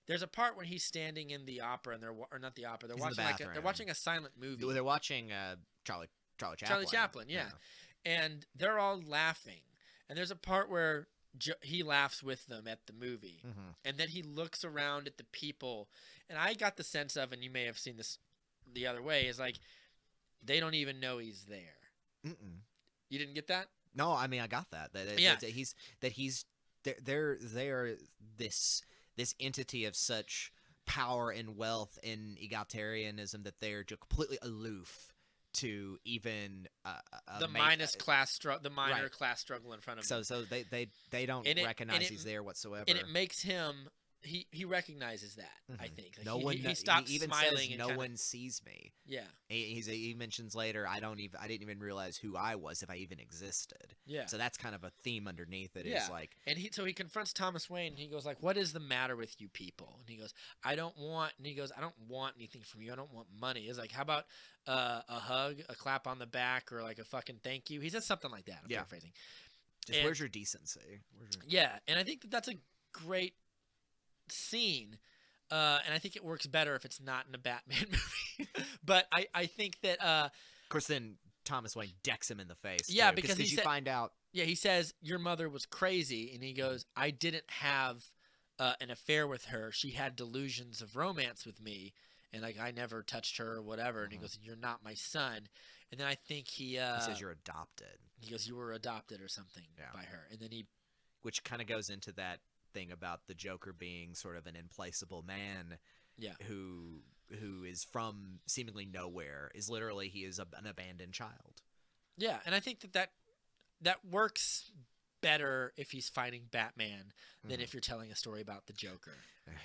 S3: there's a part when he's standing in the opera, and or not the opera, they're
S1: He's in the
S3: watching they're
S1: bathroom.
S3: watching a silent movie.
S1: They're watching Charlie Chaplin.
S3: Charlie Chaplin, yeah. And they're all laughing. And there's a part where he laughs with them at the movie.
S1: Mhm.
S3: And then he looks around at the people. And I got the sense of, and you may have seen this the other way, is like, they don't even know he's there.
S1: Mm-mm.
S3: You didn't get that?
S1: No, I mean I got that.
S3: Yeah.
S1: They're this entity of such power and wealth and egalitarianism that they're just completely aloof to even
S3: The minor class struggle in front of him.
S1: So they don't
S3: And
S1: recognize he's there whatsoever.
S3: And it makes him he recognizes that, I
S1: Mhm.
S3: think. Like
S1: No
S3: he,
S1: one
S3: he stops
S1: even
S3: smiling
S1: says
S3: and
S1: no
S3: kinda,
S1: one sees me.
S3: Yeah.
S1: He mentions later I didn't even realize who I was if I even existed.
S3: Yeah.
S1: So that's kind of a theme underneath it.
S3: Yeah.
S1: Is like
S3: And he confronts Thomas Wayne and he goes like, "What is the matter with you people?" And he goes, "I don't want anything from you. I don't want money." It's like, "How about a hug, a clap on the back, or like a fucking thank you?" He says something like that. I'm
S1: Yeah.
S3: paraphrasing.
S1: just
S3: and-
S1: where's your decency?
S3: Yeah, and I think that's a great scene. And I think it works better if it's not in a Batman movie. But I think that
S1: Of course, then Thomas Wayne decks him in the face.
S3: Yeah,
S1: too,
S3: because he
S1: you
S3: said-
S1: find out.
S3: yeah, he says your mother was crazy, and he goes, "I didn't have an affair with her. She had delusions of romance with me, and like I never touched her or whatever." And he
S1: Mhm.
S3: goes, "You're not my son." And then I think
S1: He says you're adopted,
S3: he goes, "You were adopted or something
S1: Yeah.
S3: by her." And then he
S1: which kind of goes into that thing about the Joker being sort of an implaceable man.
S3: Yeah.
S1: Who is from seemingly nowhere. Is literally he is an abandoned child.
S3: yeah, and I think that works better if he's fighting Batman than
S1: Mhm.
S3: if you're telling a story about the Joker.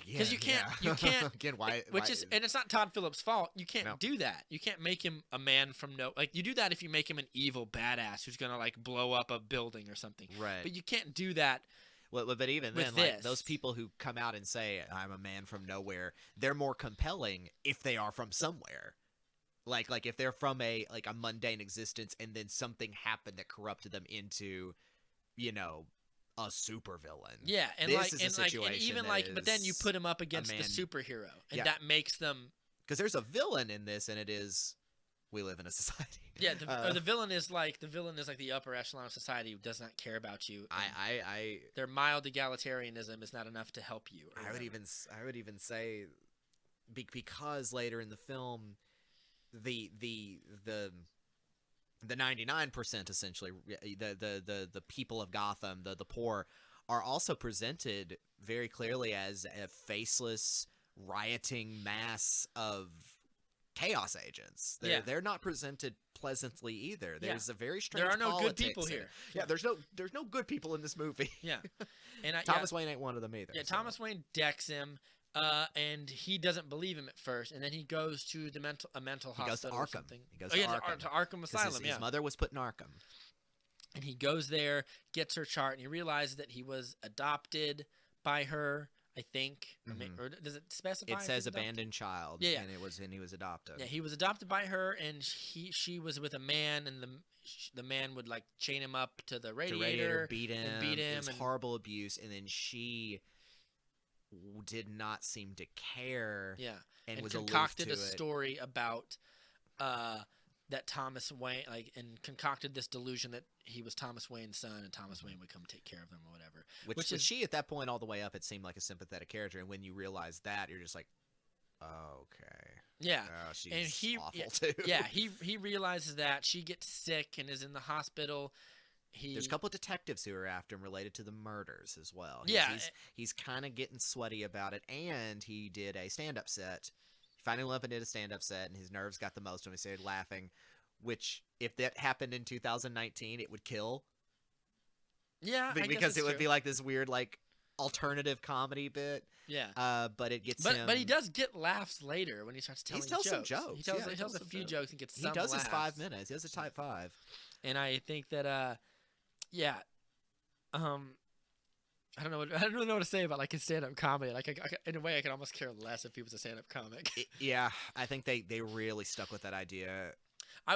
S1: Yeah,
S3: you can't-
S1: Again, why?
S3: Which is, and it's not Todd Phillips' fault. You can't
S1: No.
S3: do that. You can't make him a man from no. Like you do that if you make him an evil badass who's gonna like blow up a building or something.
S1: right.
S3: But you can't do that.
S1: Well, but even
S3: with
S1: then, like those
S3: this.
S1: people who come out and say I'm a man from nowhere, they're more compelling if they are from somewhere. Like if they're from a mundane existence and then something happened that corrupted them into, a supervillain.
S3: Yeah, and
S1: This
S3: like
S1: is a
S3: and like and
S1: situation
S3: even
S1: that
S3: like, but then you
S1: is
S3: put him up against the
S1: man-
S3: superhero, and
S1: Yeah.
S3: that makes them.
S1: Because there's a villain in this, and it is we live in a society.
S3: Yeah,
S1: Uh,
S3: the villain is like the upper echelon of society who does not care about you. and
S1: I
S3: their mild egalitarianism is not enough to help you. or
S1: I would
S3: whatever.
S1: even say because later in the film the 99% essentially the people of Gotham, the poor, are also presented very clearly as a faceless rioting mass of chaos agents. They're not presented pleasantly either.
S3: Yeah.
S1: There's a very strange
S3: There are no good
S1: politics
S3: people
S1: in it.
S3: here.
S1: Yeah, there's no good people in this movie.
S3: Yeah, and
S1: Thomas Wayne ain't one of them either.
S3: Yeah,
S1: so.
S3: Thomas Wayne decks him, and he doesn't believe him at first, and then he goes to a mental
S1: He goes to
S3: hospital or
S1: Arkham.
S3: something.
S1: He goes
S3: Oh,
S1: to
S3: yeah,
S1: Arkham.
S3: to Arkham
S1: 'Cause
S3: Asylum.
S1: his
S3: Yeah,
S1: mother was put in Arkham.
S3: and he goes there, gets her chart, and he realizes that he was adopted by her. I think,
S1: Mhm.
S3: or does it specify?
S1: It
S3: if
S1: says
S3: he's adopted?
S1: abandoned child.
S3: Yeah, yeah.
S1: And he was adopted.
S3: Yeah, he was adopted by her, and she was with a man, and the man would like chain him up to the
S1: The
S3: radiator.
S1: beat him.
S3: and beat
S1: It
S3: him
S1: was
S3: and-
S1: horrible abuse, and then she did not seem to care.
S3: Yeah,
S1: and,
S3: and
S1: was
S3: concocted a
S1: aloof to it.
S3: story about that Thomas Wayne and concocted this delusion that he was Thomas Wayne's son and Thomas Wayne would come take care of him or whatever.
S1: Which
S3: which is-
S1: she at that point all the way up, it seemed like a sympathetic character, and when you realize that, you're just like, oh, okay,
S3: Yeah.
S1: oh, she's
S3: And he-
S1: awful
S3: yeah,
S1: too.
S3: Yeah, he realizes that she gets sick and is in the hospital.
S1: There's a couple of detectives who are after him related to the murders as well.
S3: Yeah,
S1: he's kind of getting sweaty about it, and he did a stand-up set. He finally went up and did a stand-up set, and his nerves got the most of him. He started laughing, which, if that happened in 2019, it would kill.
S3: Yeah, I guess
S1: Because
S3: it's
S1: it would
S3: true.
S1: be like this weird, like, alternative comedy bit.
S3: Yeah.
S1: But it gets
S3: But
S1: him...
S3: he does get laughs later when he starts telling
S1: tells some
S3: jokes.
S1: jokes,
S3: He tells,
S1: yeah,
S3: he
S1: he
S3: tells
S1: tells
S3: a
S1: some
S3: few
S1: jokes.
S3: jokes and gets
S1: He
S3: some
S1: does his
S3: laughs.
S1: 5 minutes. He does a type 5.
S3: And I think that yeah, I don't really know what to say about like his stand-up comedy. Like in a way, I could almost care less if he was a stand-up comic.
S1: Yeah, I think they really stuck with that idea.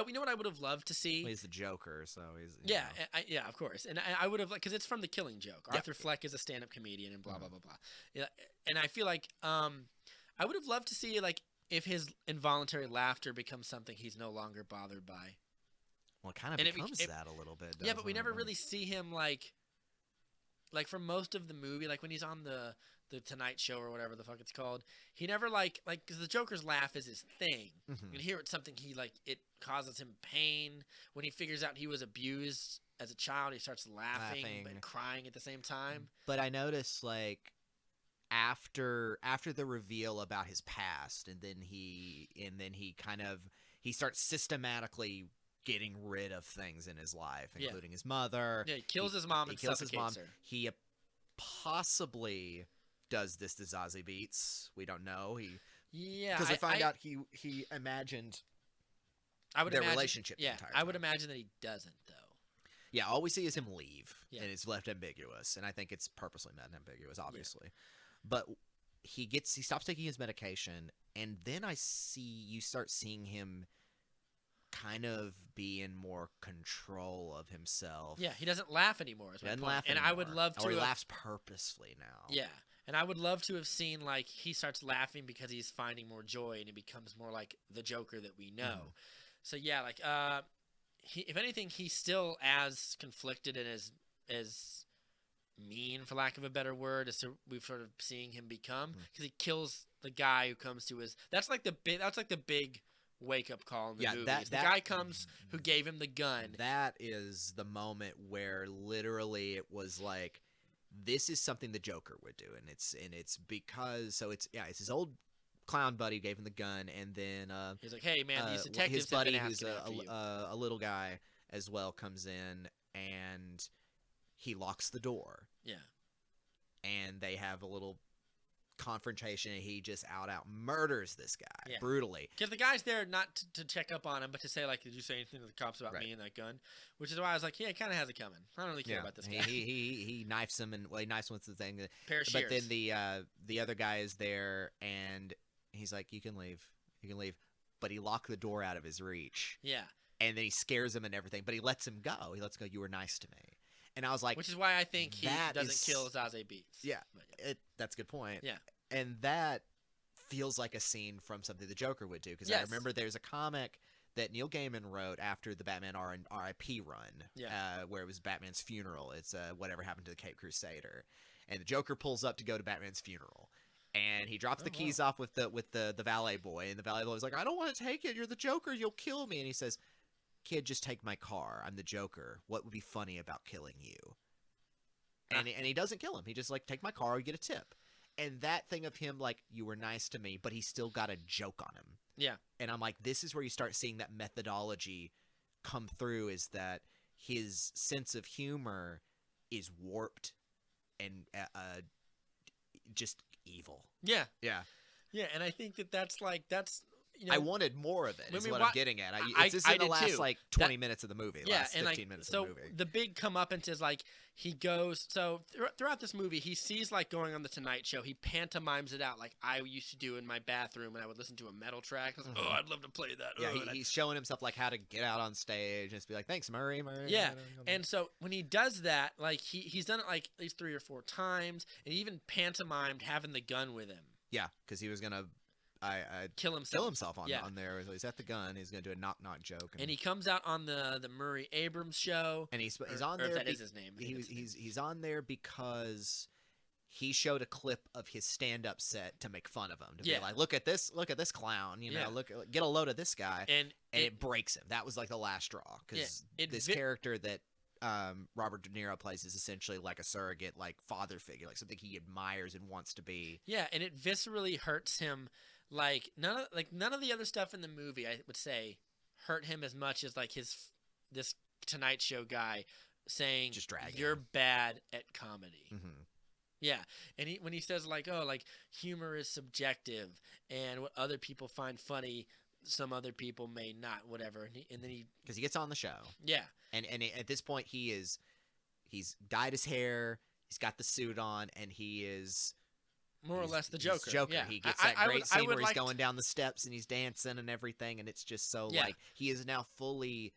S3: You know what I would have loved to see.
S1: Well, he's the Joker, so he's
S3: Yeah, yeah, of course, and I would have because it's from The Killing Joke.
S1: Yeah.
S3: Arthur Fleck is a stand-up comedian, and blah blah blah blah. Yeah, and I feel like I would have loved to see like if his involuntary laughter becomes something he's no longer bothered by.
S1: Well, it kind of
S3: And
S1: becomes that a little bit.
S3: Yeah, but we
S1: doesn't
S3: never
S1: it?
S3: really see him like for most of the movie, like when he's on the Tonight Show or whatever the fuck it's called. He never like because the Joker's laugh is his thing.
S1: Mhm.
S3: You can hear it's something he like. It causes him pain when he figures out he was abused as a child. He starts laughing but crying at the same time.
S1: But I noticed like after the reveal about his past, and then he kind of he starts systematically getting rid of things in his life,
S3: Yeah.
S1: including his mother.
S3: Yeah, he kills his mom
S1: He
S3: and
S1: kills his mom.
S3: suffocates her.
S1: He possibly does this to Zazie Beetz. We don't know.
S3: Yeah,
S1: Because we find
S3: I-
S1: out he imagined
S3: I would
S1: their
S3: imagine,
S1: relationship the
S3: Yeah,
S1: entire
S3: I would
S1: time.
S3: imagine that he doesn't though.
S1: Yeah, all we see is him leave,
S3: Yeah.
S1: and it's left ambiguous, and I think it's purposely meant ambiguous, obviously. But he stops taking his medication, and then you start seeing him kind of be in more control of himself.
S3: Yeah, he doesn't laugh anymore. Is
S1: He
S3: my
S1: doesn't
S3: point.
S1: laugh
S3: and
S1: anymore.
S3: I would love to.
S1: Or he
S3: have-
S1: laughs purposefully now.
S3: Yeah, and I would love to have seen like he starts laughing because he's finding more joy and he becomes more like the Joker that we know. So yeah, like if anything, he's still as conflicted and as mean, for lack of a better word, as to we've sort of seeing him become because he kills the guy who comes to his. That's like the big wake up call in the
S1: Yeah,
S3: movie.
S1: that-
S3: is the
S1: that-
S3: guy comes who gave him the gun.
S1: That is the moment where literally it was like, this is something the Joker would do, and it's because it's his old clown buddy gave him the gun, and then
S3: He's like, hey man, these
S1: his
S3: detectives have
S1: buddy
S3: been
S1: who's
S3: asking after you.
S1: a little guy as well comes in, and he locks the door,
S3: Yeah.
S1: and they have a little confrontation, and he just out murders this guy
S3: Yeah.
S1: brutally.
S3: Because the guy's there not to check up on him, but to say, like, did you say anything to the cops about
S1: Right.
S3: me and that gun? Which is why I was like, yeah, he kind of has it coming. I don't really care about this guy.
S1: He knifes him, and he knifes him with the thing.
S3: Pair of
S1: But
S3: shears.
S1: then the other guy is there, and he's like, you can leave. But he locked the door out of his reach,
S3: Yeah.
S1: and then he scares him and everything, but he lets him go. He lets him go, you were nice to me. And I was like,
S3: Which is why I think he
S1: that
S3: doesn't
S1: is-
S3: kill Zazie Beetz.
S1: yeah,
S3: But, yeah.
S1: that's a good point.
S3: Yeah.
S1: And that feels like a scene from something the Joker would do, because I
S3: Yes.
S1: remember there's a comic that Neil Gaiman wrote after the Batman R.I.P. run,
S3: Yeah.
S1: where it was Batman's funeral. It's Whatever Happened to the Cape Crusader, and the Joker pulls up to go to Batman's funeral, and he drops the
S3: Oh,
S1: keys off with the valet boy, and the valet boy is like, I don't want to take it. You're the Joker. You'll kill me. And he says, kid, just take my car. I'm the Joker. What would be funny about killing you? And he doesn't kill him. He just like, take my car, you get a tip. And that thing of him like, you were nice to me, but he still got a joke on him.
S3: Yeah.
S1: And I'm like, this is where you start seeing that methodology come through, is that his sense of humor is warped and just evil.
S3: Yeah.
S1: Yeah.
S3: Yeah. And I think that's
S1: I wanted more of it,
S3: when
S1: is
S3: we
S1: what
S3: wa-
S1: I'm getting at.
S3: I-
S1: It's just
S3: I
S1: in the
S3: did
S1: last
S3: too.
S1: like 20 minutes of the movie,
S3: yeah,
S1: last
S3: and
S1: 15
S3: like
S1: minutes
S3: so
S1: of the movie.
S3: the big comeuppance is like he goes throughout this movie he sees like going on the Tonight Show, he pantomimes it out like I used to do in my bathroom when I would listen to a metal track. I was like,
S1: Mhm.
S3: oh, I'd love to play that.
S1: Yeah,
S3: Oh, and I-
S1: he's showing himself like how to get out on stage and just be like, thanks, Murray.
S3: Yeah, and so when he does that, like he's done it like at least 3 or 4 times, and he even pantomimed having the gun with him,
S1: yeah, because he was gonna
S3: kill himself.
S1: kill himself on
S3: Yeah.
S1: on there. So he's at the gun. He's gonna do a knock joke,
S3: And he comes out on the Murray Abrams show.
S1: and he's
S3: or,
S1: on
S3: or
S1: there.
S3: if that
S1: be-
S3: is his name. I think
S1: he
S3: that's
S1: was
S3: his name.
S1: he's on there because he showed a clip of his stand-up set to make fun of him, to
S3: Yeah.
S1: be like, look at this clown,
S3: Yeah.
S1: get a load of this guy,
S3: And
S1: it breaks him. That was like the last straw, because
S3: it
S1: this
S3: vi-
S1: character that Robert De Niro plays is essentially like a surrogate, like father figure, like something he admires and wants to be.
S3: yeah, and it viscerally hurts him. Like none of the other stuff in the movie, I would say, hurt him as much as like this Tonight Show guy saying,
S1: Just dragging
S3: "You're
S1: him.
S3: bad at comedy."
S1: Mm-hmm.
S3: Yeah, and when he says like, "Oh, like humor is subjective, and what other people find funny, some other people may not." Whatever, and then he,
S1: Because he gets on the show,
S3: yeah,
S1: and at this point he's dyed his hair, he's got the suit on, and he is
S2: more or less the
S1: he's
S2: Joker.
S1: Joker.
S2: Yeah.
S1: He gets
S2: I-
S1: that
S2: I
S1: great
S2: would- I
S1: scene
S2: would
S1: where he's
S2: like
S1: going down the steps and he's dancing and everything, and it's just so
S2: Yeah.
S1: like he is now fully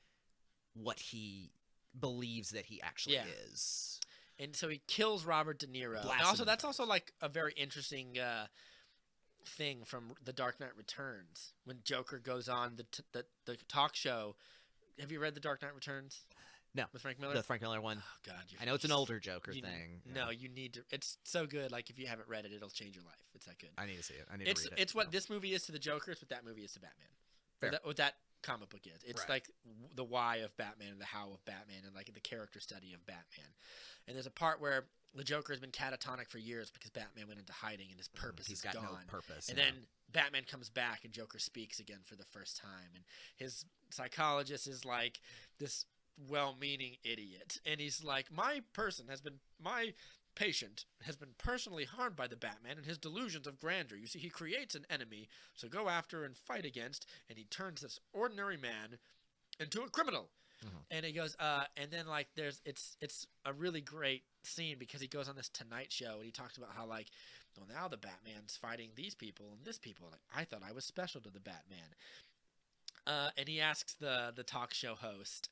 S1: what he believes that he actually
S2: Yeah.
S1: is.
S2: And so he kills Robert De Niro.
S1: Blasts
S2: And
S1: him
S2: also,
S1: in the
S2: that's
S1: face.
S2: also like a very interesting thing from The Dark Knight Returns when Joker goes on the talk show. Have you read The Dark Knight Returns?
S1: No.
S2: With Frank Miller.
S1: The Frank Miller one.
S2: Oh God,
S1: I know it's an older Joker
S2: you-
S1: thing.
S2: No, you need to. It's so good. Like if you haven't read it, it'll change your life. It's that good.
S1: I need to see it. I need
S2: It's
S1: to read it.
S2: it's what this movie is to the Joker. It's what that movie is to Batman.
S1: Fair.
S2: What that comic book is. It's
S1: Right.
S2: like the why of Batman and the how of Batman and like the character study of Batman. And there's a part where the Joker has been catatonic for years because Batman went into hiding and his purpose
S1: He's
S2: is
S1: got
S2: gone.
S1: no purpose.
S2: And
S1: yeah.
S2: then Batman comes back and Joker speaks again for the first time. And his psychologist is like this well-meaning idiot. And he's like, my patient has been personally harmed by the Batman and his delusions of grandeur. You see, he creates an enemy to go after and fight against, and he turns this ordinary man into a criminal. And he goes, and then like it's a really great scene because he goes on this Tonight Show and he talks about how like, well, now the Batman's fighting these people and this people. Like I thought I was special to the Batman. And he asks the talk show host,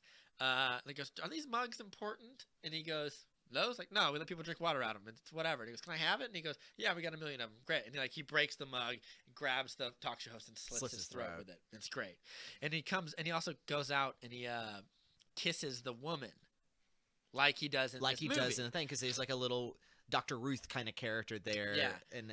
S2: he goes, are these mugs important? And he goes, no. It's like, no, we let people drink water out of them. It's whatever. And he goes, can I have it? And he goes, yeah, we got 1 million of them. Great. And he breaks the mug, grabs the talk show host and slits his throat with it. It's great. And he also goes out and he kisses the woman like he does in
S1: like
S2: this
S1: he
S2: movie.
S1: does in the thing because he's like a little Dr. Ruth kind of character there.
S2: Yeah.
S1: And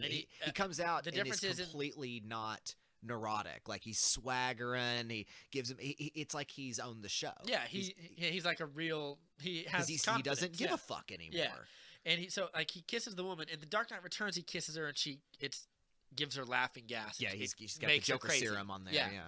S2: he-
S1: he comes out
S2: the
S1: and is
S2: difference is in-
S1: completely not neurotic. Like he's swaggering. He gives him. It's like he's owned the show.
S2: Yeah, he's like a real. He has.
S1: he
S2: confidence,
S1: doesn't give
S2: yeah.
S1: a fuck anymore.
S2: Yeah. And he he kisses the woman. In The Dark Knight Returns, he kisses her and gives her laughing gas.
S1: Yeah,
S2: It
S1: he's got the
S2: makes her
S1: Joker
S2: crazy.
S1: serum on there.
S2: Yeah.
S1: Yeah.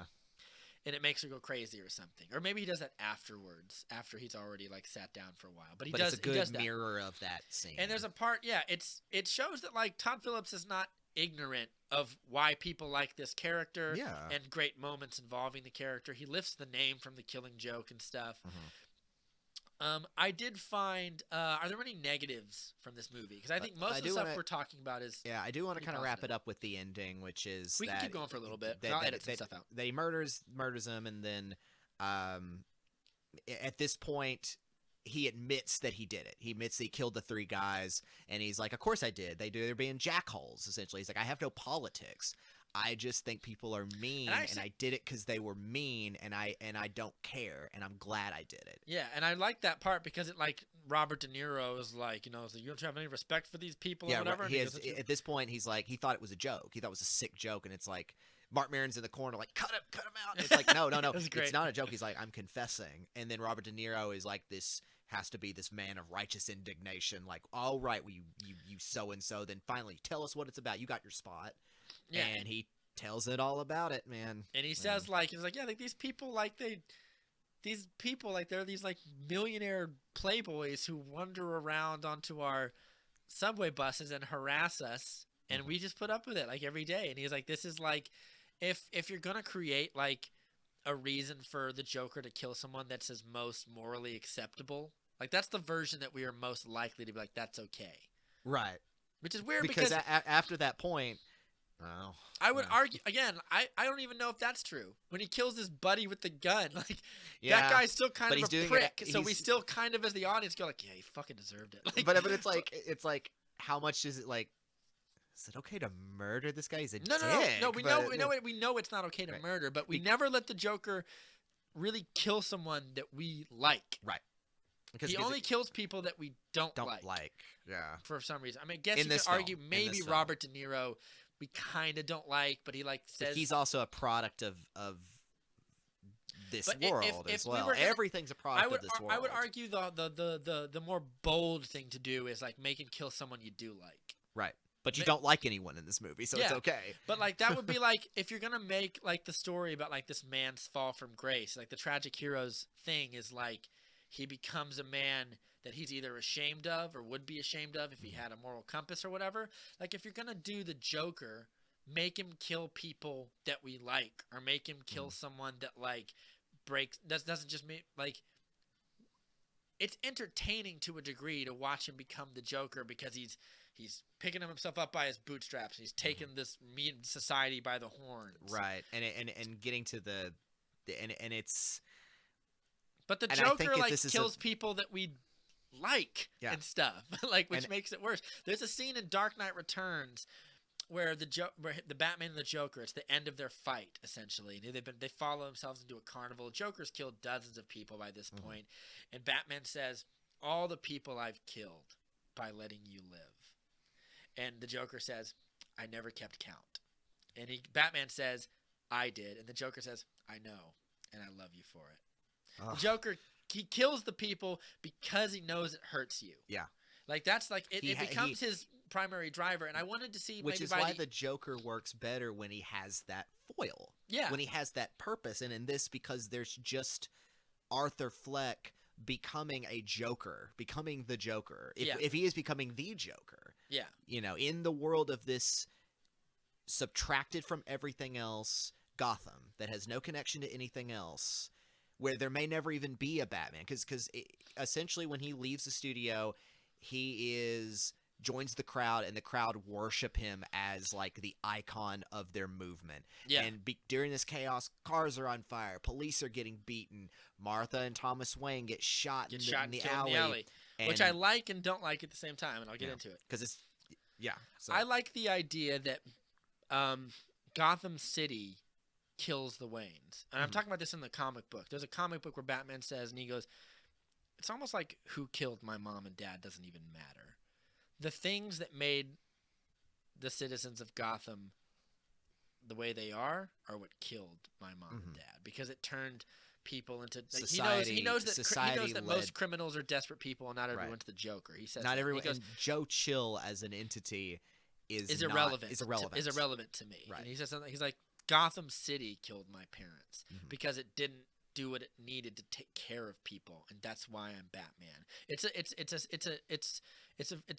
S2: And it makes her go crazy or something. Or maybe he does that afterwards, after he's already like sat down for a while. But
S1: It's a
S2: he does
S1: good
S2: that.
S1: mirror of that scene.
S2: And there's a part, it shows that like Todd Phillips is not ignorant of why people like this character
S1: Yeah.
S2: and great moments involving the character. He lifts the name from The Killing Joke and stuff. I did find, are there any negatives from this movie? Because I think most
S1: I
S2: of the
S1: do
S2: stuff
S1: wanna-
S2: we're talking about is
S1: Yeah, I do want to
S2: pretty
S1: kind of wrap
S2: positive.
S1: it up with the ending, which is
S2: we can
S1: that
S2: keep going for a little bit.
S1: that-
S2: I'll
S1: that-
S2: edit some
S1: that-
S2: stuff out.
S1: that he murders him, and then at this point he admits that he did it. He admits that he killed the 3 guys, and he's like, "Of course I did. They're being jackholes." Essentially, he's like, "I have no politics. I just think people are mean, and I did it because they were mean, and I don't care, and I'm glad I did it."
S2: Yeah, and I like that part because it like Robert De Niro is like, you don't have any respect for these people or
S1: Yeah,
S2: whatever.
S1: right.
S2: And he goes,
S1: At this point, he's like, he thought it was a joke. He thought it was a sick joke, and it's like Mark Maron's in the corner, like, cut him out. And it's like, no,
S2: That's great.
S1: it's not a joke. He's like, I'm confessing. And then Robert De Niro is like, this has to be this man of righteous indignation. Like, all right, well, you so and so. Then finally, tell us what it's about. You got your spot.
S2: Yeah.
S1: And he tells it all about it, man.
S2: And he says he's like, yeah, like these people they're these like millionaire playboys who wander around onto our subway buses and harass us, and we just put up with it like every day. And he's like, this is like, if you're gonna create like a reason for the Joker to kill someone that's his most morally acceptable, like that's the version that we are most likely to be like, that's okay.
S1: Right.
S2: Which is weird
S1: Because
S2: because
S1: after that point, oh,
S2: I would
S1: yeah.
S2: argue again. I don't even know if that's true. When he kills his buddy with the gun, like
S1: Yeah,
S2: that guy's still kind
S1: but
S2: of
S1: he's
S2: a
S1: doing it-
S2: prick. So we
S1: he's-
S2: still kind of, as the audience, go like, yeah, he fucking deserved it. Like,
S1: but it's like how much is it like? Is it okay to murder this guy? He's a
S2: no.
S1: dick,
S2: We know it's not okay to
S1: Right.
S2: murder, but we never let the Joker really kill someone that we like.
S1: Right. Because
S2: He only kills people that we don't like.
S1: Yeah.
S2: For some reason. I mean, I guess
S1: In
S2: you
S1: this
S2: could argue
S1: film. In
S2: maybe
S1: this film.
S2: Robert De Niro we kind of don't like, but he like
S1: But
S2: says
S1: he's also a product of this
S2: But if-
S1: world
S2: if
S1: as
S2: we
S1: well.
S2: were gonna-
S1: Everything's a product of this world.
S2: I would argue the more bold thing to do is like make him kill someone you do like.
S1: Right. But you
S2: Ma-
S1: don't like anyone in this movie, so it's
S2: Yeah.
S1: okay.
S2: But like that would be like if you're gonna make like the story about like this man's fall from grace, like the tragic hero's thing is like he becomes a man that he's either ashamed of or would be ashamed of if he had a moral compass or whatever. Like if you're gonna do the Joker, make him kill people that we like, or make him kill someone that like breaks. That doesn't just mean like
S3: it's entertaining to a degree to watch him become the Joker because he's picking himself up by his bootstraps. He's taking this mean society by the horns.
S1: Right, and getting to the and it's
S3: But the
S1: And I think
S3: Joker
S1: if
S3: like
S1: this is a-
S3: kills people that we like
S1: Yeah.
S3: and stuff, like which
S1: And-
S3: makes it worse. There's a scene in Dark Knight Returns where where the Batman and the Joker, it's the end of their fight essentially. They follow themselves into a carnival. Joker's killed dozens of people by this point, and Batman says, "All the people I've killed by letting you live," and the Joker says, "I never kept count," and Batman says, "I did," and the Joker says, "I know, and I love you for it." The
S1: Ugh.
S3: Joker, he kills the people because he knows it hurts you.
S1: Yeah.
S3: Like that's like it,
S1: He
S3: it
S1: ha-
S3: becomes his primary driver, and I wanted to see
S1: which
S3: maybe
S1: is
S3: by
S1: why the Joker works better when he has that foil.
S3: yeah
S1: When he has that purpose, and in this, because there's just Arthur Fleck becoming a Joker, becoming the Joker.
S3: Yeah.
S1: If he is becoming the Joker,
S3: yeah
S1: you know, in the world of this subtracted from everything else Gotham that has no connection to anything else, where there may never even be a Batman, because essentially when he leaves the studio, he joins the crowd, and the crowd worship him as like the icon of their movement.
S3: yeah.
S1: And during this chaos, cars are on fire, police are getting beaten, Martha and Thomas Wayne get shot,
S3: Get
S1: in,
S3: shot
S1: the, in
S3: and
S1: the
S3: killed
S1: alley,
S3: in the alley, which I like and don't like at the same time, and I'll get
S1: Yeah.
S3: into it.
S1: because it's so,
S3: I like the idea that Gotham City kills the Waynes, and I'm
S1: Mhm.
S3: talking about this in the comic book. There's a comic book where Batman says, and he goes, "It's almost like who killed my mom and dad doesn't even matter. The things that made the citizens of Gotham the way they are what killed my mom and
S1: Mhm.
S3: dad, because it turned people into like,
S1: Society-
S3: he knows that
S1: society-led-
S3: most criminals are desperate people, and not
S1: Right.
S3: everyone's the Joker." He says
S1: not
S3: that. And
S1: everyone.
S3: He goes,
S1: And Joe Chill as an entity is
S3: is
S1: not-
S3: irrelevant.
S1: Is irrelevant.
S3: Is irrelevant to me.
S1: Right.
S3: And he says something. He's like, Gotham City killed my parents
S1: Mhm.
S3: because it didn't do what it needed to take care of people, and that's why I'm Batman. It's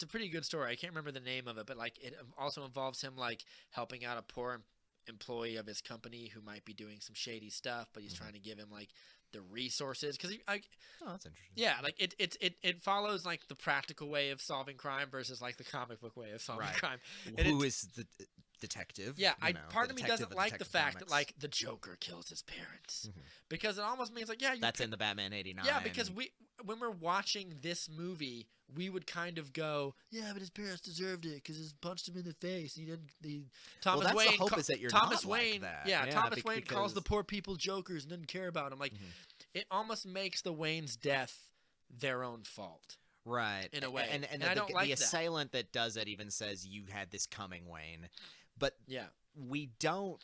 S3: a pretty good story. I can't remember the name of it, but like it also involves him like helping out a poor employee of his company who might be doing some shady stuff, but he's
S1: Mhm.
S3: trying to give him like the resources because like
S1: Oh, that's interesting.
S3: yeah, like it follows like the practical way of solving crime versus like the comic book way of solving
S1: Right.
S3: crime. And
S1: Who is the detective?
S3: Yeah,
S1: you know,
S3: part
S1: the
S3: of me
S1: detective
S3: doesn't
S1: of
S3: like the
S1: Detective
S3: fact that
S1: Comics.
S3: like the Joker kills his parents
S1: Mhm.
S3: because it almost means like yeah, you
S1: That's in the Batman '89.
S3: yeah, because when we're watching this movie, we would kind of go, yeah, but his parents deserved it because he punched him in the face. He didn't. Thomas
S1: that's the
S3: Wayne.
S1: hope is that you're
S3: Thomas
S1: not like
S3: Wayne.
S1: that.
S3: Yeah,
S1: Yeah,
S3: Thomas Wayne calls the
S1: because-
S3: poor people jokers and doesn't care about them. Like,
S1: Mhm.
S3: it almost makes the Wayne's death their own fault.
S1: right
S3: in a way.
S1: and
S3: And
S1: the,
S3: I don't
S1: the
S3: like that.
S1: assailant that does it even says you had this coming, Wayne, but
S3: Yeah,
S1: we don't.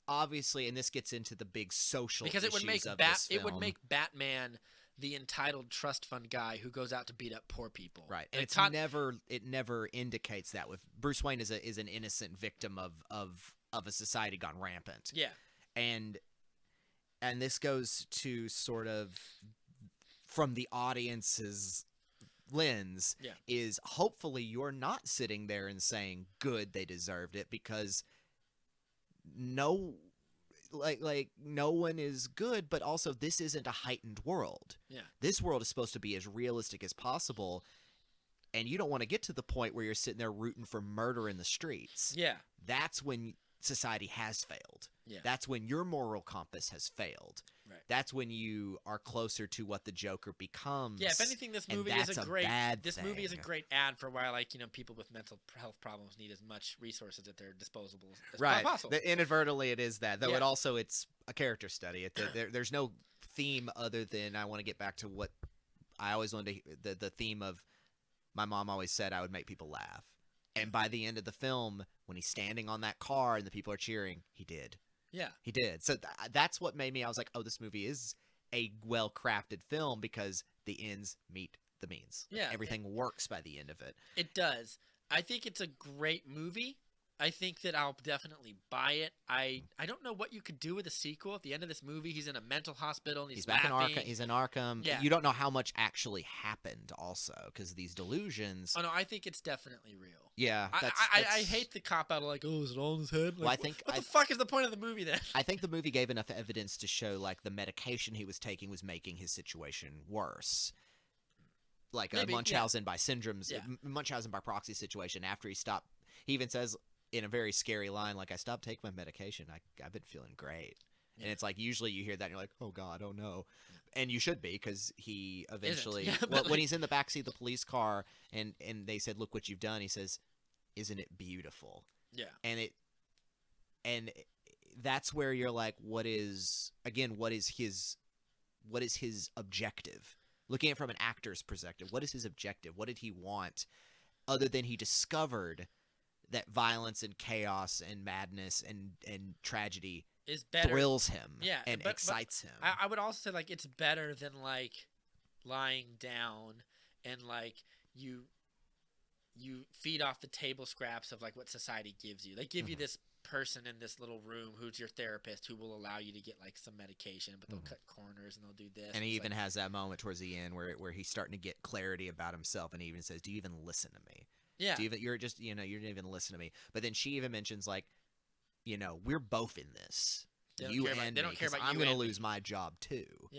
S1: Obviously, and this gets into the big social
S3: because it would make
S1: issues of this
S3: it would
S1: film.
S3: make Batman the entitled trust fund guy who goes out to beat up poor people.
S1: Right,
S3: And
S1: and it's
S3: Todd-
S1: never indicates that. With Bruce Wayne is an innocent victim of a society gone rampant,
S3: Yeah,
S1: and this goes to sort of from the audience's lens.
S3: Yeah.
S1: Is hopefully you're not sitting there and saying good, they deserved it, because no one is good, but also this isn't a heightened world.
S3: Yeah.
S1: This world is supposed to be as realistic as possible, and you don't want to get to the point where you're sitting there rooting for murder in the streets.
S3: yeah,
S1: That's when society has failed.
S3: yeah.
S1: That's when your moral compass has failed.
S3: Right.
S1: That's when you are closer to what the Joker becomes.
S3: Yeah, if anything, this
S1: and
S3: movie is
S1: that's
S3: a
S1: a
S3: great.
S1: bad
S3: This movie is a
S1: thing.
S3: great ad for why, like, people with mental health problems need as much resources at their disposal as
S1: Right.
S3: possible.
S1: Inadvertently, it is that. Though
S3: Yeah.
S1: it also, it's a character study. There's no theme other than I want to get back to what I always wanted to. The theme of my mom always said I would make people laugh. And by the end of the film, when he's standing on that car and the people are cheering, he did.
S3: Yeah,
S1: He did. So that's what made me. I was like, oh, this movie is a well-crafted film because the ends meet the means. Like,
S3: Yeah,
S1: everything works by the end of it.
S3: it does. I think it's a great movie. I think that I'll definitely buy it. I don't know what you could do with a sequel. At the end of this movie, he's in a mental hospital and
S1: He's back in
S3: laughing.
S1: Arkham. He's in Arkham.
S3: Yeah.
S1: You don't know how much actually happened, also, because these delusions.
S3: Oh no, I think it's definitely real.
S1: Yeah,
S3: I
S1: that's,
S3: hate the cop out of like, oh, is it all in his head? Like,
S1: Well, I think
S3: what the fuck is the point of the movie then?
S1: I think the movie gave enough evidence to show like the medication he was taking was making his situation worse. like
S2: Maybe,
S1: a
S2: yeah.
S1: Munchausen by syndromes,
S2: Yeah.
S1: Munchausen by proxy situation. After he stopped, he even says in a very scary line, like, "I stopped taking my medication. I've been feeling great." And
S2: Yeah.
S1: it's like usually you hear that and you're like, "Oh God, oh no," and you should be because he eventually,
S2: Yeah, but
S1: well,
S2: like-
S1: when he's in the backseat of the police car and they said, "Look what you've done," he says, "Isn't it beautiful?"
S2: Yeah.
S1: And that's where you're like, what is his objective? Looking at it from an actor's perspective, what is his objective? What did he want, other than he discovered that violence and chaos and madness and tragedy
S2: Is better.
S1: thrills him
S2: Yeah,
S1: and
S2: but
S1: excites him.
S2: I would also say like it's better than like lying down and like you feed off the table scraps of like what society gives you. They give you
S1: Mhm.
S2: this person in this little room who's your therapist who will allow you to get like some medication, but they'll
S1: Mhm.
S2: cut corners and they'll do this.
S1: And he
S2: it's
S1: even
S2: like,
S1: has that moment towards the end where he's starting to get clarity about himself, and he even says, "Do you even listen to me?
S2: yeah,
S1: Do you even, you didn't even listen to me." But then she even mentions like, we're both in this.
S2: They don't
S1: You
S2: care about-
S1: and
S2: they
S1: me,
S2: don't care
S1: 'cause
S2: about
S1: I'm
S2: you
S1: gonna
S2: and me.
S1: lose my job too.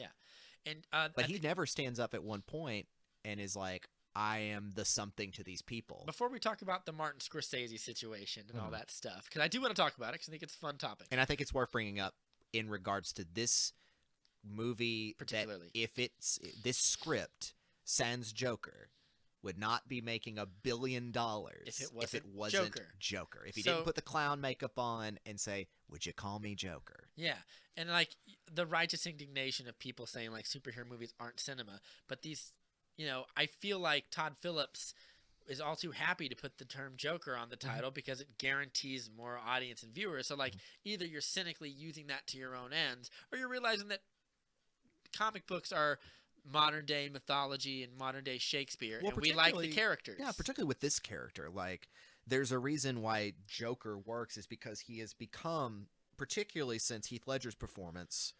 S2: and
S1: But
S2: I
S1: he
S2: think-
S1: never stands up at one point and is like, "I am the something to these people."
S2: before we talk about the Martin Scorsese situation and all
S1: Mhm.
S2: that stuff, because I do want to talk about it because I think it's a fun topic.
S1: And I think it's worth bringing up in regards to this movie,
S2: Particularly.
S1: that if it's this script, sans Joker, would not be making $1 billion
S2: If it
S1: wasn't
S2: wasn't
S1: Joker. If he
S2: So-
S1: didn't put the clown makeup on and say, "Would you call me Joker?"
S2: Yeah, and like the righteous indignation of people saying like superhero movies aren't cinema, but these, I feel like Todd Phillips is all too happy to put the term Joker on the title because it guarantees more audience and viewers. So like either you're cynically using that to your own ends, or you're realizing that comic books are modern day mythology and modern day Shakespeare,
S1: Well,
S2: and we like the
S1: particularly-
S2: characters.
S1: Yeah, particularly with this character. Like, there's a reason why Joker works is because he has become, particularly since Heath Ledger's performance,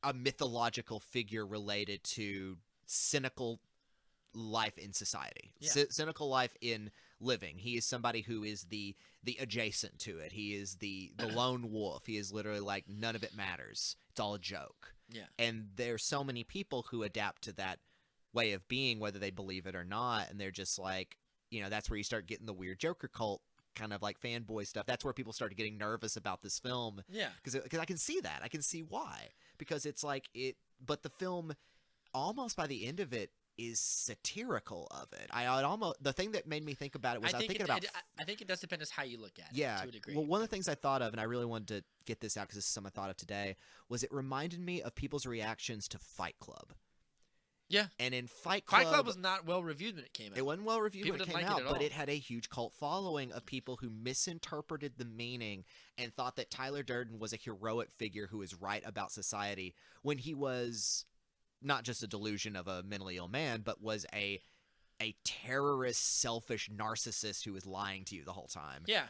S1: a mythological figure related to cynical life in society,
S2: Yeah.
S1: cynical life in living. He is somebody who is the adjacent to it. He is the lone wolf. He is literally like, none of it matters. It's all a joke.
S2: Yeah.
S1: And there's so many people who adapt to that way of being, whether they believe it or not, and they're just like, that's where you start getting the weird Joker cult kind of like fanboy stuff. That's where people started getting nervous about this film,
S2: Yeah.
S1: because I can see that. I can see why, because it's like but the film, almost by the end of it, is satirical of it. The thing that made me think about it was I was thinking about
S2: I think it does depend on how you look at it.
S1: yeah.
S2: To a degree.
S1: Well, one of the things I thought of, and I really wanted to get this out because this is something I thought of today, was it reminded me of people's reactions to Fight Club.
S2: Yeah.
S1: And in Fight Club,
S2: Fight Club was not well reviewed when it came out.
S1: it wasn't well reviewed
S2: People
S1: when it
S2: didn't
S1: came
S2: like it
S1: out,
S2: at
S1: but
S2: all.
S1: it had a huge cult following of people who misinterpreted the meaning and thought that Tyler Durden was a heroic figure who is right about society when he was not just a delusion of a mentally ill man, but was a terrorist, selfish narcissist who was lying to you the whole time.
S2: Yeah,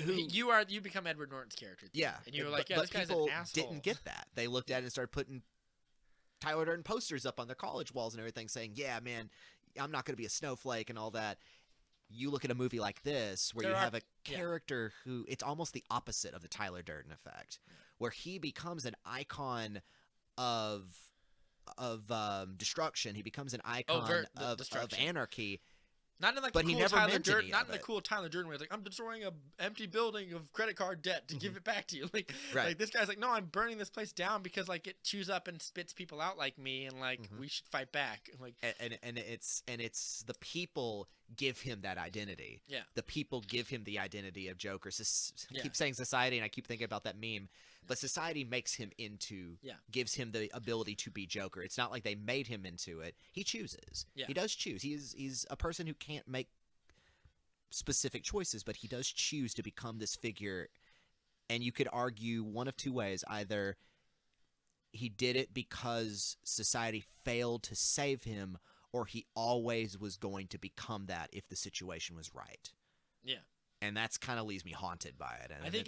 S1: who-
S2: you become Edward Norton's character.
S1: Yeah,
S2: and you were
S1: but-
S2: like, yeah,
S1: but
S2: this guy's
S1: people
S2: an asshole.
S1: didn't get that. They looked at it and started putting Tyler Durden posters up on their college walls and everything, saying, "Yeah, man, I'm not going to be a snowflake," and all that. You look at a movie like this, where
S2: There
S1: you
S2: are-
S1: have a
S2: yeah.
S1: character who it's almost the opposite of the Tyler Durden effect, where he becomes an icon of destruction. He becomes an icon
S2: Overt
S1: of
S2: destruction.
S1: anarchy.
S2: Not in like
S1: But
S2: the
S1: he
S2: cool
S1: never
S2: Tyler
S1: meant
S2: Durden,
S1: any
S2: not
S1: of
S2: in the
S1: it.
S2: cool Tyler Durden where he's like, I'm destroying a empty building of credit card debt to give it back to you. Like,
S1: Right.
S2: like this guy's like, no, I'm burning this place down because like it chews up and spits people out like me, and like
S1: Mhm.
S2: we should fight back. Like,
S1: And it's the people give him that identity.
S2: Yeah.
S1: The people give him the identity of Joker. I
S2: Yeah.
S1: keep saying society, and I keep thinking about that meme. But society makes him into,
S2: Yeah.
S1: gives him the ability to be Joker. It's not like they made him into it. He chooses.
S2: Yeah.
S1: He does choose. He's a person who can't make specific choices, but he does choose to become this figure. And you could argue one of two ways. Either he did it because society failed to save him, or he always was going to become that if the situation was right.
S2: yeah,
S1: And that's kind of leaves me haunted by it. And
S2: I think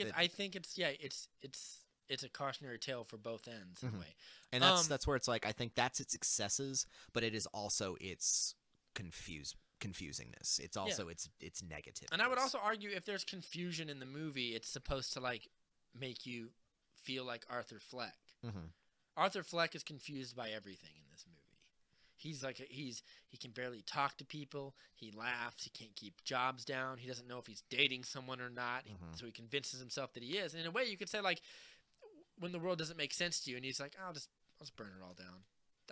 S2: it's a cautionary tale for both ends in
S1: Mhm.
S2: a way.
S1: and that's where it's like, I think that's its successes, but it is also its confusingness. It's also its negative.
S2: And I would also argue if there's confusion in the movie, it's supposed to like make you feel like Arthur Fleck.
S1: Mhm.
S2: Arthur Fleck is confused by everything in this movie.
S3: He's like he can barely talk to people. He laughs. He can't keep jobs down. He doesn't know if he's dating someone or not. So he convinces himself that he is. And in a way, you could say like when the world doesn't make sense to you, and he's like, I'll just burn it all down.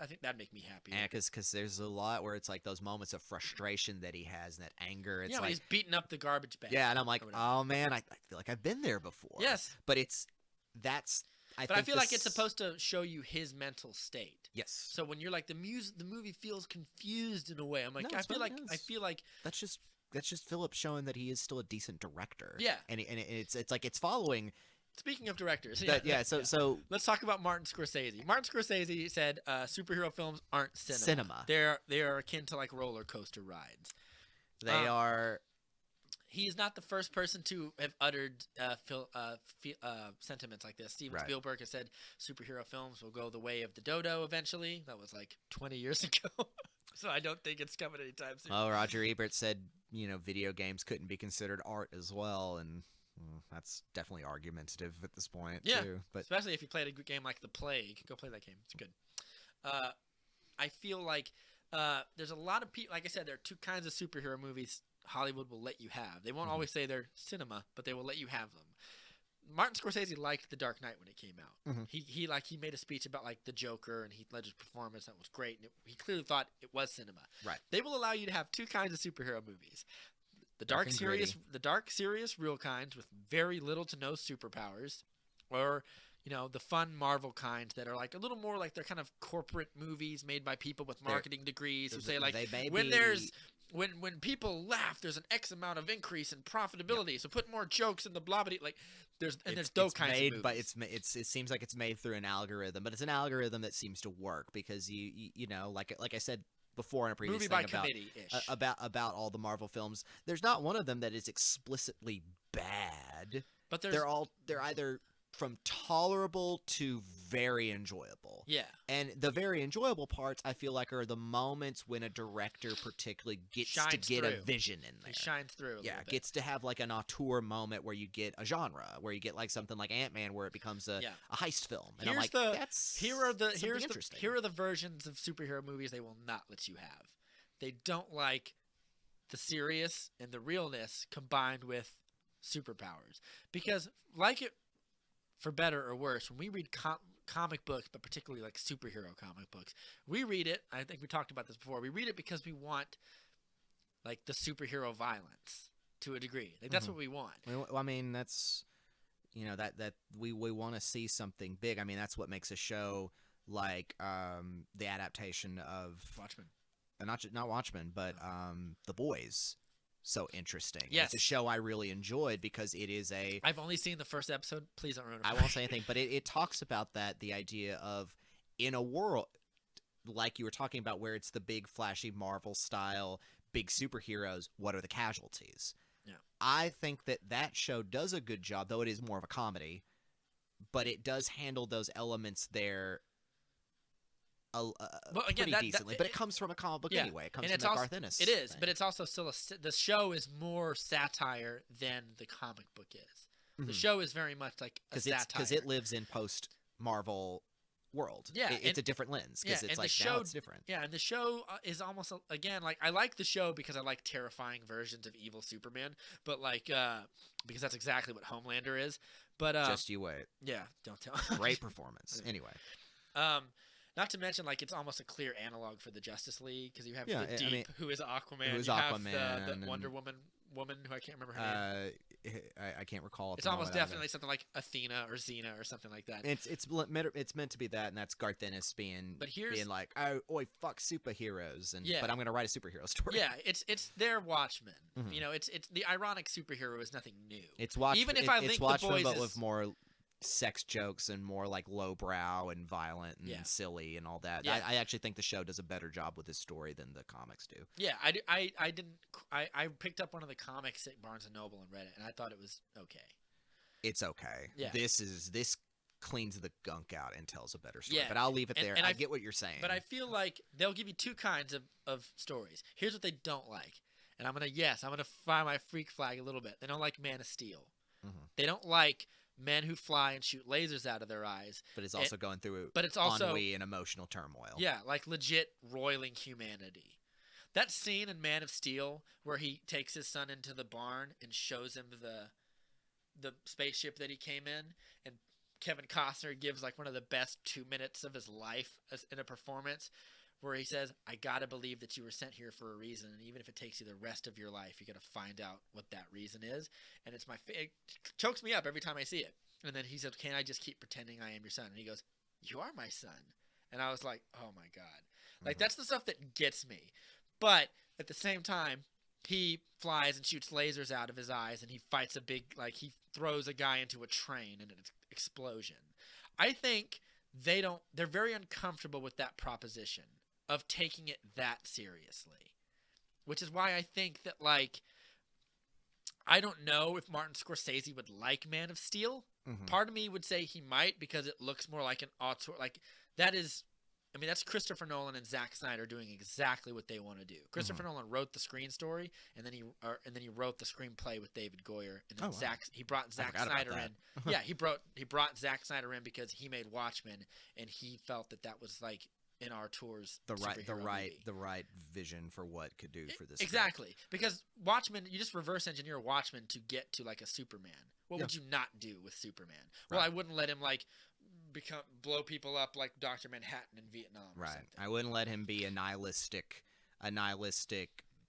S3: I think that'd make me happy.
S1: Yeah, because there's a lot where it's like those moments of frustration that he has and that anger. It's
S3: when
S1: like
S3: he's beating up the garbage bag.
S1: yeah, and I'm like,
S3: or whatever.
S1: oh man, I feel like I've been there before.
S3: Yes.
S1: But I
S3: feel like it's supposed to show you his mental state.
S1: Yes.
S3: So when you're like the movie feels confused in a way. I'm like
S1: No,
S3: I
S1: it's
S3: feel
S1: fine,
S3: like
S1: yes.
S3: I feel like
S1: That's just Philip showing that he is still a decent director.
S3: Yeah.
S1: And it's like it's following
S3: speaking of directors.
S1: that. Yeah. So
S3: Let's talk about Martin Scorsese. Martin Scorsese said superhero films aren't cinema.
S1: Cinema.
S3: They are akin to like roller coaster rides.
S1: they are.
S3: He is not the first person to have uttered sentiments like this. Steven
S1: Right.
S3: Spielberg has said superhero films will go the way of the dodo eventually. That was like 20 years ago. So I don't think it's coming anytime soon.
S1: Oh, Roger Ebert said video games couldn't be considered art as well, and that's definitely argumentative at this point.
S3: Yeah.
S1: Too. But
S3: Especially if you played a good game like The Plague. Go play that game. It's good. I feel like there's a lot of people. Like I said, there are two kinds of superhero movies Hollywood will let you have. They won't always say they're cinema, but they will let you have them. Martin Scorsese liked The Dark Knight when it came out.
S1: Mhm.
S3: He made a speech about like the Joker and Heath Ledger's performance that was great, and he clearly thought it was cinema.
S1: Right.
S3: They will allow you to have two kinds of superhero movies: the
S1: Dark
S3: dark,
S1: and
S3: serious, real kinds with very little to no superpowers, or the fun Marvel kinds that are like a little more like they're kind of corporate movies made by people with marketing degrees who say like
S1: they may
S3: when
S1: be-
S3: there's when people laugh, there's an X amount of increase in profitability. So put more jokes in the blah blah. Like there's those kinds
S1: made,
S3: of
S1: but
S3: movies.
S1: it seems like it's made through an algorithm, but it's an algorithm that seems to work because you know like I said before in a previous
S3: movie
S1: thing
S3: by
S1: about
S3: committee ish.
S1: about all the Marvel films, there's not one of them that is explicitly bad.
S3: But there's
S1: They're either from tolerable to very enjoyable.
S3: yeah.
S1: And the very enjoyable parts, I feel like, are the moments when a director particularly gets to
S3: Shines
S1: get a
S3: through.
S1: vision in there.
S3: It shines through. A
S1: Yeah,
S3: little bit.
S1: gets to have like an auteur moment where you get a genre, where you get like something like Ant-Man, where it becomes a heist film. And I'm like,
S3: here are
S1: something interesting.
S3: here are the versions of superhero movies they will not let you have. They don't like the serious and the realness combined with superpowers, because like it for better or worse, when we read comic books, but particularly like superhero comic books, we read it. I think we talked about this before. We read it because we want like the superhero violence to a degree. Like that's what we want.
S1: Well, I mean, that's that we want to see something big. I mean, that's what makes a show like the adaptation of
S3: Watchmen.
S1: not Watchmen, but The Boys so interesting.
S3: Yes.
S1: It's a show I really enjoyed because it is
S3: I've only seen the first episode. Please don't ruin it.
S1: I won't say anything, but it talks about the idea of in a world like you were talking about where it's the big flashy Marvel style big superheroes, what are the casualties?
S3: Yeah.
S1: I think that show does a good job, though it is more of a comedy, but it does handle those elements there
S3: again,
S1: pretty decently. But it comes from a comic book
S3: yeah.
S1: anyway. It comes
S3: And
S1: from
S3: it's
S1: the
S3: also,
S1: Garth Ennis
S3: It is,
S1: thing.
S3: but it's also still the show is more satire than the comic book is. The
S1: Mhm.
S3: show is very much like a satire.
S1: Because it lives in post Marvel world.
S3: Yeah,
S1: it's a different lens because
S3: and
S1: it's
S3: the
S1: like
S3: show-
S1: now it's different.
S3: Yeah, and the show is almost again like I like the show because I like terrifying versions of evil Superman, but like because that's exactly what Homelander is. But
S1: Just you wait.
S3: yeah, don't tell.
S1: Great performance. Anyway,
S3: Not to mention, like, it's almost a clear analog for the Justice League because you have
S1: Yeah,
S3: the
S1: I
S3: Deep,
S1: mean-
S3: who is Aquaman.
S1: who is
S3: you have
S1: Aquaman
S3: the
S1: and-
S3: Wonder Woman who I can't remember her name.
S1: I can't recall. at
S3: It's
S1: the
S3: almost
S1: moment either.
S3: definitely something like Athena or Xena or something like that.
S1: It's meant to be that, and that's Garth Ennis being like, oh, oi, fuck superheroes, and
S3: Yeah.
S1: but I'm gonna write a superhero story.
S3: Yeah, it's their Watchmen.
S1: Mhm.
S3: You know, it's the ironic superhero is nothing new.
S1: it's Watchmen.
S3: Even if I
S1: it's
S3: think The
S1: Watchmen,
S3: Boys
S1: but
S3: is-
S1: with more sex jokes and more like lowbrow and violent and
S3: Yeah.
S1: silly and all that.
S3: Yeah.
S1: I actually think the show does a better job with this story than the comics do.
S3: Yeah, I picked up one of the comics at Barnes and Noble and read it, and I thought it was okay.
S1: It's okay.
S3: Yeah.
S1: This cleans the gunk out and tells a better story.
S3: Yeah,
S1: But I'll leave it
S3: and-
S1: there.
S3: and
S1: I
S3: I-
S1: get what you're saying.
S3: But I feel like they'll give you two kinds of stories. Here's what they don't like, and I'm gonna fly my freak flag a little bit. They don't like Man of Steel.
S1: Mhm.
S3: They don't like men who fly and shoot lasers out of their eyes.
S1: But it's also going through
S3: But it's also
S1: ennui and emotional turmoil.
S3: yeah, like legit roiling humanity. That scene in Man of Steel where he takes his son into the barn and shows him the spaceship that he came in, and Kevin Costner gives like one of the best 2 minutes of his life in a performance where he says, I gotta believe that you were sent here for a reason, and even if it takes you the rest of your life, you gotta find out what that reason is. And it's it chokes me up every time I see it. And then he said, can I just keep pretending I am your son? And he goes, you are my son. And I was like, oh my God. Like, that's the stuff that gets me. But at the same time, he flies and shoots lasers out of his eyes, and he fights he throws a guy into a train and an explosion. I think they're very uncomfortable with that proposition of taking it that seriously, which is why I think that, like, I don't know if Martin Scorsese would like Man of Steel.
S1: Mhm.
S3: Part of me would say he might, because it looks more like an auteur. Like, that's Christopher Nolan and Zack Snyder doing exactly what they want to do. Christopher Nolan wrote the screen story, and then he wrote the screenplay with David Goyer, and then he brought Zack Snyder in. Yeah, he brought Zack Snyder in because he made Watchmen, and he felt that was like in Artur's
S1: the
S3: superhero movie.
S1: right vision for what could do for this.
S3: Exactly, because Watchmen, you just reverse engineer Watchmen to get to like a Superman. What would you not do with Superman? Well,
S1: Right.
S3: I wouldn't let him like blow people up like Dr. Manhattan in Vietnam. Or
S1: Right.
S3: something.
S1: I wouldn't let him be a nihilistic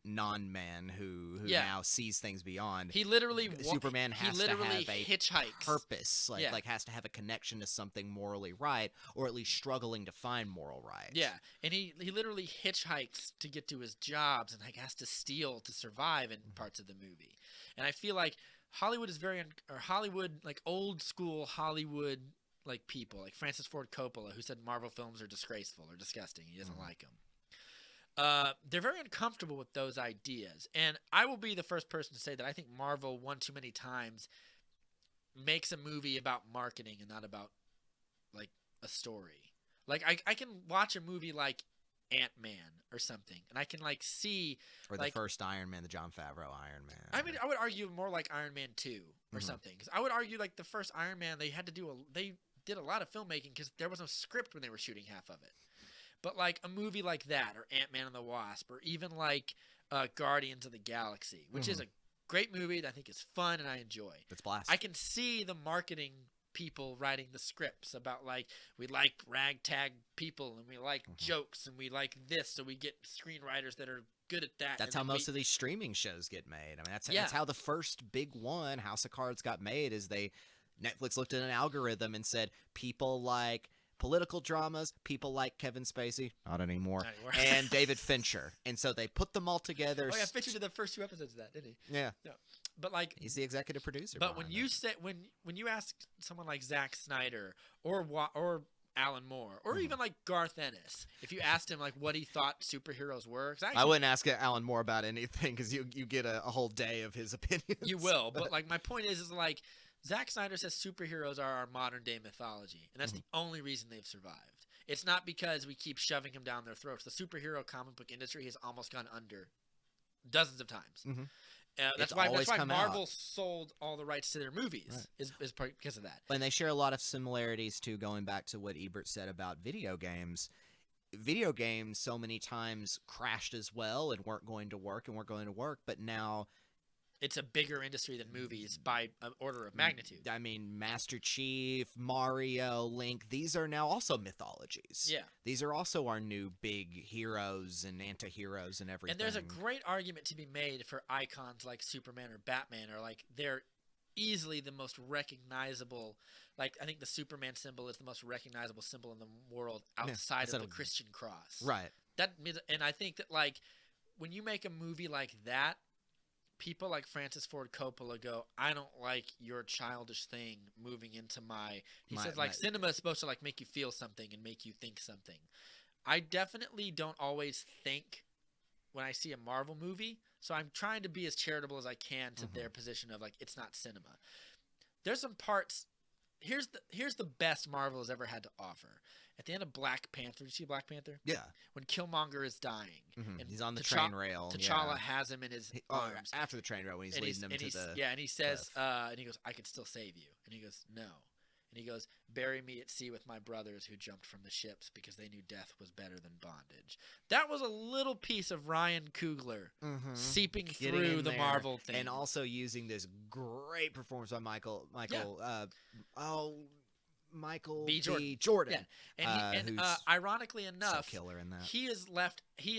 S1: non-man who
S3: Yeah.
S1: now sees things beyond.
S3: He literally
S1: Superman has to have a
S3: hitchhikes.
S1: purpose,
S3: Yeah.
S1: like has to have a connection to something morally right, or at least struggling to find moral right.
S3: Yeah, and he literally hitchhikes to get to his jobs, and like has to steal to survive in parts of the movie. And I feel like Hollywood is like old school Hollywood like people, like Francis Ford Coppola, who said Marvel films are disgraceful or disgusting. He doesn't like them. They're very uncomfortable with those ideas, and I will be the first person to say that I think Marvel one too many times makes a movie about marketing and not about like a story. Like I can watch a movie like Ant-Man or something, and I can like see
S1: Or
S3: like,
S1: the first Iron Man, the Jon Favreau Iron Man.
S3: I mean, I would argue more like Iron Man 2 or something, because I would argue like the first Iron Man they did a lot of filmmaking because there was no script when they were shooting half of it. But like a movie like that, or Ant-Man and the Wasp, or even like Guardians of the Galaxy, which is a great movie that I think is fun and I enjoy.
S1: It's blast.
S3: I can see the marketing people writing the scripts about like we like ragtag people and we like jokes and we like this, so we get screenwriters that are good at that.
S1: That's how most of these streaming shows get made. I mean, that's
S3: Yeah.
S1: how the first big one, House of Cards, got made. Is Netflix looked at an algorithm and said people like political dramas, people like Kevin Spacey, not anymore,
S3: Not anymore.
S1: and David Fincher, and so they put them all together.
S3: Oh yeah, Fincher did the first 2 episodes of that, didn't he?
S1: Yeah,
S3: But like,
S1: he's the executive producer.
S3: but when
S1: behind
S3: you
S1: it.
S3: say when you ask someone like Zack Snyder or Alan Moore or even like Garth Ennis, if you asked him like what he thought superheroes were, 'cause
S1: I wouldn't ask Alan Moore about anything because you get a whole day of his opinions.
S3: you will, but like my point is like Zack Snyder says superheroes are our modern day mythology, and that's the only reason they've survived. It's not because we keep shoving them down their throats. The superhero comic book industry has almost gone under dozens of times.
S1: Mhm.
S3: That's
S1: It's
S3: why
S1: always come
S3: Marvel
S1: out.
S3: sold all the rights to their movies is part because of that.
S1: And they share a lot of similarities to going back to what Ebert said about video games. Video games so many times crashed as well and weren't going to work, but now
S3: It's a bigger industry than movies by an order of magnitude.
S1: I mean, Master Chief, Mario, Link, these are now also mythologies.
S3: Yeah.
S1: These are also our new big heroes and anti-heroes and everything.
S3: And there's a great argument to be made for icons like Superman or Batman, or like they're easily the most recognizable. Like I think the Superman symbol is the most recognizable symbol in the world outside of the Christian cross.
S1: Right.
S3: And I think that like when you make a movie like that, people like Francis Ford Coppola go, I don't like your childish thing moving into he says like cinema is supposed to like make you feel something and make you think something. I definitely don't always think when I see a Marvel movie, so I'm trying to be as charitable as I can to their position of like it's not cinema. There's some parts. Here's the best Marvel has ever had to offer. At the end of Black Panther, did you see Black Panther?
S1: Yeah.
S3: When Killmonger is dying, and
S1: He's on the train rail.
S3: T'Challa has him in his arms.
S1: After the train rail when he's leading him to the
S3: and he says, and he goes, "I could still save you."
S2: And he goes, no. And he goes, bury me at sea with my brothers who jumped from the ships because they knew death was better than bondage. That was a little piece of Ryan Coogler seeping
S1: Getting
S2: through
S1: in
S2: the
S1: there,
S2: Marvel thing.
S1: and also using this great performance by Michael
S2: B.
S1: Jordan.
S2: Yeah. And
S1: who's
S2: ironically
S1: so
S2: enough,
S1: killer in that.
S2: he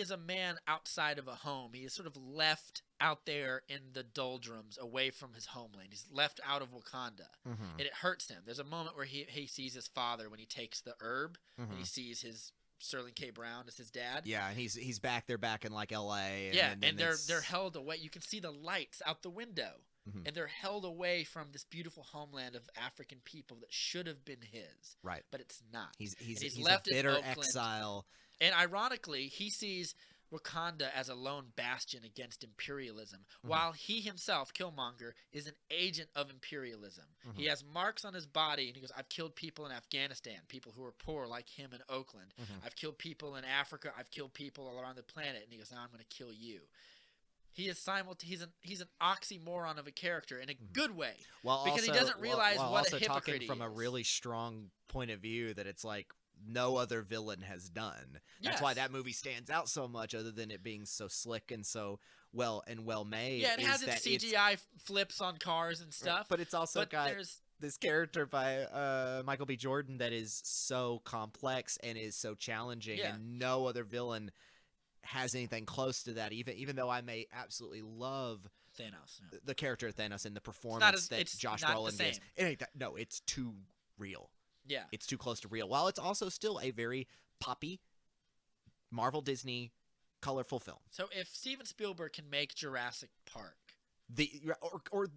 S2: is a man outside of a home. He is sort of left out there in the doldrums away from his homeland. He's left out of Wakanda.
S1: Mhm.
S2: And it hurts him. There's a moment where he sees his father when he takes the herb and he sees his Sterling K. Brown as his dad.
S1: Yeah, and he's back in like L.A.
S2: And they're held away. You can see the lights out the window.
S1: Mhm.
S2: And they're held away from this beautiful homeland of African people that should have been his.
S1: right.
S2: But it's not.
S1: He's
S2: left
S1: a
S2: in
S1: bitter
S2: Oakland.
S1: exile.
S2: And ironically, he sees Wakanda as a lone bastion against imperialism, while he himself, Killmonger, is an agent of imperialism. He has marks on his body, and he goes, I've killed people in Afghanistan, people who are poor like him in Oakland. I've killed people in Africa. I've killed people all around the planet. And he goes, now I'm going to kill you. He is he's an oxymoron of a character in a good way. Because he doesn't realize
S1: while
S2: what a
S1: also
S2: hypocrite
S1: talking from
S2: he
S1: a
S2: is.
S1: really strong point of view that it's like no other villain has done. That's why
S2: Yes.
S1: that movie stands out so much, other than it being so slick and so well made.
S2: Yeah, it has
S1: is
S2: its
S1: that it's-
S2: CGI flips on cars and stuff.
S1: but it's also
S2: But
S1: got
S2: there's
S1: this character by Michael B. Jordan that is so complex and is so challenging,
S2: Yeah.
S1: and no other villain has anything close to that. Even though I may absolutely love
S2: Thanos. No.
S1: the character of Thanos and the performance that
S2: it's
S1: Josh
S2: not the
S1: Brolin gives,
S2: same.
S1: it ain't that. No, it's too real.
S2: Yeah.
S1: It's too close to real. While it's also still a very poppy, Marvel Disney, colorful film.
S2: So if Steven Spielberg can make Jurassic Park,
S1: Or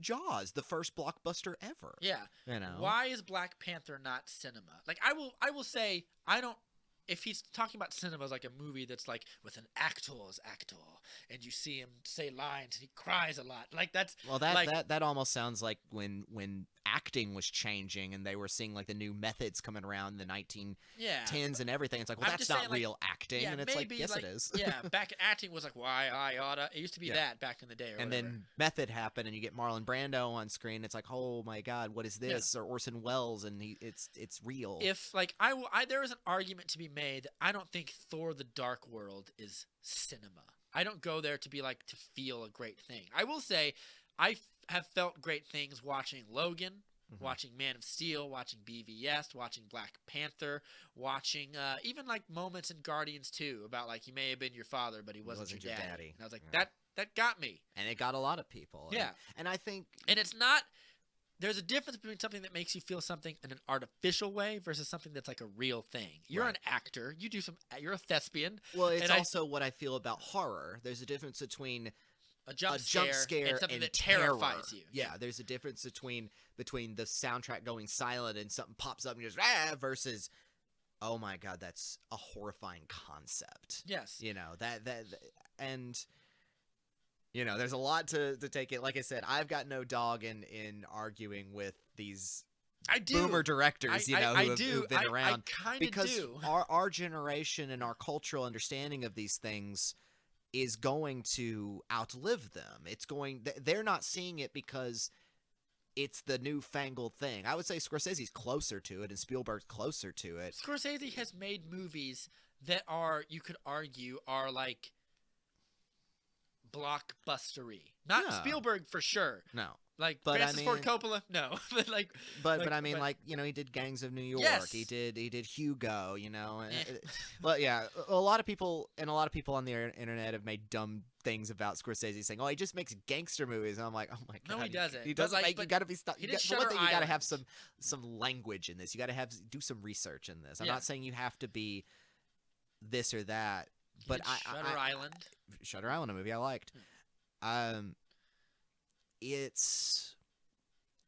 S1: Jaws, the first blockbuster ever.
S2: yeah,
S1: You know.
S2: why is Black Panther not cinema? Like I will say I don't. If he's talking about cinema as like a movie that's like with an actor's actor, and you see him say lines and he cries a lot, like that's
S1: Well, that
S2: like,
S1: that almost sounds like when acting was changing and they were seeing like the new methods coming around in the 1910s
S2: yeah.
S1: and everything. It's like, well,
S2: I'm
S1: that's
S2: just
S1: not
S2: saying, like,
S1: real acting,
S2: Yeah,
S1: and it's like,
S2: maybe,
S1: yes,
S2: like,
S1: it is.
S2: yeah, back acting was like why I oughta. It used to be
S1: Yeah.
S2: that back in the day, or
S1: And
S2: whatever.
S1: then method happened, and you get Marlon Brando on screen. It's like, oh my God, what is
S2: Yeah.
S1: this? Or Orson Welles, and it's real.
S2: If like there is an argument to be made that I don't think Thor: The Dark World is cinema. I don't go there to be like to feel a great thing. I will say I have felt great things watching Logan, watching Man of Steel, watching BVS, watching Black Panther, watching even like moments in Guardians 2 about like he may have been your father but he wasn't your daddy. And I was like
S1: Yeah.
S2: that got me.
S1: And it got a lot of people.
S2: Yeah.
S1: And I think
S2: And it's not. There's a difference between something that makes you feel something in an artificial way versus something that's like a real thing. You're
S1: Right.
S2: an actor. You're a thespian.
S1: well, it's
S2: and I-
S1: also what I feel about horror. There's a difference between
S2: A jump,
S1: a jump scare
S2: and something
S1: and
S2: that
S1: terror.
S2: terrifies you.
S1: Yeah, there's a difference between the soundtrack going silent and something pops up and you're just versus, oh my God, that's a horrifying concept.
S2: Yes.
S1: You know, that and you know, there's a lot to take it. Like I said, I've got no dog in arguing with these
S2: I do.
S1: boomer directors,
S2: I
S1: who've
S2: do.
S1: been
S2: I
S1: around.
S2: kind of
S1: Because
S2: do.
S1: our generation and our cultural understanding of these things is going to outlive them. They're not seeing it because it's the newfangled thing. I would say Scorsese's closer to it and Spielberg's closer to it.
S2: Scorsese has made movies that are, you could argue, are like blockbustery. Not
S1: Yeah.
S2: Spielberg for sure.
S1: No.
S2: Like
S1: But I
S2: Francis Ford
S1: mean-
S2: Coppola, no. But like,
S1: But I mean, like, he did Gangs of New York.
S2: Yes.
S1: He did Hugo. And-
S2: Eh.
S1: Well, yeah, a lot of people on the internet have made dumb things about Scorsese, saying, "Oh, he just makes gangster movies." And I'm like, "Oh my God,
S2: No, he doesn't.
S1: He
S2: But,
S1: doesn't
S2: like,
S1: make. You
S2: but
S1: got to be stuck.
S2: he
S1: For
S2: did
S1: one
S2: Shutter
S1: thing, you got to have
S2: Island.
S1: some language in this. You got to do some research in this. I'm
S2: Yeah.
S1: not saying you have to be this or that,
S2: he
S1: but
S2: did Shutter Island.
S1: Shutter Island, a movie I liked.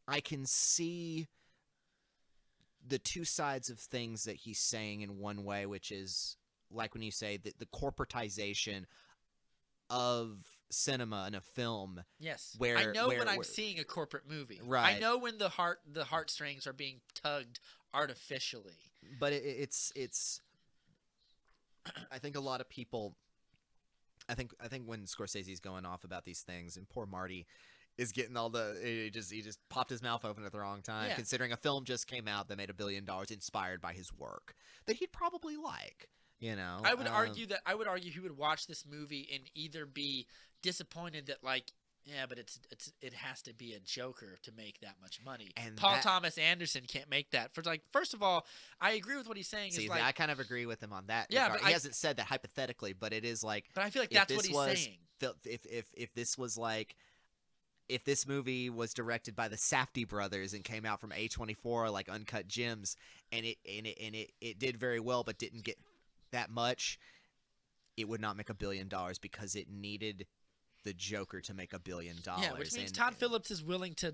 S1: I can see the two sides of things that he's saying in one way, which is like when you say that the corporatization of cinema and a film.
S2: Yes,
S1: Where-
S2: I know
S1: where-
S2: when I'm
S1: where-
S2: seeing a corporate movie. I
S1: Right.
S2: know when the heartstrings are being tugged artificially.
S1: But it's I think a lot of people I think when Scorsese's going off about these things, and poor Marty, is getting all the he just popped his mouth open at the wrong time,
S2: Yeah.
S1: considering a film just came out that made $1 billion inspired by his work that he'd probably like.
S2: I would argue he would watch this movie and either be disappointed that like, yeah, but it has to be a Joker to make that much money.
S1: And
S2: Paul
S1: that-
S2: Thomas Anderson can't make that. For like, first of all, I agree with what he's saying.
S1: See,
S2: is like,
S1: I kind of agree with him on that.
S2: Yeah,
S1: regard.
S2: but
S1: he
S2: I-
S1: hasn't said that hypothetically, but it is like
S2: but I feel like
S1: if
S2: that's
S1: this
S2: what he's
S1: was
S2: saying.
S1: if this was like if this movie was directed by the Safdie brothers and came out from A24 like Uncut Gems and it did very well but didn't get that much, it would not make $1 billion because it needed the Joker to make $1 billion.
S2: Yeah, which means
S1: and-
S2: Todd Phillips is willing to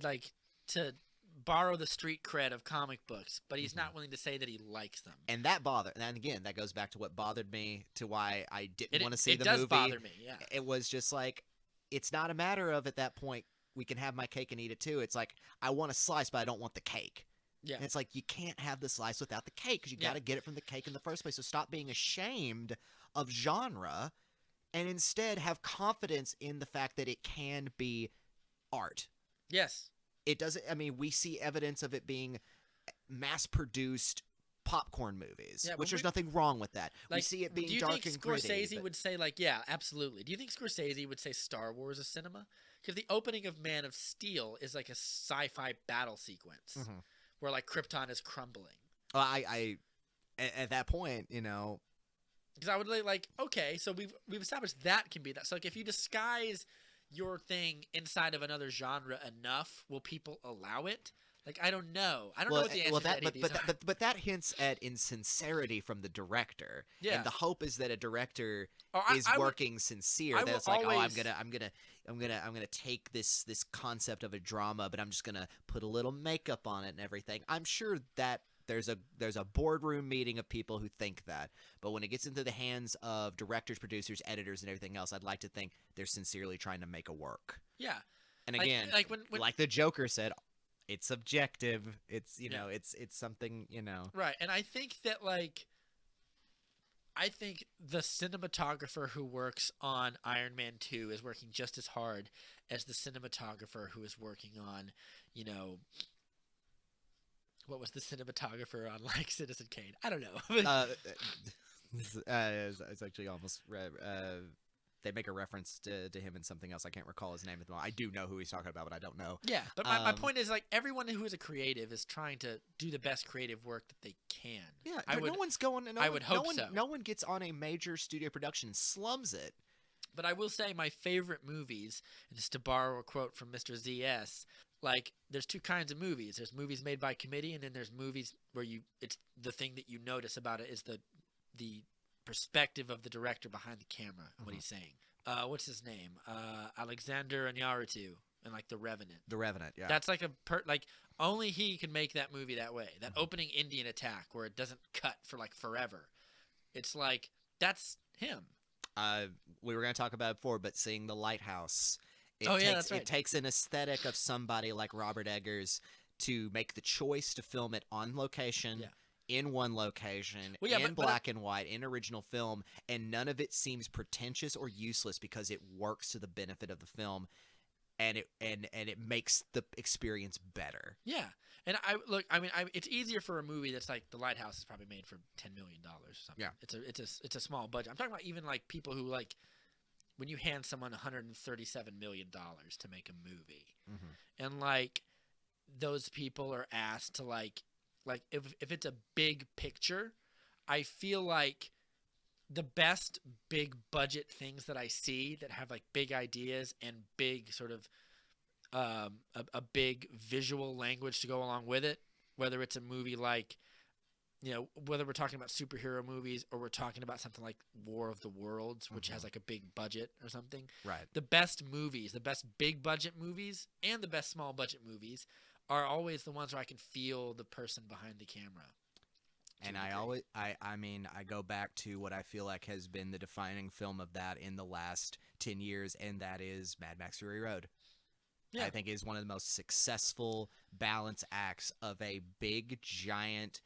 S2: borrow the street cred of comic books, but he's not willing to say that he likes them.
S1: And that bothered, and again, that goes back to what bothered me, to why I didn't
S2: It
S1: want to see
S2: it
S1: the
S2: does
S1: movie.
S2: bother me. Yeah.
S1: It was just like, it's not a matter of at that point we can have my cake and eat it too. It's like I want a slice, but I don't want the cake.
S2: Yeah.
S1: And it's like you can't have the slice without the cake because you
S2: Yeah.
S1: got to get it from the cake in the first place. So stop being ashamed of genre, and instead have confidence in the fact that it can be art.
S2: Yes.
S1: It doesn't. I mean, we see evidence of it being mass-produced popcorn movies,
S2: Yeah, but
S1: which there's
S2: we-
S1: nothing wrong with that. We
S2: Like,
S1: see it being
S2: do you
S1: dark
S2: think
S1: and gritty.
S2: Scorsese
S1: but-
S2: would say like, yeah, absolutely? Do you think Scorsese would say Star Wars is cinema? Because the opening of Man of Steel is like a sci-fi battle sequence
S1: Mhm.
S2: where like Krypton is crumbling.
S1: Well, at that point, you know,
S2: Because I would like, okay, so we've established that can be that. So like, if you disguise your thing inside of another genre enough, will people allow it? Like, I don't know. I don't know what the answer to any of these are.
S1: but that hints at insincerity from the director.
S2: Yeah.
S1: And the hope is that a director
S2: Or
S1: is working sincere.
S2: I
S1: That
S2: will
S1: it's like,
S2: always-
S1: I'm gonna take this concept of a drama, but I'm just gonna put a little makeup on it and everything. I'm sure that there's a boardroom meeting of people who think that. But when it gets into the hands of directors, producers, editors, and everything else, I'd like to think they're sincerely trying to make a work.
S2: Yeah.
S1: And
S2: Like-
S1: again,
S2: like when
S1: like the Joker said, it's subjective. It's
S2: Yeah.
S1: know, it's something,
S2: Right, and I think that like I think the cinematographer who works on Iron Man 2 is working just as hard as the cinematographer who is working on, what was the cinematographer on like Citizen Kane? I don't know.
S1: It's actually almost they make a reference to him in something else. I can't recall his name at the moment. I do know who he's talking about, but I don't know.
S2: Yeah, but my
S1: Um,
S2: point is like everyone who is a creative is trying to do the best creative work that they can.
S1: Yeah,
S2: I
S1: but
S2: would,
S1: no one's going. No
S2: I
S1: one-
S2: would
S1: no
S2: hope
S1: one,
S2: so.
S1: No one gets on a major studio production and slums it.
S2: but I will say my favorite movies, and just to borrow a quote from Mr. ZS, like there's two kinds of movies. There's movies made by committee, and then there's movies where it's the thing that you notice about it is the perspective of the director behind the camera and what he's saying. What's his name? Alexander Iñárritu and like The Revenant.
S1: The Revenant, yeah.
S2: That's like like only he can make that movie that way. That opening Indian attack where it doesn't cut for like forever. It's like that's him.
S1: We were going to talk about it before, but seeing The Lighthouse,
S2: That's right.
S1: it takes an aesthetic of somebody like Robert Eggers to make the choice to film it on location.
S2: Yeah.
S1: In one location,
S2: Well, yeah,
S1: in
S2: but
S1: black and white, in original film, and none of it seems pretentious or useless because it works to the benefit of the film, and it makes the experience better.
S2: Yeah, and it's easier for a movie that's like The Lighthouse is probably made for $10 million or something.
S1: Yeah.
S2: It's a small budget. I'm talking about even like people who like when you hand someone $137 million to make a movie, and like those people are asked to like if it's a big picture, I feel like the best big budget things that I see that have like big ideas and big sort of a big visual language to go along with it, whether it's a movie like, whether we're talking about superhero movies or we're talking about something like War of the Worlds, which has like a big budget or something.
S1: Right.
S2: The best movies, the best big budget movies and the best small budget movies are always the ones where I can feel the person behind the camera.
S1: And
S2: to a
S1: I
S2: degree.
S1: always, I go back to what I feel like has been the defining film of that in the last 10 years, and that is Mad Max Fury Road.
S2: Yeah.
S1: I think is one of the most successful balance acts of a big, giant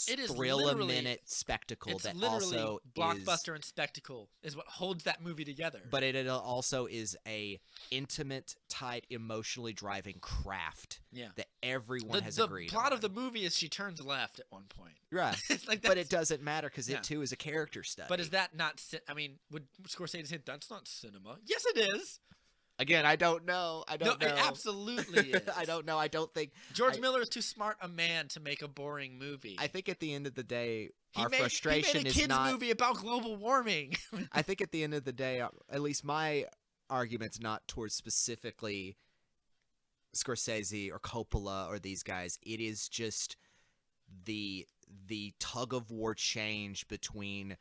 S2: It is
S1: thrill a
S2: literally-
S1: minute spectacle
S2: It's
S1: that
S2: literally
S1: also
S2: blockbuster
S1: is,
S2: and spectacle is what holds that movie together.
S1: but it also is a intimate, tight, emotionally driving craft
S2: yeah,
S1: that everyone has
S2: the
S1: agreed
S2: plot
S1: on.
S2: of the movie is she turns left at one point.
S1: Right.
S2: It's like
S1: But
S2: that's-
S1: it doesn't matter because
S2: Yeah.
S1: it too is a character study.
S2: But is that not? I mean, would Scorsese say that's not cinema? Yes, it is.
S1: Again, I don't know. I don't
S2: No,
S1: know.
S2: it absolutely is.
S1: I don't know. I don't think.
S2: George
S1: I-
S2: Miller is too smart a man to make a boring movie.
S1: I think at the end of the day,
S2: he
S1: our
S2: made,
S1: frustration
S2: he made a
S1: is
S2: kids
S1: not.
S2: movie about global warming.
S1: I think at the end of the day, at least my argument's not towards specifically Scorsese or Coppola or these guys. It is just the tug of war change between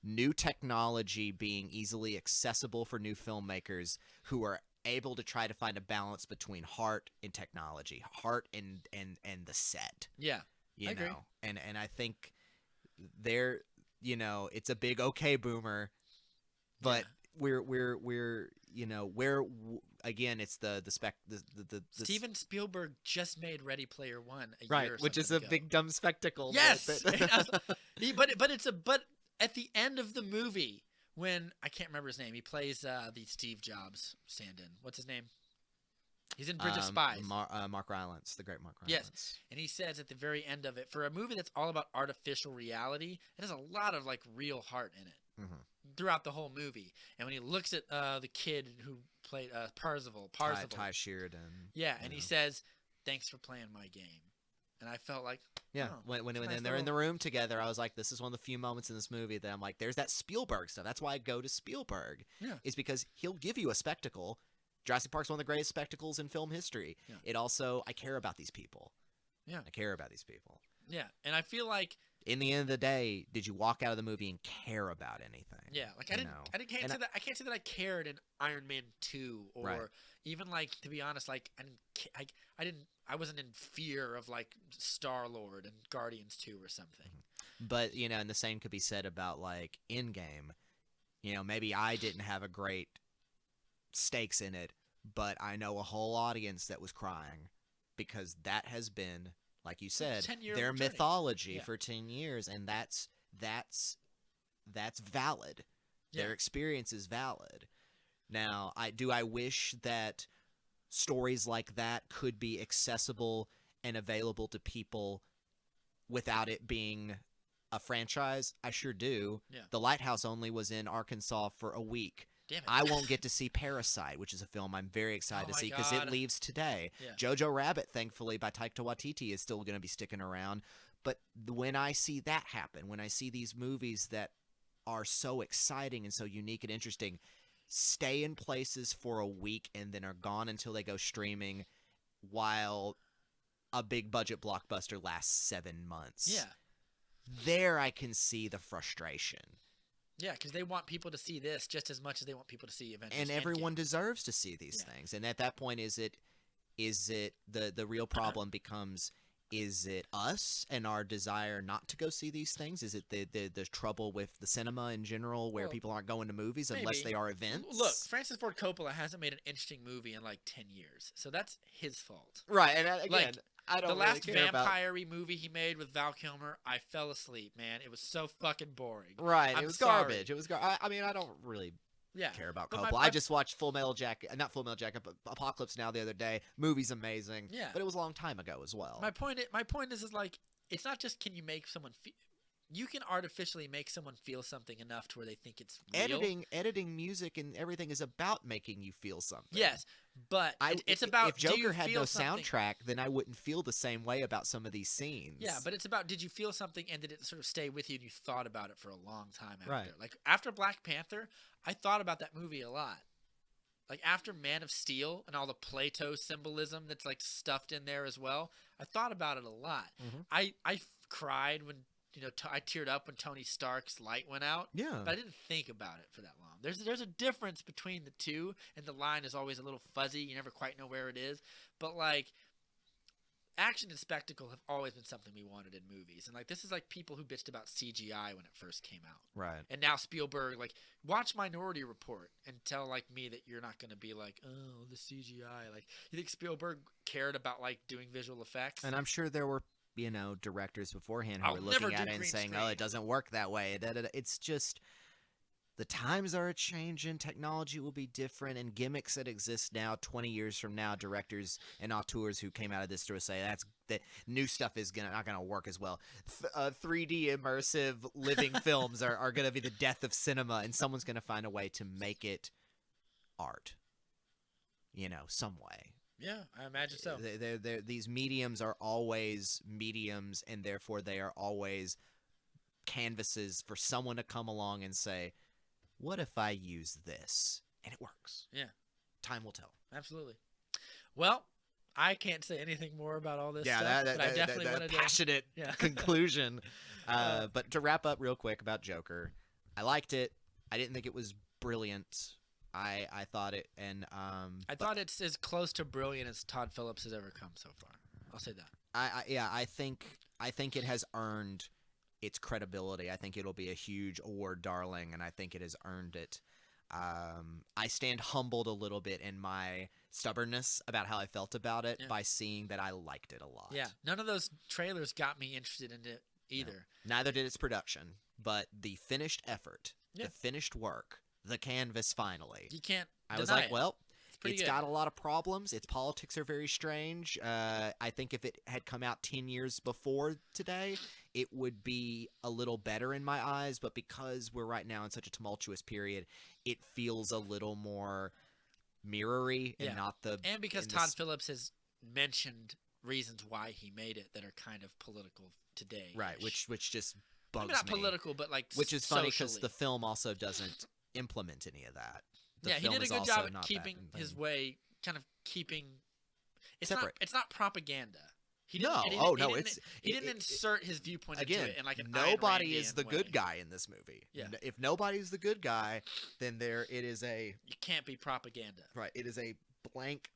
S1: new technology being easily accessible for new filmmakers who are able to try to find a balance between heart and technology, heart and the set.
S2: yeah,
S1: You
S2: I
S1: know,
S2: agree.
S1: and I think they're, you know, it's a big okay boomer, but we're you know, again, it's the
S2: Steven Spielberg just made Ready Player One a
S1: right,
S2: year or
S1: which is a
S2: something ago.
S1: big dumb spectacle.
S2: Yes,
S1: but-
S2: And I was- but at the end of the movie when I can't remember his name, he plays the Steve Jobs stand-in. What's his name? He's in Bridge of Spies.
S1: Mark Rylance, the great Mark Rylance.
S2: Yes. And he says at the very end of it, for a movie that's all about artificial reality, it has a lot of like real heart in it
S1: Mhm.
S2: throughout the whole movie. And when he looks at the kid who played Parzival,
S1: Ty Sheridan.
S2: yeah, and he
S1: yeah.
S2: says, "Thanks for playing my game." And I felt like,
S1: Yeah,
S2: oh,
S1: when
S2: it's a nice
S1: they're in the
S2: little-
S1: room together, I was like, this is one of the few moments in this movie that I'm like, there's that Spielberg stuff. That's why I go to Spielberg.
S2: Yeah.
S1: Is because he'll give you a spectacle. Jurassic Park's one of the greatest spectacles in film history.
S2: Yeah.
S1: It also, I care about these people.
S2: Yeah.
S1: I care about these people.
S2: yeah, and I feel like,
S1: In the end of the day, did you walk out of the movie and care about anything?
S2: yeah, like
S1: You
S2: I didn't,
S1: know?
S2: can't
S1: And
S2: say that I can't say that I cared in Iron Man 2 or
S1: Right.
S2: even like, to be honest, like I wasn't in fear of like Star-Lord and Guardians 2 or something.
S1: But, you know, and the same could be said about, like, Endgame. You know, maybe I didn't have a great stakes in it, but I know a whole audience that was crying because that has been, like you said,
S2: 10-year
S1: their
S2: journey.
S1: mythology
S2: Yeah.
S1: for 10 years, and that's valid. Their
S2: Yeah.
S1: experience is valid. Now, I wish that stories like that could be accessible and available to people without it being a franchise. I sure do.
S2: Yeah.
S1: The Lighthouse only was in Arkansas for a week.
S2: Damn it.
S1: I won't get to see Parasite, which is a film I'm very excited
S2: Oh
S1: to
S2: my
S1: see because it
S2: God.
S1: leaves today.
S2: Yeah.
S1: Jojo Rabbit, thankfully, by Taika Waititi is still going to be sticking around. But when I see that happen, when I see these movies that are so exciting and so unique and interesting stay in places for a week and then are gone until they go streaming, while a big budget blockbuster lasts 7 months.
S2: Yeah.
S1: There I can see the frustration.
S2: Yeah, because they want people to see this just as much as they want people to see Avengers.
S1: And everyone
S2: Endgame.
S1: deserves to see these
S2: Yeah.
S1: things. And at that point, is it the real problem becomes, is it us and our desire not to go see these things? Is it the trouble with the cinema in general where
S2: Well,
S1: people aren't going to movies unless
S2: maybe.
S1: they are events?
S2: Look, Francis Ford Coppola hasn't made an interesting movie in like 10 years, so that's his fault.
S1: right? And again,
S2: Like,
S1: I don't
S2: The last
S1: really care about.
S2: vampire-y movie he made with Val Kilmer, I fell asleep, man. It was so fucking boring.
S1: Right,
S2: I'm
S1: it was
S2: sorry.
S1: garbage. It was I mean, I don't really
S2: Yeah.
S1: care about
S2: But
S1: Coppola.
S2: my-
S1: I just watched Full Metal Jacket, not Full Metal Jacket, but Apocalypse Now the other day. Movie's amazing.
S2: Yeah.
S1: But it was a long time ago as well.
S2: My point is like, it's not just can you make someone feel. You can artificially make someone feel something enough to where they think it's real.
S1: Editing music and everything is about making you feel something.
S2: Yes, but it's
S1: if
S2: about
S1: if
S2: do you
S1: Joker had
S2: feel
S1: no
S2: something-
S1: soundtrack, then I wouldn't feel the same way about some of these scenes.
S2: Yeah, but it's about did you feel something and did it sort of stay with you and you thought about it for a long time after?
S1: Right.
S2: Like after Black Panther, I thought about that movie a lot. Like after Man of Steel and all the Plato symbolism that's like stuffed in there as well, I thought about it a lot.
S1: Mhm.
S2: I cried when I teared up when Tony Stark's light went out.
S1: Yeah.
S2: But I didn't think about it for that long. There's a difference between the two, and the line is always a little fuzzy. You never quite know where it is. But like, action and spectacle have always been something we wanted in movies, and like this is like people who bitched about CGI when it first came out,
S1: Right.
S2: and now Spielberg like watch Minority Report and tell like me that you're not gonna be like, oh, the CGI. Like you think Spielberg cared about like doing visual effects?
S1: And I'm sure there were, directors beforehand who
S2: I'll
S1: were
S2: never
S1: looking at
S2: do
S1: it and
S2: green
S1: saying, "Oh,
S2: screen."
S1: it doesn't work that way." It's just the times are changing. Technology will be different, and gimmicks that exist now, 20 years from now, directors and auteurs who came out of this store say that new stuff is not gonna work as well. 3D immersive living films are gonna be the death of cinema, and someone's gonna find a way to make it art. Some way.
S2: Yeah, I imagine so.
S1: These mediums are always mediums, and therefore they are always canvases for someone to come along and say, what if I use this? And it works.
S2: Yeah.
S1: Time will tell.
S2: Absolutely. Well, I can't say anything more about all this
S1: Yeah,
S2: stuff,
S1: that
S2: but I definitely wanted to.
S1: passionate
S2: Yeah.
S1: conclusion. But to wrap up real quick about Joker, I liked it. I didn't think it was brilliant. I thought it, and
S2: I thought it's as close to brilliant as Todd Phillips has ever come so far. I'll say that.
S1: I think it has earned its credibility. I think it'll be a huge award darling, and I think it has earned it. I stand humbled a little bit in my stubbornness about how I felt about it by seeing that I liked it a lot.
S2: Yeah, none of those trailers got me interested in it either.
S1: No. Neither did its production, but the finished effort, the finished work, the canvas finally.
S2: You can't.
S1: I was
S2: deny
S1: like,
S2: it.
S1: well,
S2: pretty
S1: it's
S2: good.
S1: got a lot of problems. Its politics are very strange. I think if it had come out 10 years before today, it would be a little better in my eyes. But because we're right now in such a tumultuous period, it feels a little more mirrory and not the.
S2: And because
S1: in
S2: Todd
S1: this-
S2: Phillips has mentioned reasons why he made it that are kind of political today.
S1: Right, which just bugs
S2: Maybe not
S1: me.
S2: political, but like
S1: Which is funny because
S2: socially.
S1: the film also doesn't implement any of that. The
S2: Yeah, he
S1: film
S2: did a
S1: is
S2: good
S1: also
S2: job at
S1: not that
S2: keeping his
S1: thing.
S2: way, kind of keeping. It's
S1: Separate.
S2: It's not propaganda. He
S1: No,
S2: didn't,
S1: oh,
S2: he
S1: no,
S2: didn't,
S1: it's-
S2: he
S1: it-
S2: didn't
S1: it-
S2: insert his viewpoint
S1: Again,
S2: into it in like an
S1: nobody
S2: Ayn
S1: is the
S2: Randian
S1: good
S2: way.
S1: guy in this movie.
S2: Yeah.
S1: If nobody's the good guy, then it is a
S2: You can't be propaganda.
S1: right. It is a blank.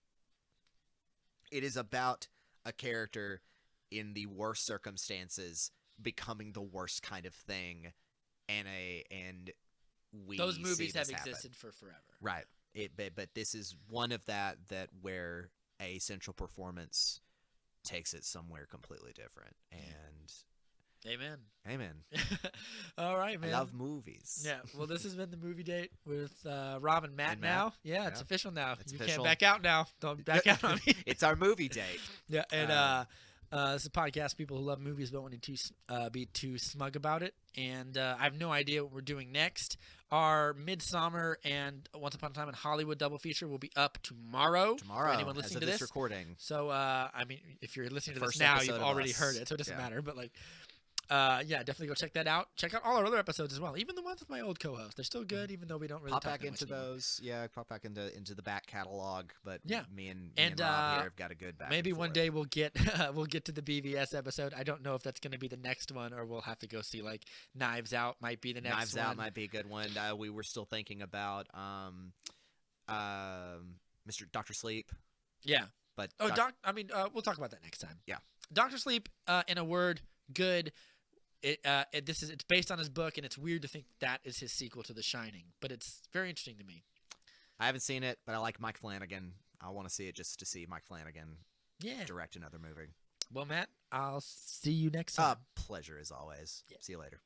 S1: It is about a character in the worst circumstances becoming the worst kind of thing, and we
S2: Those
S1: see
S2: movies
S1: this
S2: have
S1: happen.
S2: existed for forever.
S1: Right. But this is one of that where a central performance takes it somewhere completely different. And
S2: Amen.
S1: amen.
S2: All right, man.
S1: I love movies.
S2: Yeah. Well, this has been the movie date with Rob and Matt.
S1: And Matt.
S2: Now, yeah, it's
S1: Yeah.
S2: official now.
S1: It's
S2: you
S1: official.
S2: can't back out now. Don't back out on me.
S1: It's our movie date.
S2: Yeah, and this is a podcast for people who love movies but want to be too smug about it. And I have no idea what we're doing next. Our Midsummer and Once Upon a Time in Hollywood double feature will be up tomorrow.
S1: Tomorrow,
S2: for anyone
S1: as
S2: listening
S1: of
S2: to
S1: this
S2: this.
S1: recording.
S2: So, I mean, if you're listening
S1: The
S2: to this
S1: first
S2: now,
S1: episode
S2: you've
S1: of
S2: already
S1: us.
S2: heard it, so it doesn't
S1: Yeah.
S2: matter. But like, yeah, definitely go check that out. Check out all our other episodes as well, even the ones with my old co-host. They're still good, even though we don't really
S1: Pop
S2: talk
S1: back
S2: that much
S1: into
S2: anymore.
S1: those. Yeah, pop back into the back catalog. But
S2: Yeah.
S1: me and
S2: And,
S1: Rob here have got a good back.
S2: Maybe
S1: and
S2: one
S1: forth.
S2: day we'll get we'll get to the BVS episode. I don't know if that's going to be the next one or we'll have to go see like Knives Out might be the next
S1: Knives
S2: one.
S1: Out might be a good one. We were still thinking about Mr. Doctor Sleep.
S2: Yeah.
S1: But
S2: Oh, we'll talk about that next time.
S1: Yeah.
S2: Doctor Sleep, in a word, good. It's based on his book, and it's weird to think that is his sequel to The Shining, but it's very interesting to me.
S1: I haven't seen it, but I like Mike Flanagan. I want to see it just to see Mike Flanagan
S2: Yeah.
S1: direct another movie.
S2: Well, Matt, I'll see you next time.
S1: Pleasure as always.
S2: Yeah.
S1: See you later.